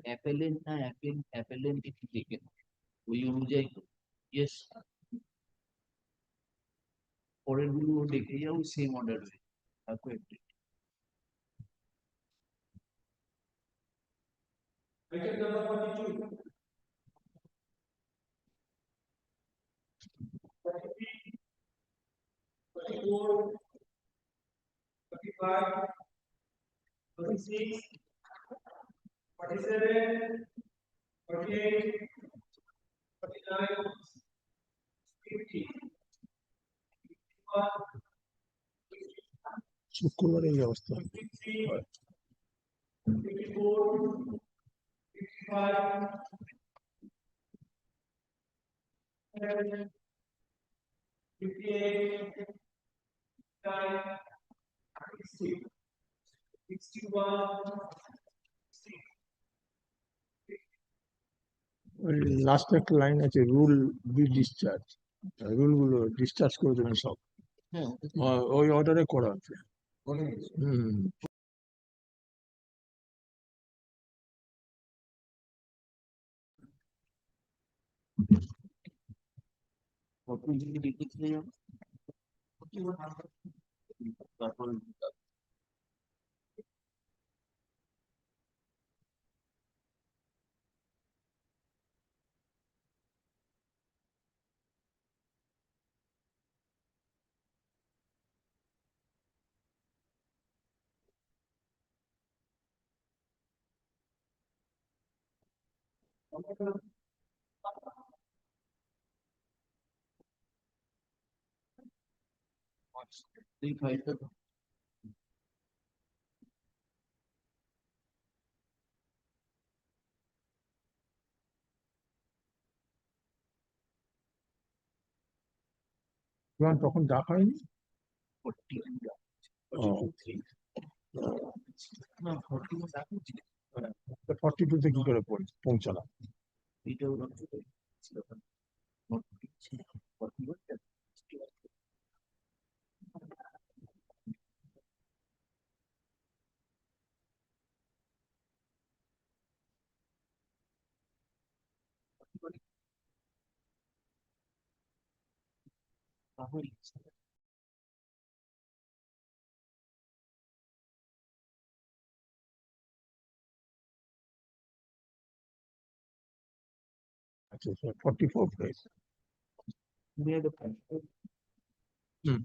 অ্যাপেলেন্ট না অ্যাপেলেন্ট একটু দেখে নাও। ওই অনুযায়ী yes পরের গুলো দেখে যাও সেম অর্ডার থাকো একটু শুক্রবার এই অবস্থা লাস্ট একটা লাইন আছে রুল বি ডিসচার্জ রুল গুলো ডিসচার্জ করে দেবেন সব ওই অর্ডারে করা আছে হুম তারপর এই ফাইলটা তখন ডাকা হয়নি 42 তে কি করে পৌঁছালাম এটাও আচ্ছা 44 price hmm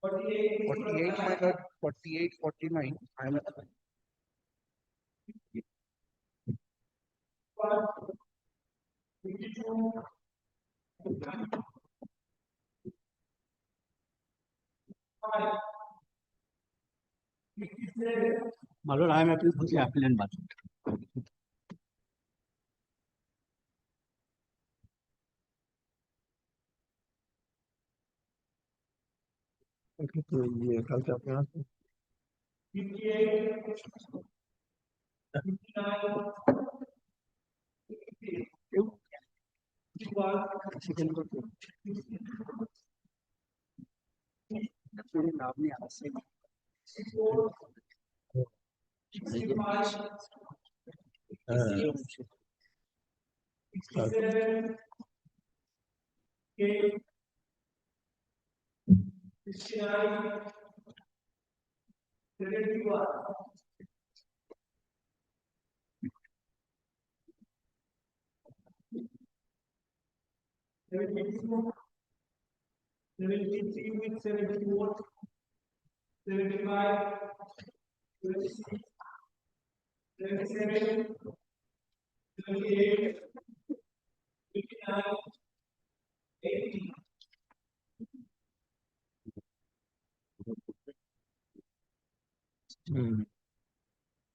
48, my lord, 48, 49. I'm a My lord, I am appealing for the appellant budget. Okay, तो ये कल से आपके यहाँ से 58, सेकंड को नाम नहीं आ रहा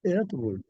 तेरा तो बोल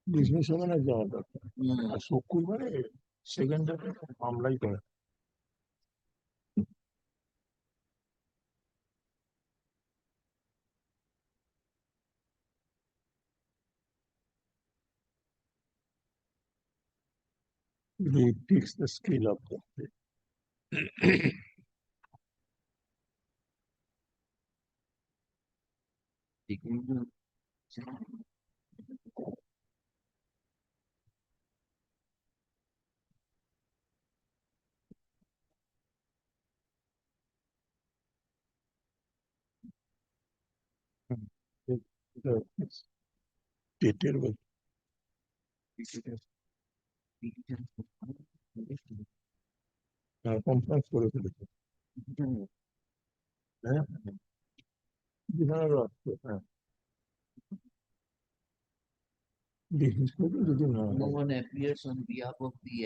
বিজনেস হবে না যাওয়া দরকার আর শুক্রবারে সেকেন্ড মামলাই করে It takes the skill of the স্টেটের কনফারেন্স করে ফেলেছে হ্যাঁ বিধানের রাষ্ট্র হ্যাঁ বিশেষ করে যদি না No one appears on behalf of the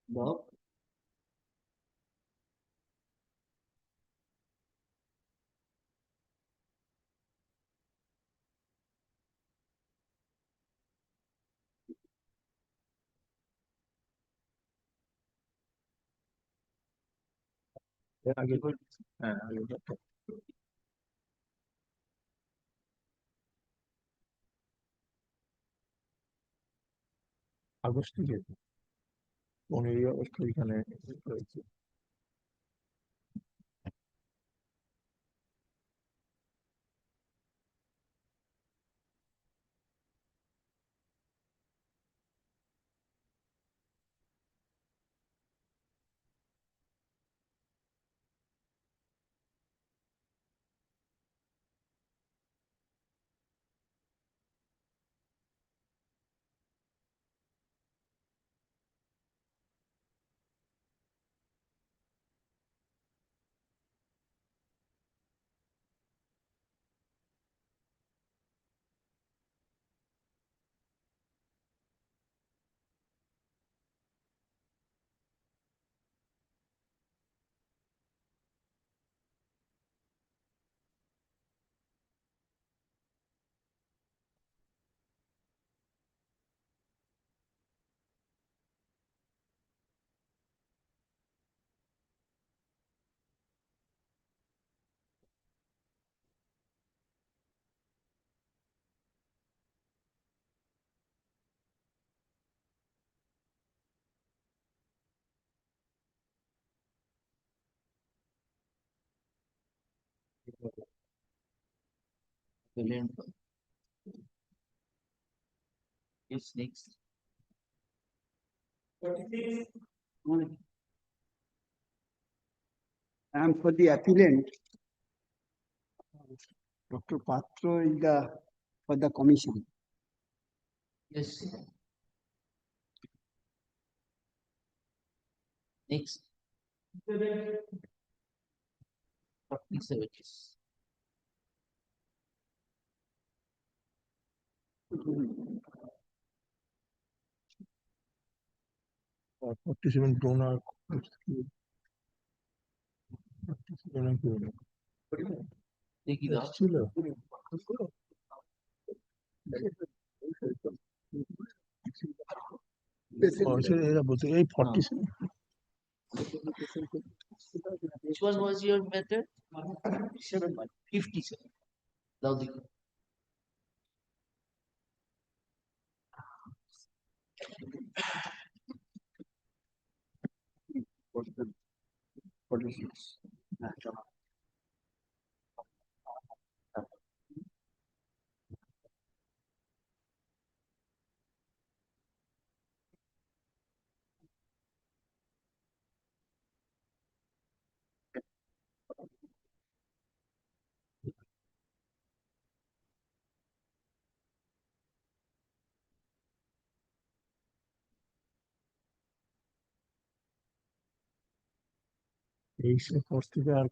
Bob? আগে হ্যাঁ আগে আগস্ট থেকে 15ই আগস্ট ওইখানে রয়েছে Appellant. Yes, next. And for the appellant, Dr. Patro is for the commission. Yes. Next. 47.47 donor. 47 দেখি দাও। ছিল এরা বলছে এই 47 Which one was your method? 57. Now the এইসব পর থেকে আর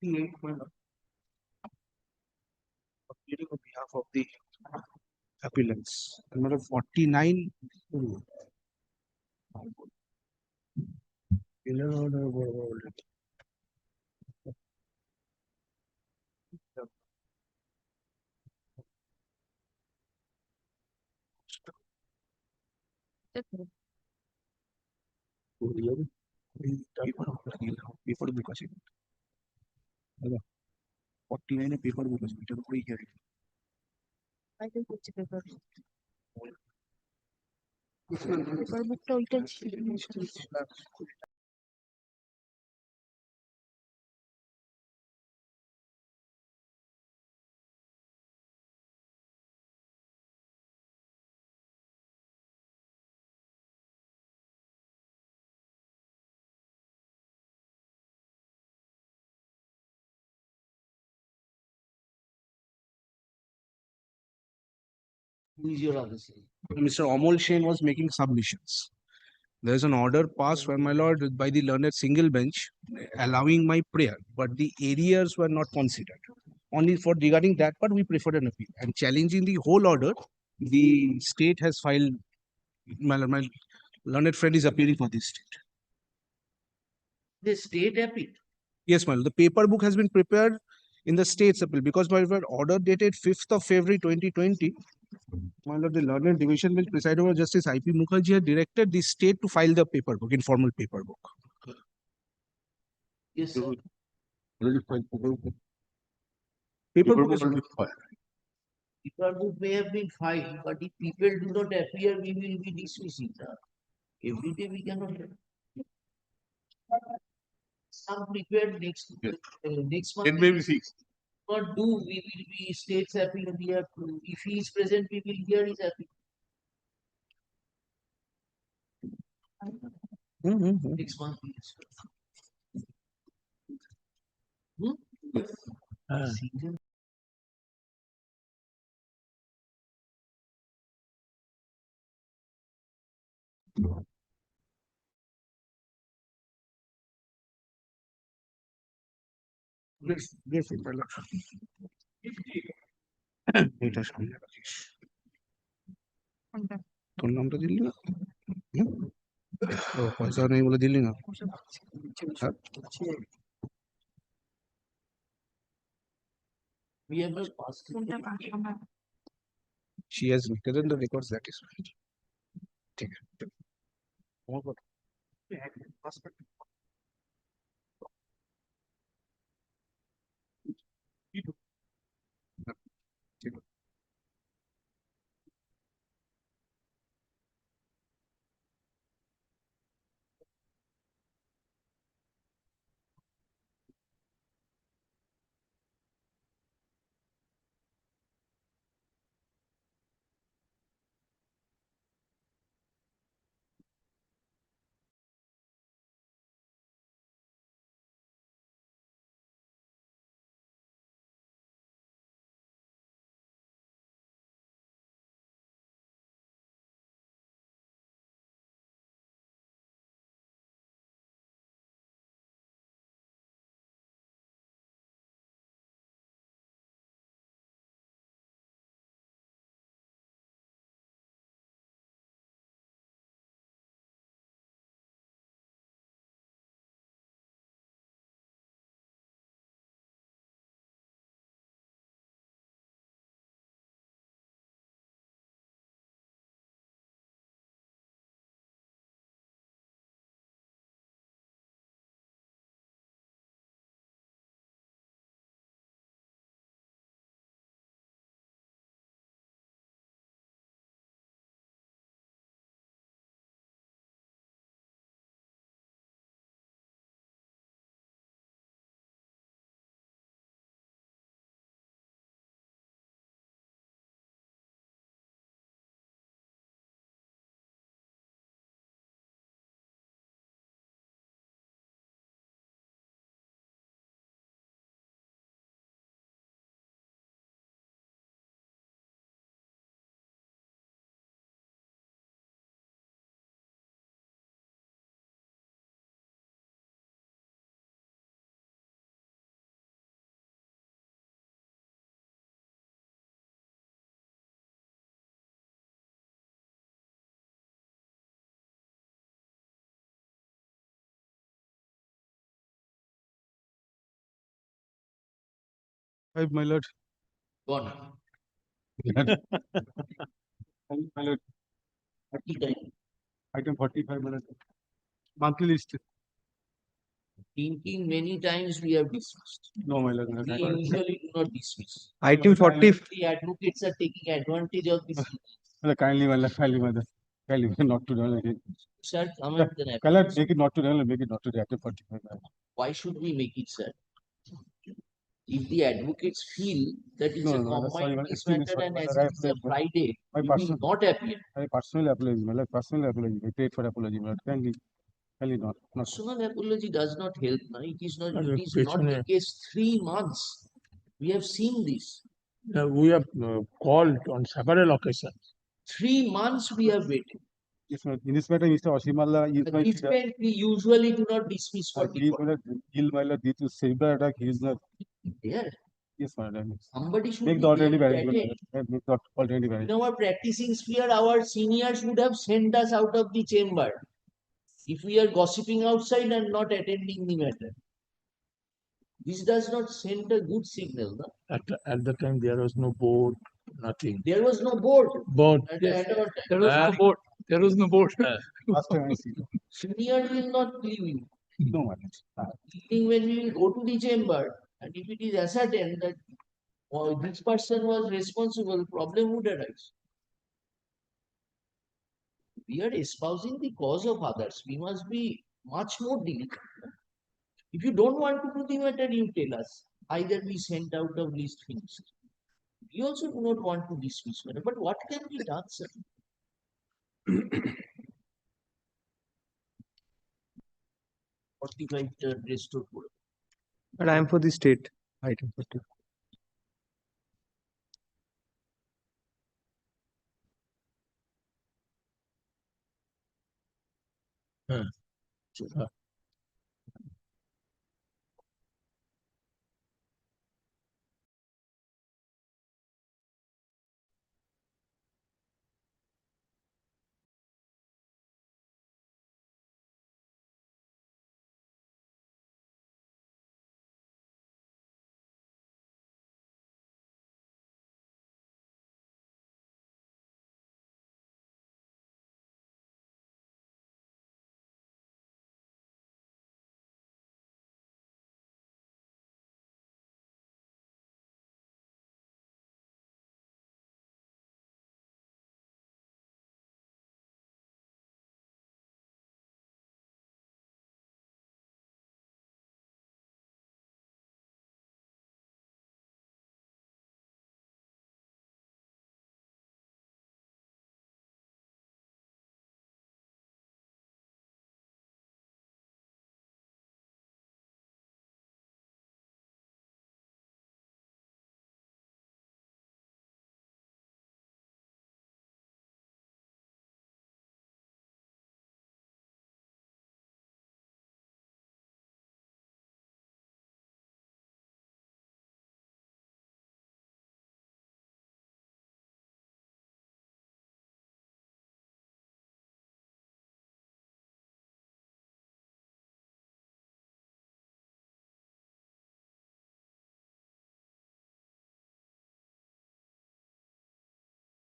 Appealing on behalf of the appellants. Number 49. Paper বুক আছে 49 এ পেপার বুক আছে এটার উপরেই হিয়ারিং পেপার বুকটা ওইটা ছিল who is your other side? Mr. HON'BLE Shane was making submissions. There is an order passed by my lord by the learned single bench allowing my prayer, but the areas were not considered. Only for regarding that part, we preferred an appeal. And challenging the whole order, the state has filed, my learned friend is appealing for this state. The state appeal. Yes, my lord, the paper book has been prepared in the state's appeal because my lord, order dated 5th of February 2020. My lord, the learned division bench presided over Justice I.P. Mukherjee had directed the state to file the paper book, informal paper book. Yes, sir. Paper book is Paper book may have been filed, but if people do not appear, we will be dismissing that. Every day we cannot. Some prepared next month. It may be 6. What do we will be states appeal? We have to, if he is present, we will hear his appeal. Next month. Season. এটা সামনে রাখিস তোর নামটা দিলি না পয়সা নেই বলে দিলি না We have not passed it. she has written the records, that is right. ঠিক আছে তোমার কথা। ঠিক আছে। My lord. Gone. My lord. Item 45, my lord. Monthly list. Thinking many times we have dismissed. No, my lord. We usually do not dismiss. Item 40. The advocates are taking advantage of this. Kindly, my lord. Kindly, my lord. Kindly, not to done again. Sir, comment then. Make it not to done, make it not to the item 45. my lord. Why should we make it, sir? If the advocates feel that it's No, a no, no, sorry, combined my lord. case Excuse me, matter sorry, and my as lord. it is a Friday, My you will personal, not appear. I personally apologize, my lord. Personally apology. I paid for apology, my lord. Kindly, kindly not. Personal apology does not help. No? It is not. It is not পেছনে the case. 3 months. We have seen this. we have called on several occasions. 3 months we have waited. Yes, my lord. In this matter, Mr. Oshimala is my Defendant we usually do not dismiss for he is default. my lord, due to cyber attack, he is not. There. Yes, my lord. Somebody should Make be the alternative there to arrangement. attend. my lord. Make the alternative In arrangement. our practicing sphere, our seniors would have sent us out of the chamber if we are gossiping outside and not attending the matter. This does not send a good signal. No? At the time, there was no board, nothing. There was no board. Board. At our time. There was no board. There was no board. Last time I see. Senior will not leave you. No, my lord. Evening when we will go to the chamber, and if it is ascertained that this person was responsible, problem would arise. We are espousing the cause of others. We must be much more delicate. If you don't want to do the matter, you tell us. Either we sent out of list finished. We also do not want to dismiss matter. But what can be done, sir? Restored. But I am for the state. Item 40.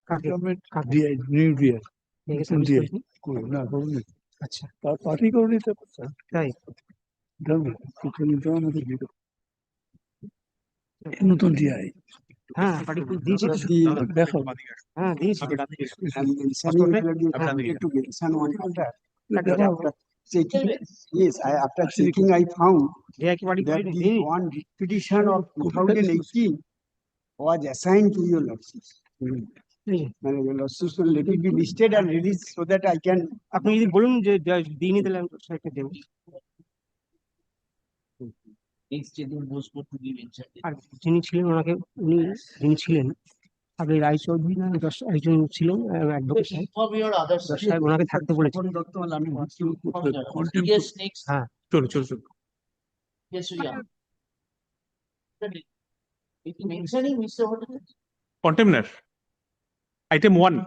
Government new year. নতুন DI না করুন আচ্ছা তার party করে নিতে পারছেন তাই নতুন DI হ্যাঁ পার্টি দিয়েছি তো দেখো হ্যাঁ দিয়েছি তো I'm mentioning related to mention one matter. After checking, yes, after checking, I found DI কি পার্টি that করেনি the one petition of 2018 was assigned to your lordships. Your lordships will let it be listed and released so that I can. আপনি যদি বলুন যে দিইনি তাহলে আমি সেটা দেবো Next যেদিন বসবো তুমি mention আর যিনি ছিলেন ওনাকে যিনি ছিলেন আপনি রায়চৌধুরী না একজন ছিলেন অ্যাডভোকেট সাহেব from your other সাহেব ওনাকে থাকতে বলেছেন Yes, next. হ্যাঁ চলো Yes, we are. It mentioning Mr. Hotel. contemner item 1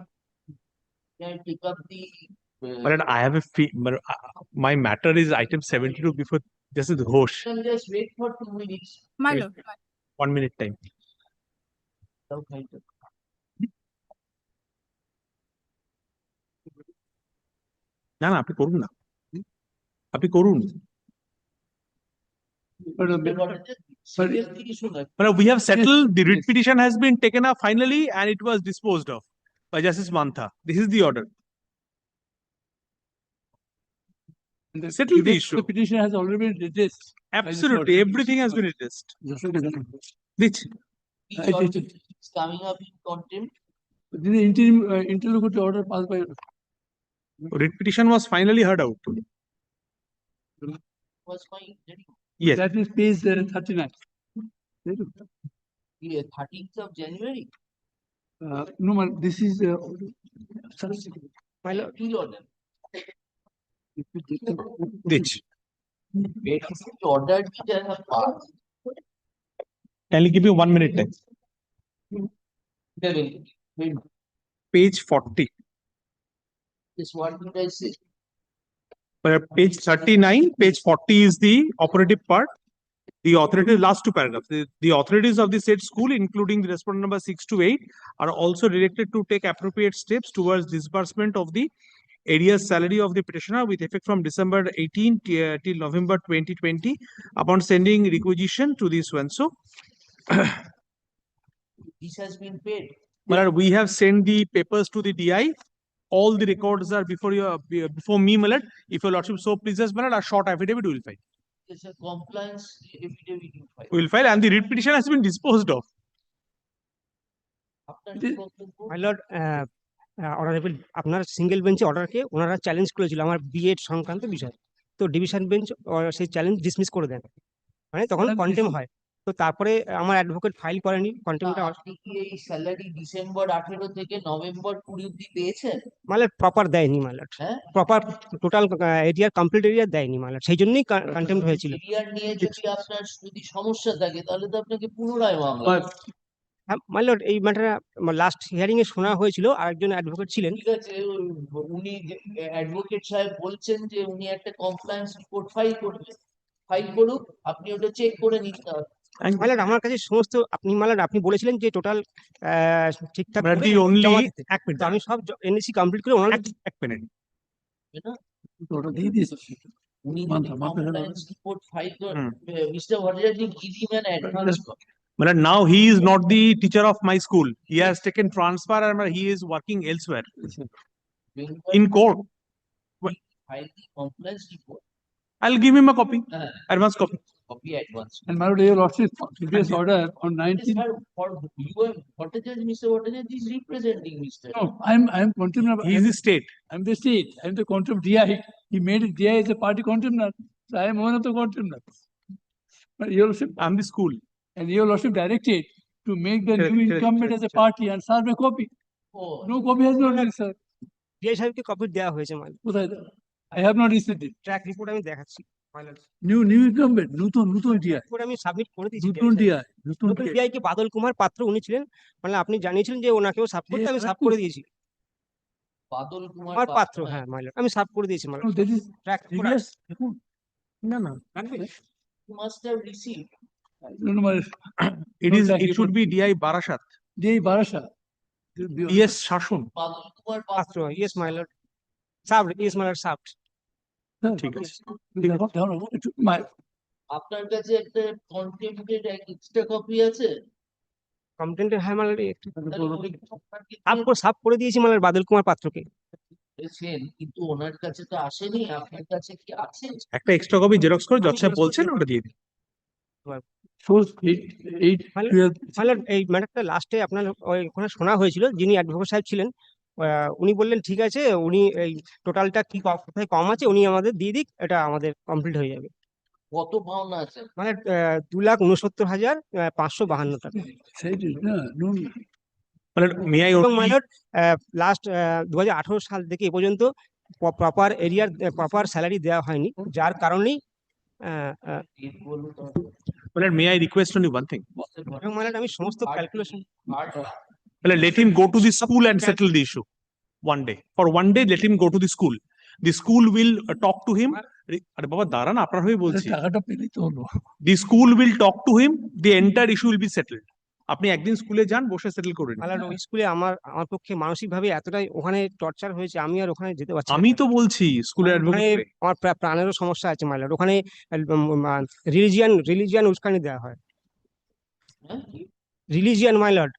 Can I pick up the but I have a my matter is item 72 before this is Ghosh. can just wait for 2 minutes. My Wait. lord. 1 minute time না না আপনি করুন না আপনি করুন But we have settled, the writ petition has been taken up finally and it was disposed of by Justice Mantha. This is the order. Settle the issue. The petition has already been redressed. Absolutely, everything has been redressed. Which? Each order is coming up in contempt. The interlocutory order passed by. Writ petition was finally heard out. Was my Yes. That is page 39. yeah, 13th of January. No, this is my lord Appeal order. Which? Wait, the order which I have passed. Can you give me 1 minute time? Wait. Page 40. This what did I say? Page 39, page 40 is the operative part. The authorities, last two paragraphs. The authorities of the said school, including the respondent number 6 to 8, are also directed to take appropriate steps towards disbursement of the arrears salary of the petitioner with effect from December 18 till November 2020 upon sending requisition to the so-and-so. This has been paid. We have sent the papers to the DI. All the records are before me, my lord. If your lordship so pleases, my lord, a short affidavit will file. It's a compliance affidavit you file. Will file and the writ petition has been disposed of. After the my lord honourable আপনার single বেঞ্চে অর্ডারকে ওনারা challenge করেছিল আমার B Ed সংক্রান্ত বিষয় তো division bench সেই challenge dismiss করে দেন মানে তখন কন্টেম হয় তো তারপরে আমার অ্যাডভোকেট ফাইল করেনি কন্টেমটা আপনি কি এই স্যালারি ডিসেম্বর 18 থেকে নভেম্বর 20 অবধি পেয়েছেন মানে প্রপার দেয়নি মানে প্রপার টোটাল এরিয়ার কমপ্লিট এরিয়া দেয়নি মানে সেই জন্যই কন্টেম্প হয়েছিল এরিয়ার নিয়ে যদি আপনার যদি সমস্যা থাকে তাহলে তো আপনাকে পুনরায় মামলা মাই লর্ড এই ম্যাটারে লাস্ট হিয়ারিং এ শোনা হয়েছিল আরেকজন অ্যাডভোকেট ছিলেন ঠিক আছে উনি অ্যাডভোকেট সাহেব বলছেন যে উনি একটা কমপ্লায়েন্স রিপোর্ট ফাইল করুক আপনি ওটা চেক করে নিতে হবে মাই লর্ড আমার কাছে সমস্ত আপনি মাই লর্ড আপনি বলেছিলেন যে টোটাল ঠিকঠাক করে এক মিনিট আমি সব এনএসি কমপ্লিট করে ওনার এক মিনিট ওটা দিয়ে দিয়েছে উনি কমপ্লায়েন্স রিপোর্ট ফাইল করে mister Bhattacharya give him an advance But now he is not the teacher of my school. He has taken transfer and he is working elsewhere. In court. File the compliance report. I'll give him a copy. Advance copy. Copy advance. And my lord, your lordship previous order on 19. For you are Bhattacharya, Mr. Bhattacharya is representing Mr. No, I'm contemner. He is the state. I'm the state. I'm the contempt DI. He made it DI as a party contemner. So I am one of the contemners. But your lordship, I'm the school. And your lordship directed to make the new incumbent as a party and serve a copy. Oh. No copy has not been served. DI সাহেবকে copy দেওয়া হয়েছে মানে কোথায় I have not received it. Track report আমি দেখাচ্ছি New incumbent, নতুন DI. Report আমি submit করে দিয়েছি নতুন DI. নতুন ডিআই কে বাদল কুমার পাত্র উনি ছিলেন মানে আপনি জানিয়েছিলেন যে ওনাকেও সাব করতে আমি সাব করে দিয়েছি বাদল কুমার পাত্র হ্যাঁ মাই লর্ড আমি সাব করে দিয়েছি মানে ট্র্যাক রিপোর্ট না You must have received. It should be DI Barashat. DI Barashat. Yes, শাসন। পাত্র, yes my lord, served, yes my lord, served. ঠিক আছে। আপনার কাছে একটা কন্টেম্পটেড এক্সট্রা কপি আছে? কমপ্লেন্টের, হ্যাঁ my lord, তাহলে ওই আপনাকে সাফ করে দিয়েছি my lord বাদল কুমার পাত্রকে। দিয়েছেন, কিন্তু ওনার কাছে তো আসেনি, আপনার কাছে কি আছে? একটা এক্সট্রা কপি জেরক্স করে জজ সাহেব বলছেন ওটা দিয়ে দিন। my lord, এই ম্যাটারটা লাস্টে আপনার ওখানে শোনা হয়েছিল, যিনি অ্যাডভোকেট সাহেব ছিলেন, উনি বললেন ঠিক আছে, উনি এই টোটালটা কি কোথায় কম আছে উনি আমাদের দিয়ে দিক, এটা আমাদের কমপ্লিট হয়ে যাবে। কত পাওনা আছে? মানে 2,69,552 টাকা। এবং my lord, লাস্ট 2018 সাল থেকে এ পর্যন্ত প্রপার এরিয়ার প্রপার স্যালারি দেওয়া হয়নি, যার কারণেই May I request only one thing? এবং my lord, আমি সমস্ত calculation, Let him go to the school and settle the issue one day. For one day, let him go to the school. The school will talk to him. আরে বাবা দাঁড়ান, আপনার হয়ে বলছি। The school will talk to him. The entire issue will be settled. আপনি একদিন স্কুলে যান, বসে সেটেল করে নিন। my lord, ওই স্কুলে আমার পক্ষে মানসিকভাবে এতটাই ওখানে টর্চার হয়েছে, আমি আর ওখানে যেতে পারছি না। আমি তো বলছি স্কুলের ওখানে আমার প্রাণেরও সমস্যা আছে my lord, ওখানে রিলিজিয়ান উস্কানি দেওয়া হয়, রিলিজিয়ান my lord,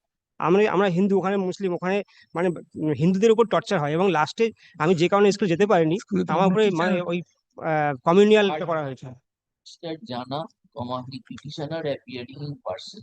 আমরা হিন্দু, ওখানে মুসলিম, ওখানে মানে হিন্দুদের উপর টর্চার হয়, এবং লাস্টে আমি যে কারণে স্কুলে যেতে পারিনি, আমার উপরে মানে ওই কমিউনিয়াল করা হয়েছে। জানা, the petitioner appearing in person.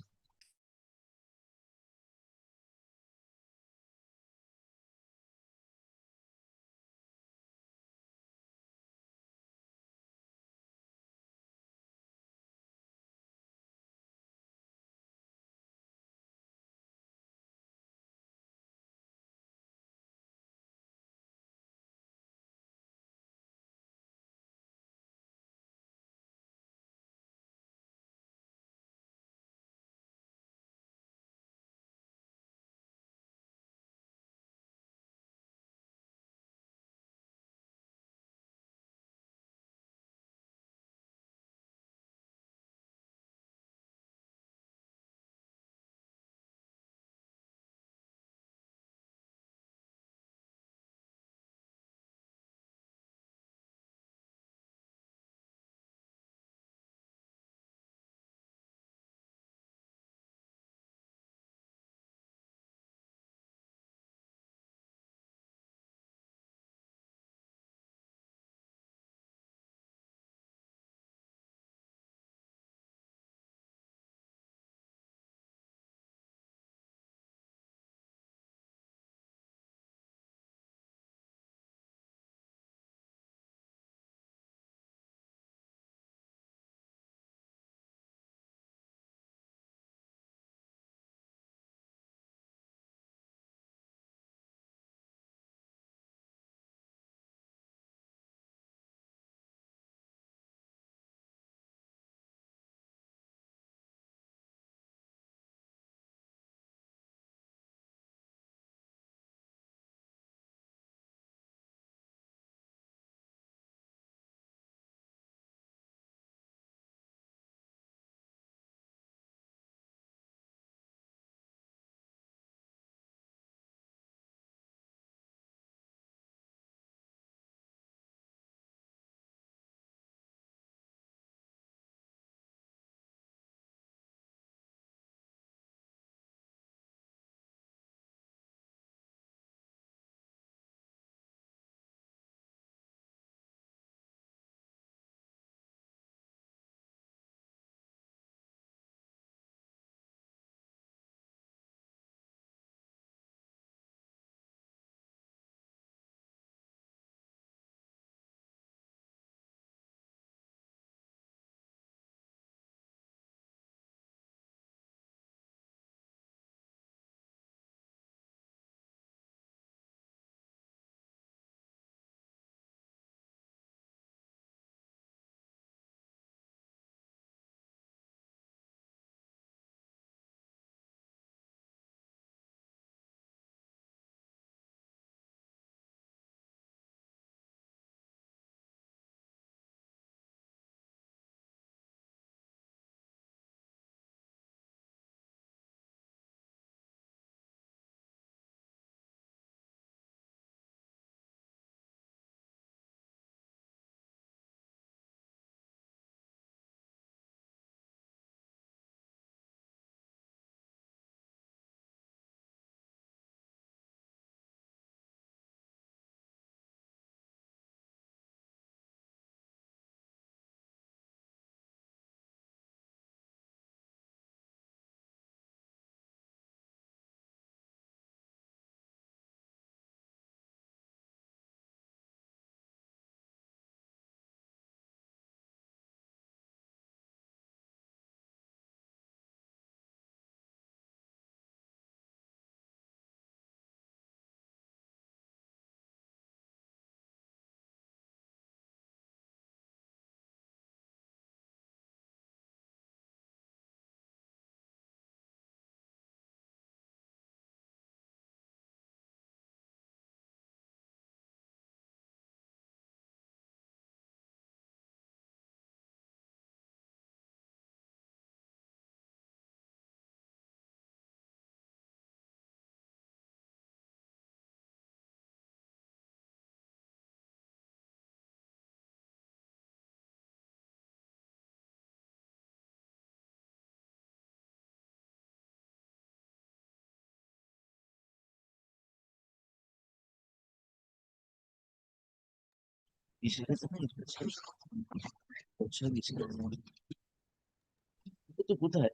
কোথায়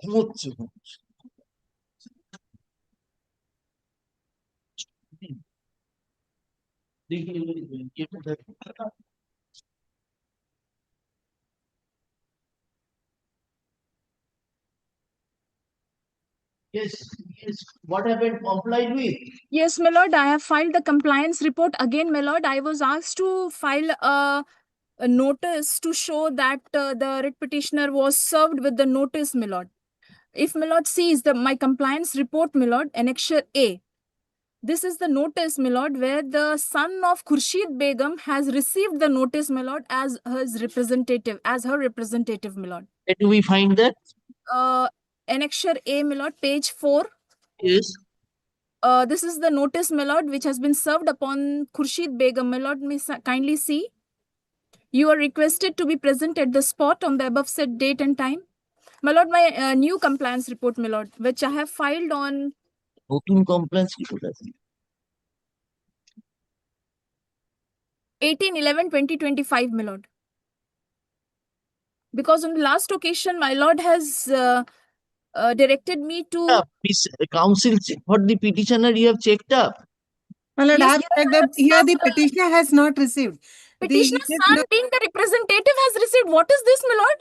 ঘুমোচ্ছে Yes, yes. What happened? Complied with? Yes, my lord, I have filed the compliance report again, my lord. I was asked to file a notice to show that the writ petitioner was served with the notice, my lord. If my lord sees my compliance report, my lord, annexure A, this is the notice, my lord, where the son of Khurshid Begum has received the notice, my lord, as his representative, as her representative, my lord. Where do we find that? Annexure A, my lord, page 4. Yes. This is the notice, my lord, which has been served upon Khurshid Begum. My lord, may kindly see. You are requested to be present at the spot on the above said date and time. My lord, my new compliance report, my lord, which I have filed on Notun compliance report আছে 18/11/2025, my lord. Because on the last occasion, my lord has directed me to. Miss counsel for the petitioner you have checked up. My lord, I Yes, have checked that here the petitioner has not received. Petitioner's son being the representative has received. What is this, my lord?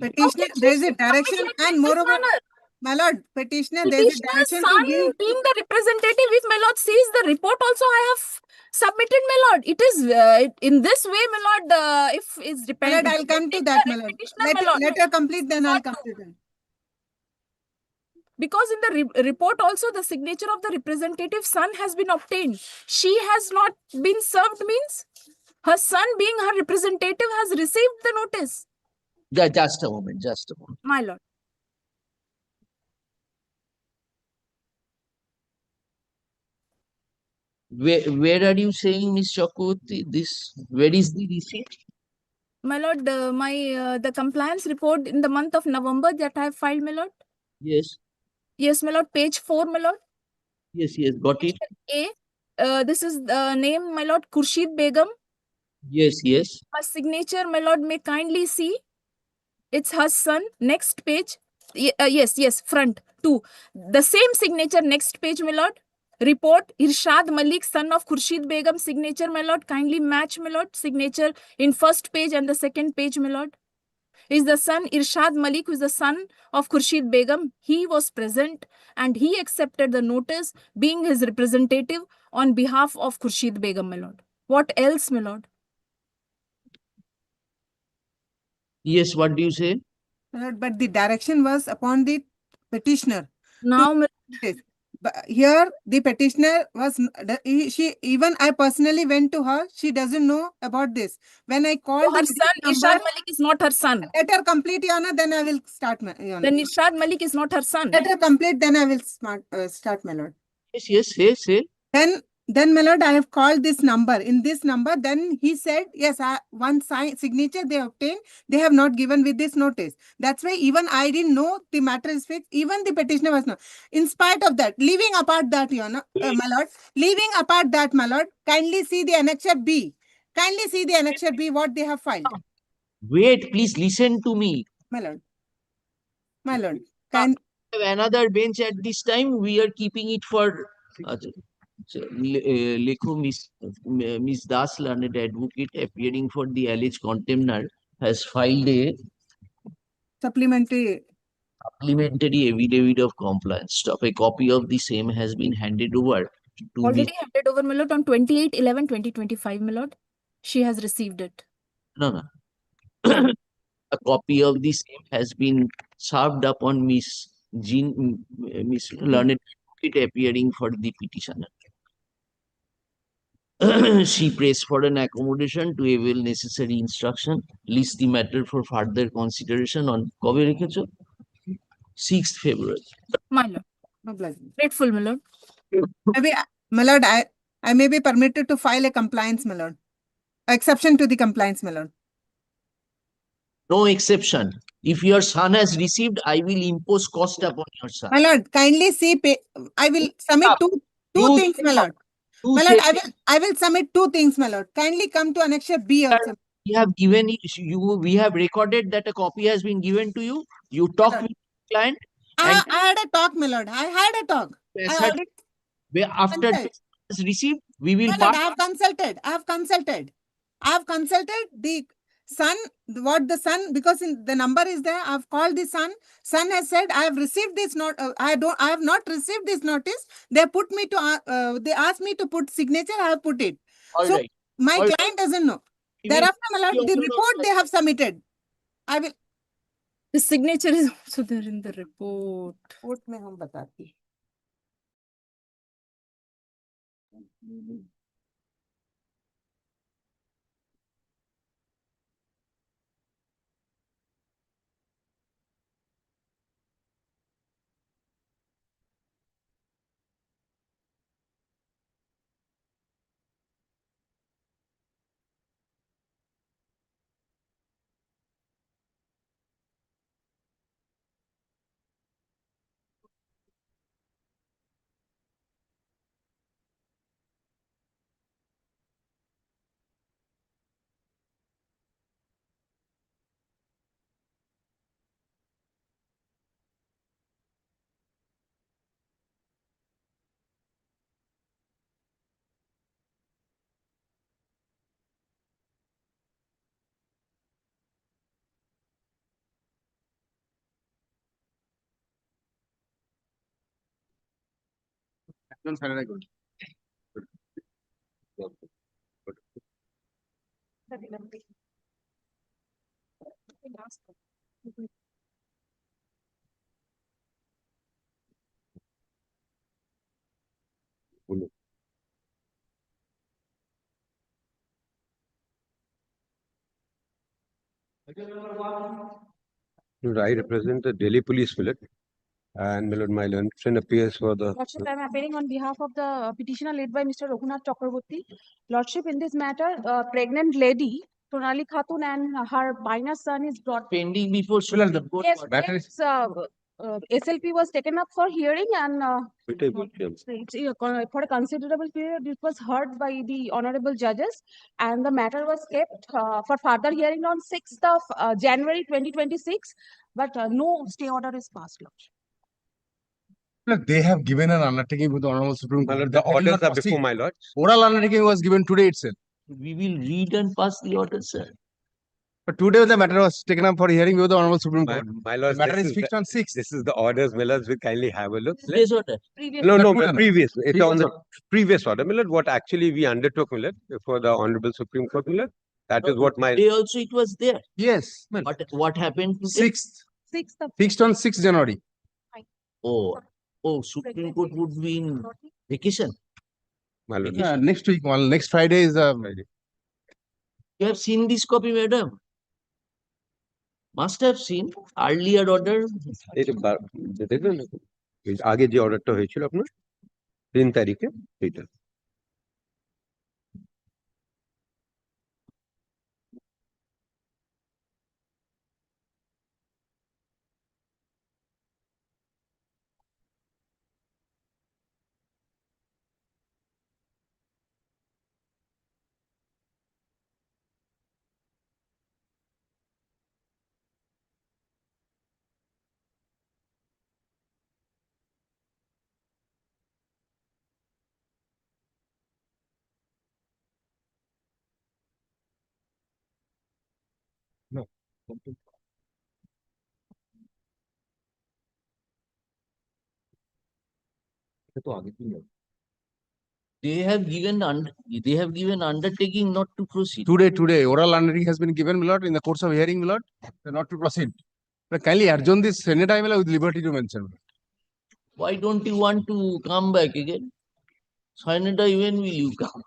Petitioner, there is a direction and moreover, my lord, petitioner, there is a Petitioner's direction son to give. being the representative, if my lord sees the report also I have submitted, my lord. It is in this way, my lord, if it's My dependent. lord, I'll come to that, my lord. Let her complete, then I'll come to that. Because in the report also the signature of the representative son has been obtained. She has not been served means her son being her representative has received the notice. Just a moment, just a moment. My lord. Where are you saying, Miss Chakraborty? Where is the receipt? My lord, the compliance report in the month of November that I have filed, my lord. Yes. Yes, my lord, page 4, my lord. Yes, yes, got it. A. This is the name, my lord, Khurshid Begum. Yes, yes. Her signature, my lord, may kindly see. It's her son. Next page. Yes, front 2. The same signature, next page, my lord. Report, Irshad Malik, son of Khurshid Begum, signature, my lord. Kindly match, my lord, signature in first page and the second page, my lord. Is the son Irshad Malik, who is the son of Khurshid Begum. He was present and he accepted the notice, being his representative on behalf of Khurshid Begum, my lord. What else, my lord? Yes, what do you say? My lord, but the direction was upon the petitioner. Now, here the petitioner was she even I personally went to her. She doesn't know about this. When I called her son Irshad Malik is not her son. Let her complete, Your Honor, then I will start, Your Honor. Then Irshad Malik is not her son. Let her complete, then I will start, my lord. Yes, say. Then, my lord, I have called this number. In this number, then he said, yes, one signature they obtained, they have not given with this notice. That's why even I didn't know the matter is fixed. Even the petitioner was not. In spite of that, leaving apart that, Your Honor, my lord, leaving apart that, my lord, kindly see the annexure B. Kindly see the annexure B, what they have filed. Wait, please listen to me. My lord. My lord. Have another bench at this time. We are keeping it for Lekho Miss Das, learned advocate appearing for the alleged contemner, has filed a supplementary affidavit of compliance. Stop. A copy of the same has been handed over to already handed over, my lord, on 28/11/2025, my lord. She has received it. No. A copy of the same has been served upon Miss learned advocate appearing for the petitioner. She prays for an accommodation to avail necessary instruction, list the matter for further consideration on কবে রেখেছো? 6th February. My lord. No blessing. Grateful, my lord. Maybe, my lord, I may be permitted to file a compliance, my lord. Exception to the compliance, my lord. No exception. If your son has received, I will impose cost upon your son. My lord, kindly see, I will submit two things, my lord. My lord, I will submit two things, my lord. Kindly come to Annexure B also. We have given you, we have recorded that a copy has been given to you. You talked with the client. I had a talk, my lord. I had a talk. I already After consult. is received, we will My lord, pass. I have consulted. I have consulted the son, what the son, because the number is there. I've called the son. Son has said, I have received this note. I have not received this notice. They put me to, they asked me to put signature. I have put it. All So right. my All client doesn't know. We will Thereafter, my lord, see the also report they have submitted. I will. The signature is also there in the report. Report में हम बताते हैं. I represent the Delhi Police Millet, and my learned friend appears for the. Lordship, I am appearing on behalf of the petitioner led by Mr. Raghunath Chakraborty. Lordship, in this matter, a pregnant lady, Sonali Khatun, and her minor son is brought. Pending before Yes, yes, SLP was taken up for hearing and for a considerable period it was heard by the honorable judges, and the matter was kept for further hearing on 6th of January 2026, but no stay order is passed, Lordship. Look, they have given an undertaking with the Honorable Supreme Court. The orders are before my lord. Oral undertaking was given today itself. We will read and pass the order, sir. But today the matter was taken up for hearing with the Honorable Supreme Court. My lord, the matter is fixed on 6th. This is the orders, my lord. We kindly have a look. Today's order. Previous. It's on the previous order, my lord. What actually we undertook, my lord, before the Honorable Supreme Court, my lord. That is what my. Today also it was there. Yes. But what happened today? 6th. Fixed on 6th January. Oh, Supreme Court would be in vacation. My lord. Next week, next Friday is the Friday. You have seen this copy, madam? Must have seen earlier order. আগে যে অর্ডারটা হয়েছিল আপনার 3 তারিখে এটা No. They have given undertaking not to proceed. Today, oral undertaking has been given, my lord, in the course of hearing, my lord, not to proceed. But kindly adjourn this Senate, I will with liberty to mention. Why don't you want to come back again? Sanada, when will you come?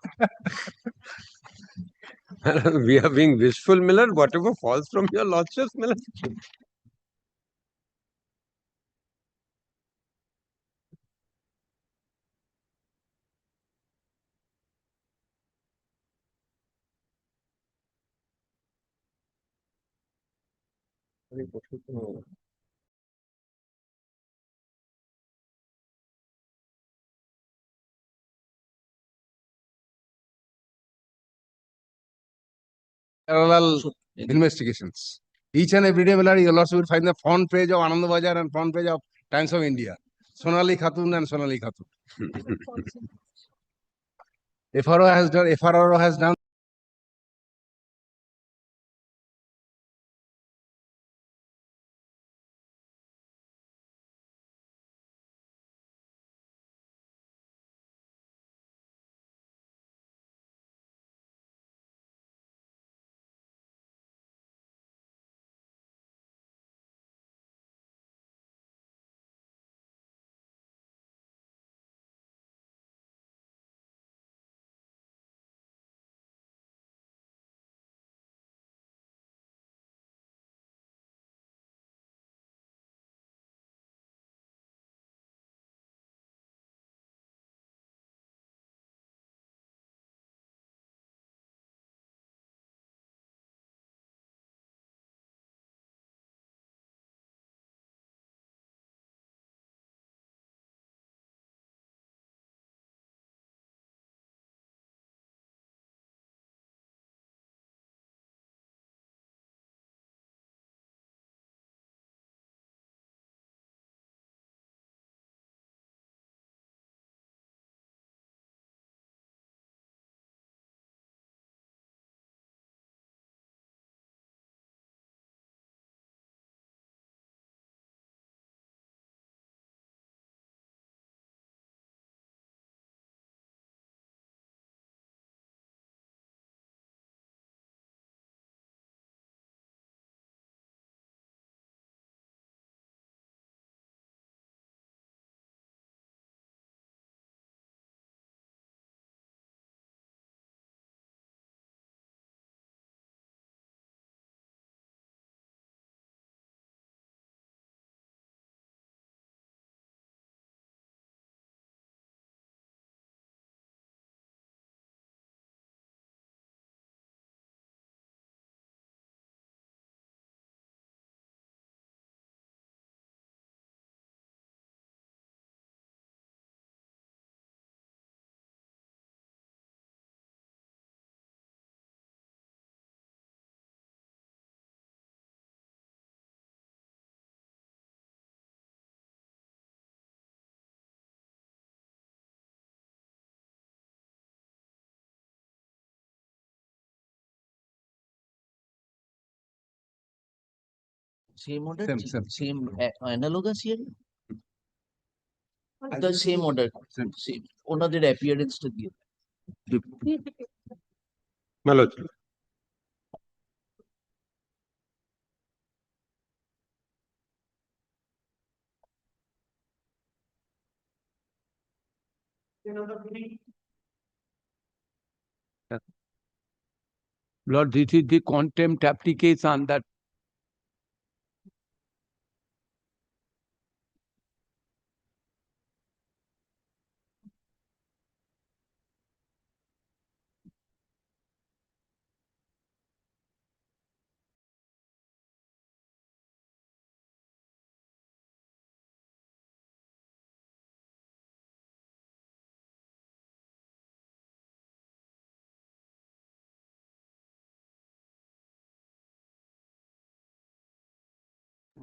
we are being wishful, Miller. Whatever falls from your lordships, Miller. parallel investigations. Each and every day, my lord, you also will find the front page of Anand Bazar and front page of Times of India. Sonali Khatun and Sonali Khatun. FRO has done. Same order, Same. same analogous here. The same order, same. ওনাদের appearance টা দিয়ে My lord. Lord, this is the contempt application that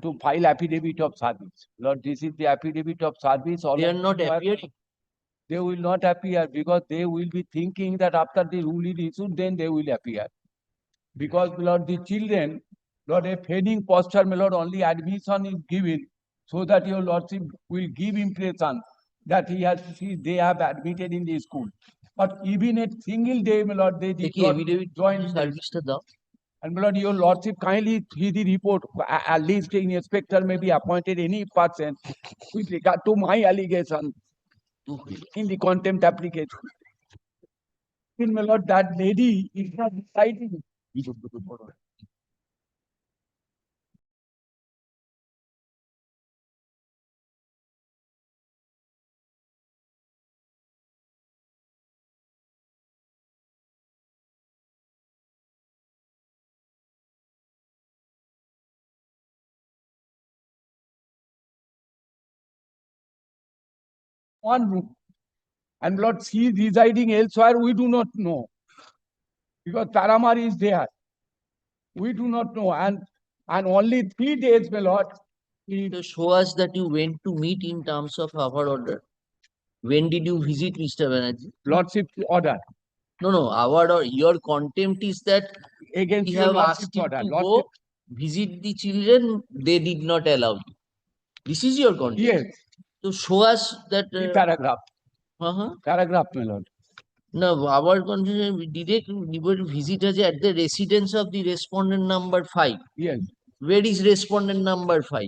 to file affidavit of service. Lord, this is the affidavit of service. All They are of not you appearing. They will not appear because they will be thinking that after the rule is issued, then they will appear. Because, Lord, the children, Lord, a fading posture, my Lord, only admission is given so that your Lordship will give impression that they have admitted in the school. But even a single day, my Lord, they did not join in the service টা দাও And my Lord, your Lordship kindly see the report. At least an inspector may be appointed any person with regard to my allegation in the contempt application. My Lord, that lady is not deciding. One room. And Lord, she is residing elsewhere, we do not know. Because Paramar is there. We do not know, and only 3 days, my lord. So show us that you went to meet in terms of our order. When did you visit, Mr. Banerjee? Lordship order. No, our or your contempt is that Against we your have lordship asked you order. to Lordship. go visit the children, they did not allow you. This is your contempt. Yes. So show us that. The paragraph. Uh-huh. Paragraph, my lord. No, our contempt, we direct visit us at the residence of the respondent number 5. Yes. Where is respondent number 5?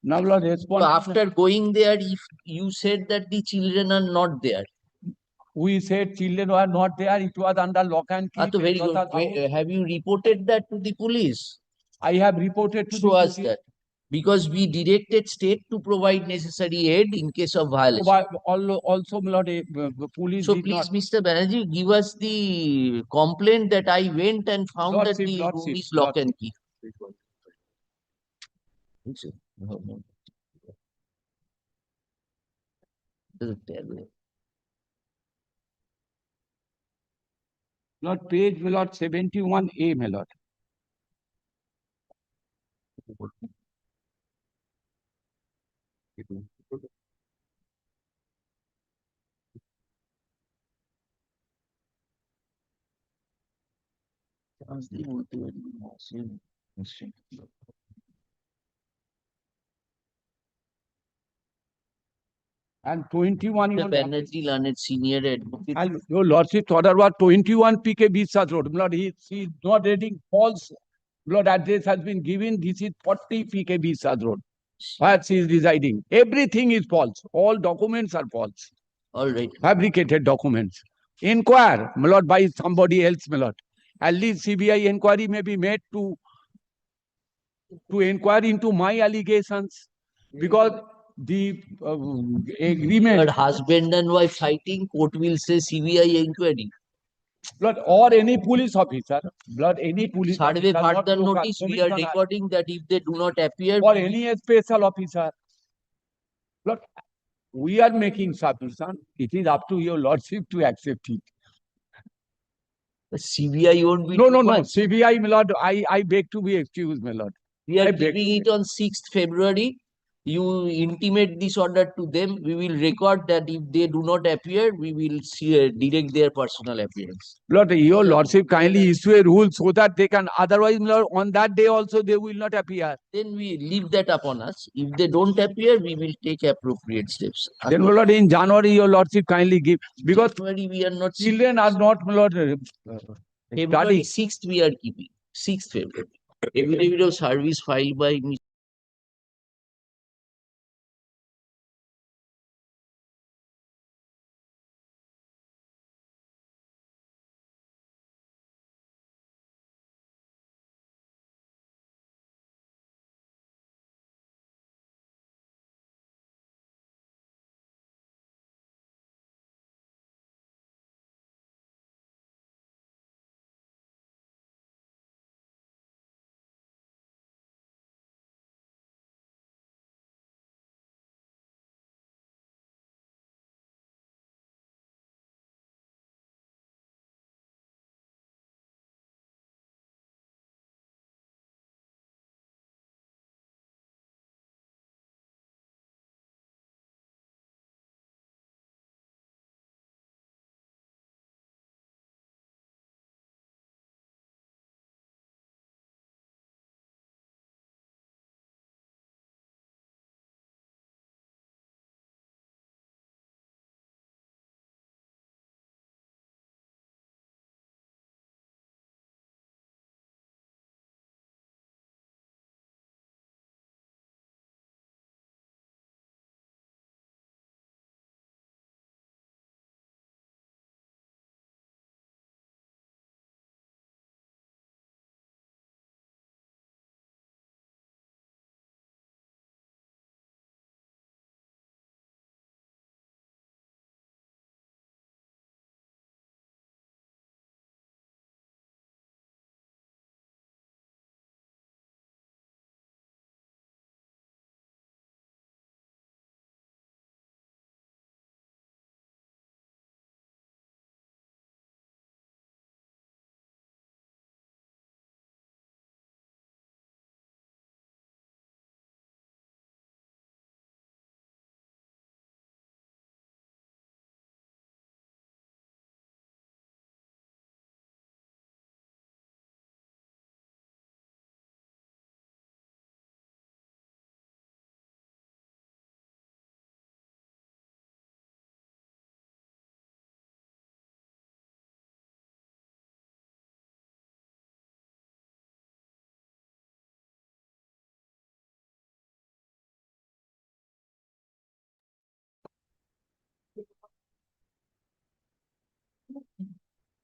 Now, Lord, So respondent. after going there, if you said that the children are not there. We said children were not there. It was under lock and key. So very good. Have you reported that to the police? I have reported to Show the us police. that. Because we directed state to provide necessary aid in case of violation. Also, my lord, police So did please, not. Mr. Banerjee, give us the complaint that I went and found that Lordship, the room lordship, is lock and key. Lord, page, my lord, 71A, my lord. And 21, Mr. Banerjee, learned senior advocate. and your lordship's order was 21 PK Biswas Road. My lord, he is not reading false. My lord, address has been given. This is 40 PK Biswas Road, where she is residing. Everything is false. All documents are false. All right. Fabricated documents. Inquire, my lord, by somebody else, my lord. At least CBI inquiry may be made to inquire into my allegations, because the agreement. But husband and wife fighting, court will say CBI inquiry. Blood, or any police officer, blood, any police Survey officer, not further local, notice, we are commissioner, recording that if they do not appear, or any special officer. Blood, we are making submission. It is up to your lordship to accept it. the CBI won't be No, too no, no. much. CBI, my lord, I beg to be excused, my lord. We are I beg keeping it on 6th February. You intimate this order to them. We will record that if they do not appear, we will see, direct their personal appearance. Lord, your lordship kindly issue a rule so that they can, otherwise, my lord, on that day also they will not appear. Then we leave that upon us. If they don't appear, we will take appropriate steps. Then, my lord, in January, your lordship kindly give, because January we are not. children are not, my lord, February studying. 6th we are keeping. 6th February. Affidavit of service filed by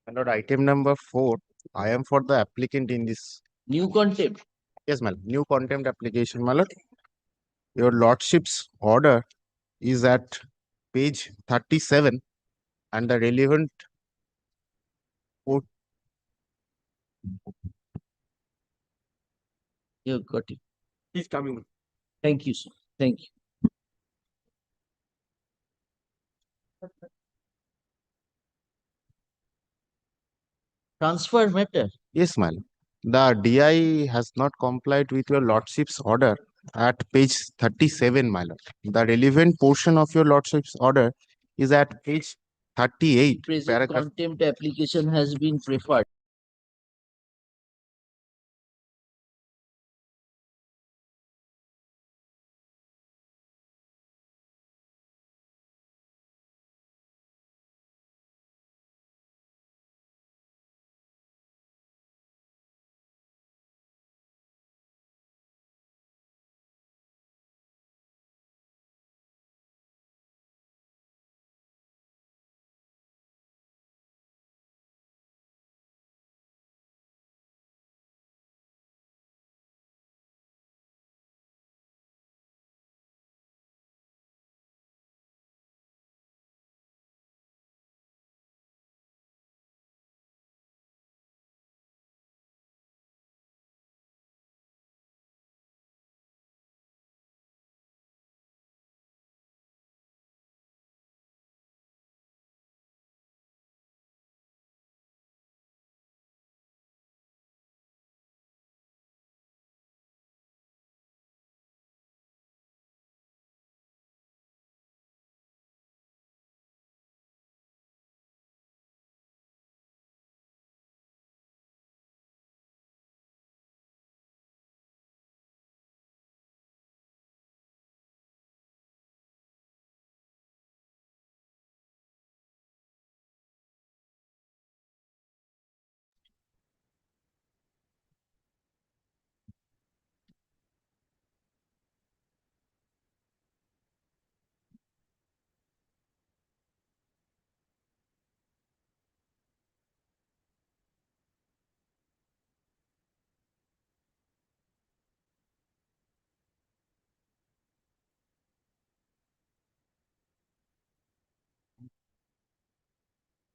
My lord, item number 4, I am for the applicant in this. New contempt. Yes, my lord. New contempt application, my lord. Your lordship's order is at page 37 and the relevant court. You got it. He's coming. Thank you, sir. Thank you. Transfer matter. Yes, my lord. The DI has not complied with your lordship's order at page 37, my lord. The relevant portion of your lordship's order is at page 38, Present paragraph. contempt application has been preferred.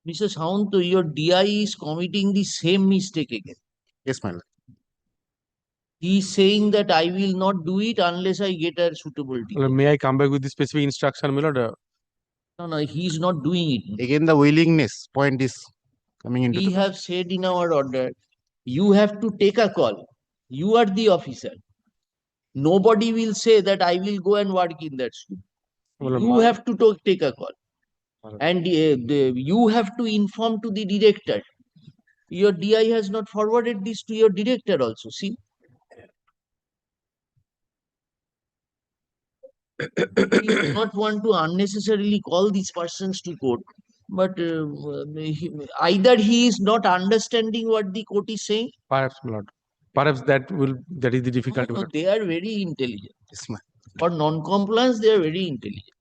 Mrs. Hound, your DI is committing the same mistake again. Yes, my lord. He is saying that I will not do it unless I get a suitable DI. May I come back with the specific instruction, my lord? No, he is not doing it. Again, the willingness point is coming into We the have said in our order, you have to take a call. You are the officer. Nobody will say that I will go and work in that school. You have to take a call. And you have to inform to the director. Your DI has not forwarded this to your director also. See, we do not want to unnecessarily call these persons to court, but either he is not understanding what the court is saying. Perhaps, my lord. Perhaps that is the difficulty. No, they are very intelligent. Yes, ma'am. For non-compliance, they are very intelligent.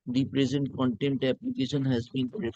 The present contempt application has been preferred.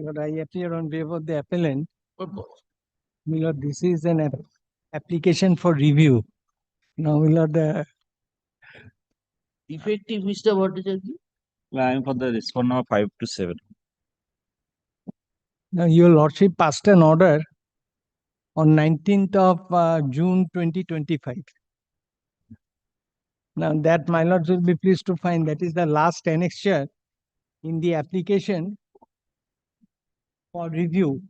Lord, I appear on behalf of the appellant. My Lord, this is an application for review. Now, my Lord, Effective, Mr. Bhattacharya? I am for the respond number 5 to 7. now your lordship passed an order on 19th of June 2025. Now that my lords will be pleased to find that is the last annexure in the application for review,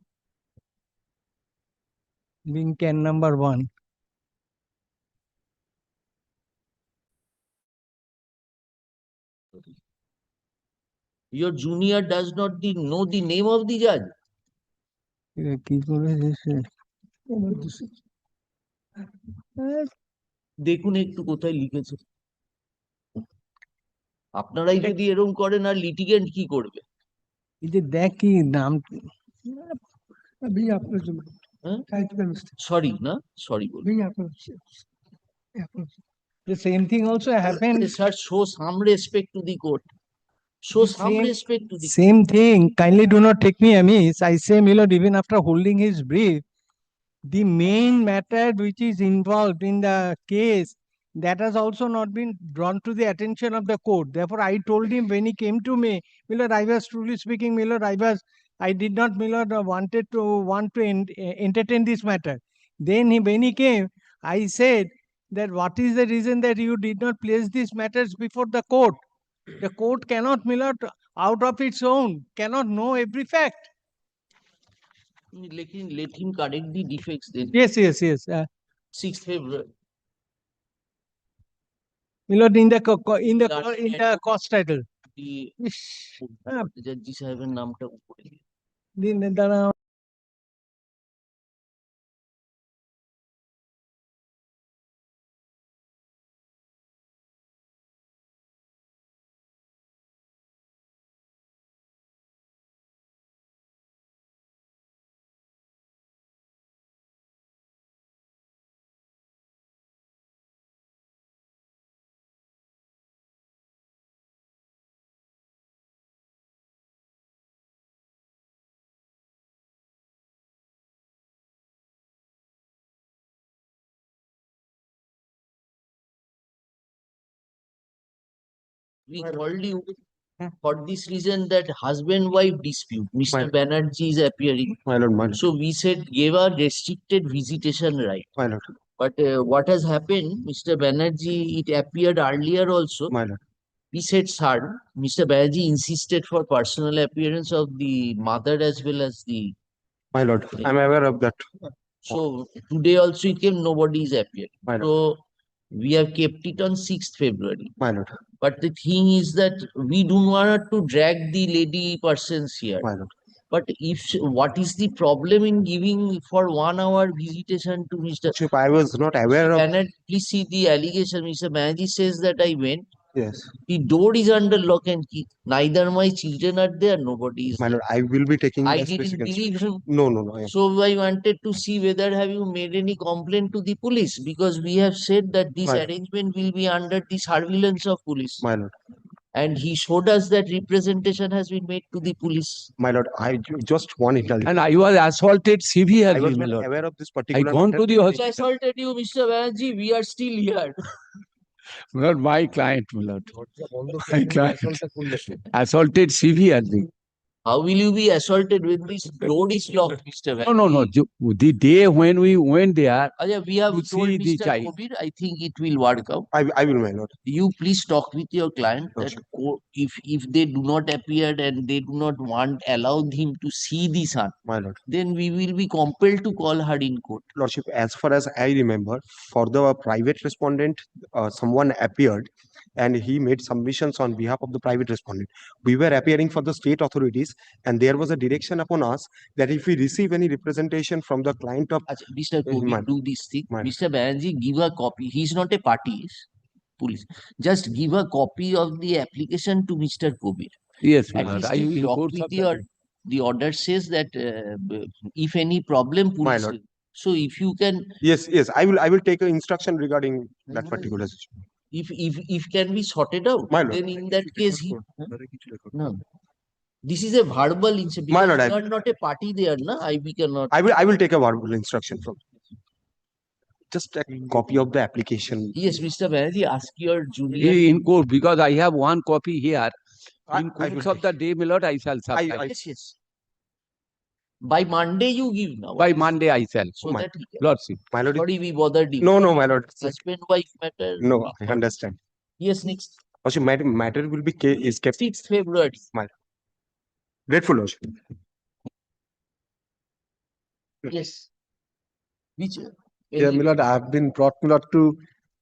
being can number 1. Your junior does not know the name of the judge. দেখুন একটু কোথায় লিখেছে। আপনারাই যদি এরকম করেন আর litigant কি করবে? দেখ কি নাম সরি না সরি বলুন। The same thing also happened. Sir, show some respect to the court. Show some respect to the court. Same thing. Kindly do not take me amiss. I say, my lord, even after holding his brief, the main matter which is involved in the case, that has also not been drawn to the attention of the court. Therefore, I told him when he came to me, my lord, I was truly speaking, my lord, I did not, my lord, want to entertain this matter. Then when he came, I said that what is the reason that you did not place these matters before the court? The court cannot, my lord, out of its own, cannot know every fact. Let him correct the defects then. Yes. 6th February. My lord, in the cost title. জজি সাহেবের নামটা উপরে we called you for this reason that husband-wife dispute. Mr. Banerjee is appearing. So we said gave a restricted visitation right. But what has happened, Mr. Banerjee, it appeared earlier also. We said, sir, Mr. Banerjee insisted for personal appearance of the mother as well as the. My lord, I'm aware of that. So today also it came, nobody is appearing. So we have kept it on 6th February. My lord. But the thing is that we don't want to drag the lady persons here. My lord. But what is the problem in giving for 1 hour visitation to Mr. Chief, I was not aware of. Please see the allegation. Mr. Banerjee says that I went. Yes. The door is under lock and key. Neither my children are there, nobody is My there. lord, I will be taking I the didn't specific believe instruction. him. No. So I wanted to see whether have you made any complaint to the police, because we have said that this My- arrangement will be under the surveillance of police. My lord. And he showed us that representation has been made to the police. My lord, I just want intelligence. And I was assaulted severely, I was my not lord. aware of this I particular gone matter. to the I hospital. assaulted you, Mr. Banerjee. We are still here. Not my client, my lord. My client assaulted severely. How will you be assaulted when this door is locked, Mr. Banerjee? No. The day when we went there, We have to told see the Mr. child. Kabir, I think it will work out. I will, my lord. You please talk with your client that if they do not appear and they do not allow him to see the son, My lord. then we will be compelled to call her in court. Lordship, as far as I remember, for the private respondent, someone appeared and he made submissions on behalf of the private respondent. We were appearing for the state authorities, and there was a direction upon us that if we receive any representation from the client of Mr. Kabir, do this thing. Mr. Banerjee, give a copy. He is not a party, police. Just give a copy of the application to Mr. Kabir. Yes, my At lord. least I you in talk course with of your, that. the order says that if any problem, police. lord. So if you can. Yes. I will take an instruction regarding that particular situation. If can be sorted out, My lord. then in that case he. No. This is a verbal instruction. My Because lord, you are not a party there, na? We cannot. I will take a verbal instruction from. Just a copy of the application. Yes, Mr. Banerjee, ask your junior. In court, because I have one copy here. I In will course of the day, my lord, I shall supply. Yes, yes. By Monday you give now. By Monday, I shall. So that he can. Lordship. My lord. Sorry, we bothered you. No, my lord. Husband-wife matter. No, I understand. Yes, next. Also, matter will be is kept. 6th February. My grateful, Lordship. Yes. Which? Yeah, my lord, I have been brought, my lord, to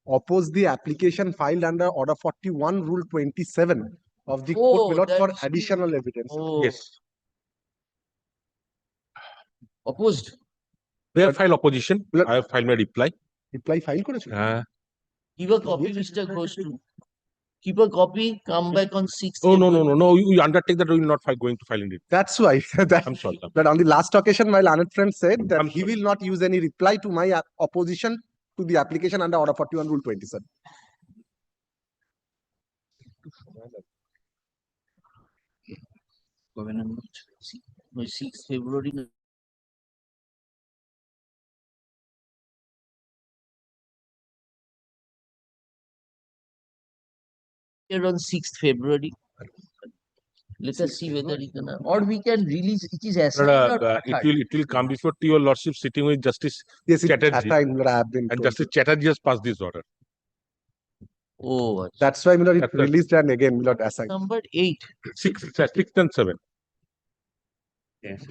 oppose the application filed under Order 41, Rule 27 of the court, my lord, for that's additional evidence. Oh. Yes. Opposed. They have filed opposition. Look- I have filed my reply. Reply file করেছো? Give a copy, Mr. Ghosh. Keep a copy. Come back on 6th. Oh, no. You undertake that we will not going to file in it. That's why. I'm sorry. That on the last occasion, my learned friend said that I'm he will not use any reply to my opposition to the application under Order 41, Rule 27. No, 6th February. On 6th February. Let us see whether he can, or we can release. It is assigned or not it will come before to your lordship sitting with Justice Yes, it, at Chatterjee. time, I have been And told. Justice Chatterjee has passed this order. Oh, That's why, my lord, it That's right. released and again, my lord, assigned. number 8. 6 and 7. Yes.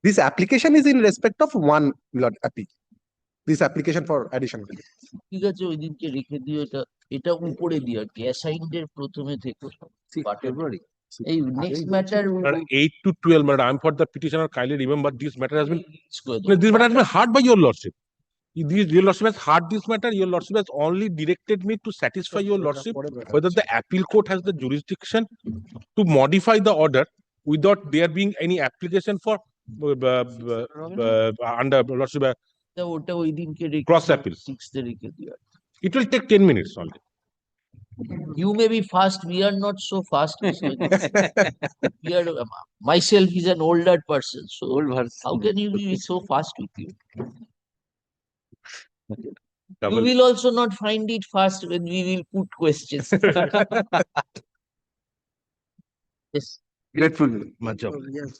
This application is in respect of one, my lord, API. This application for additional. ঠিক আছে ওই দিনকে রেখে দিও এটা উপরে দিও আর কি অ্যাসাইনড এর প্রথমে থেকে ফেব্রুয়ারি এই next matter 8 to 12, madam. I'm for the petitioner. Kindly remember this matter has been this matter has been heard by your lordship. Your lordship has heard this matter. Your lordship has only directed me to satisfy your lordship whether the appeal court has the jurisdiction to modify the order without there being any application for under lordship ওটা ওই দিনকে রেখে cross appeal. 6th এ রেখে দিও It will take 10 minutes only. You may be fast, we are not so fast. We are, myself is an older person, so how can you be so fast with you? You will also not find it fast when we will put questions. Yes. Grateful. Much of. Yes.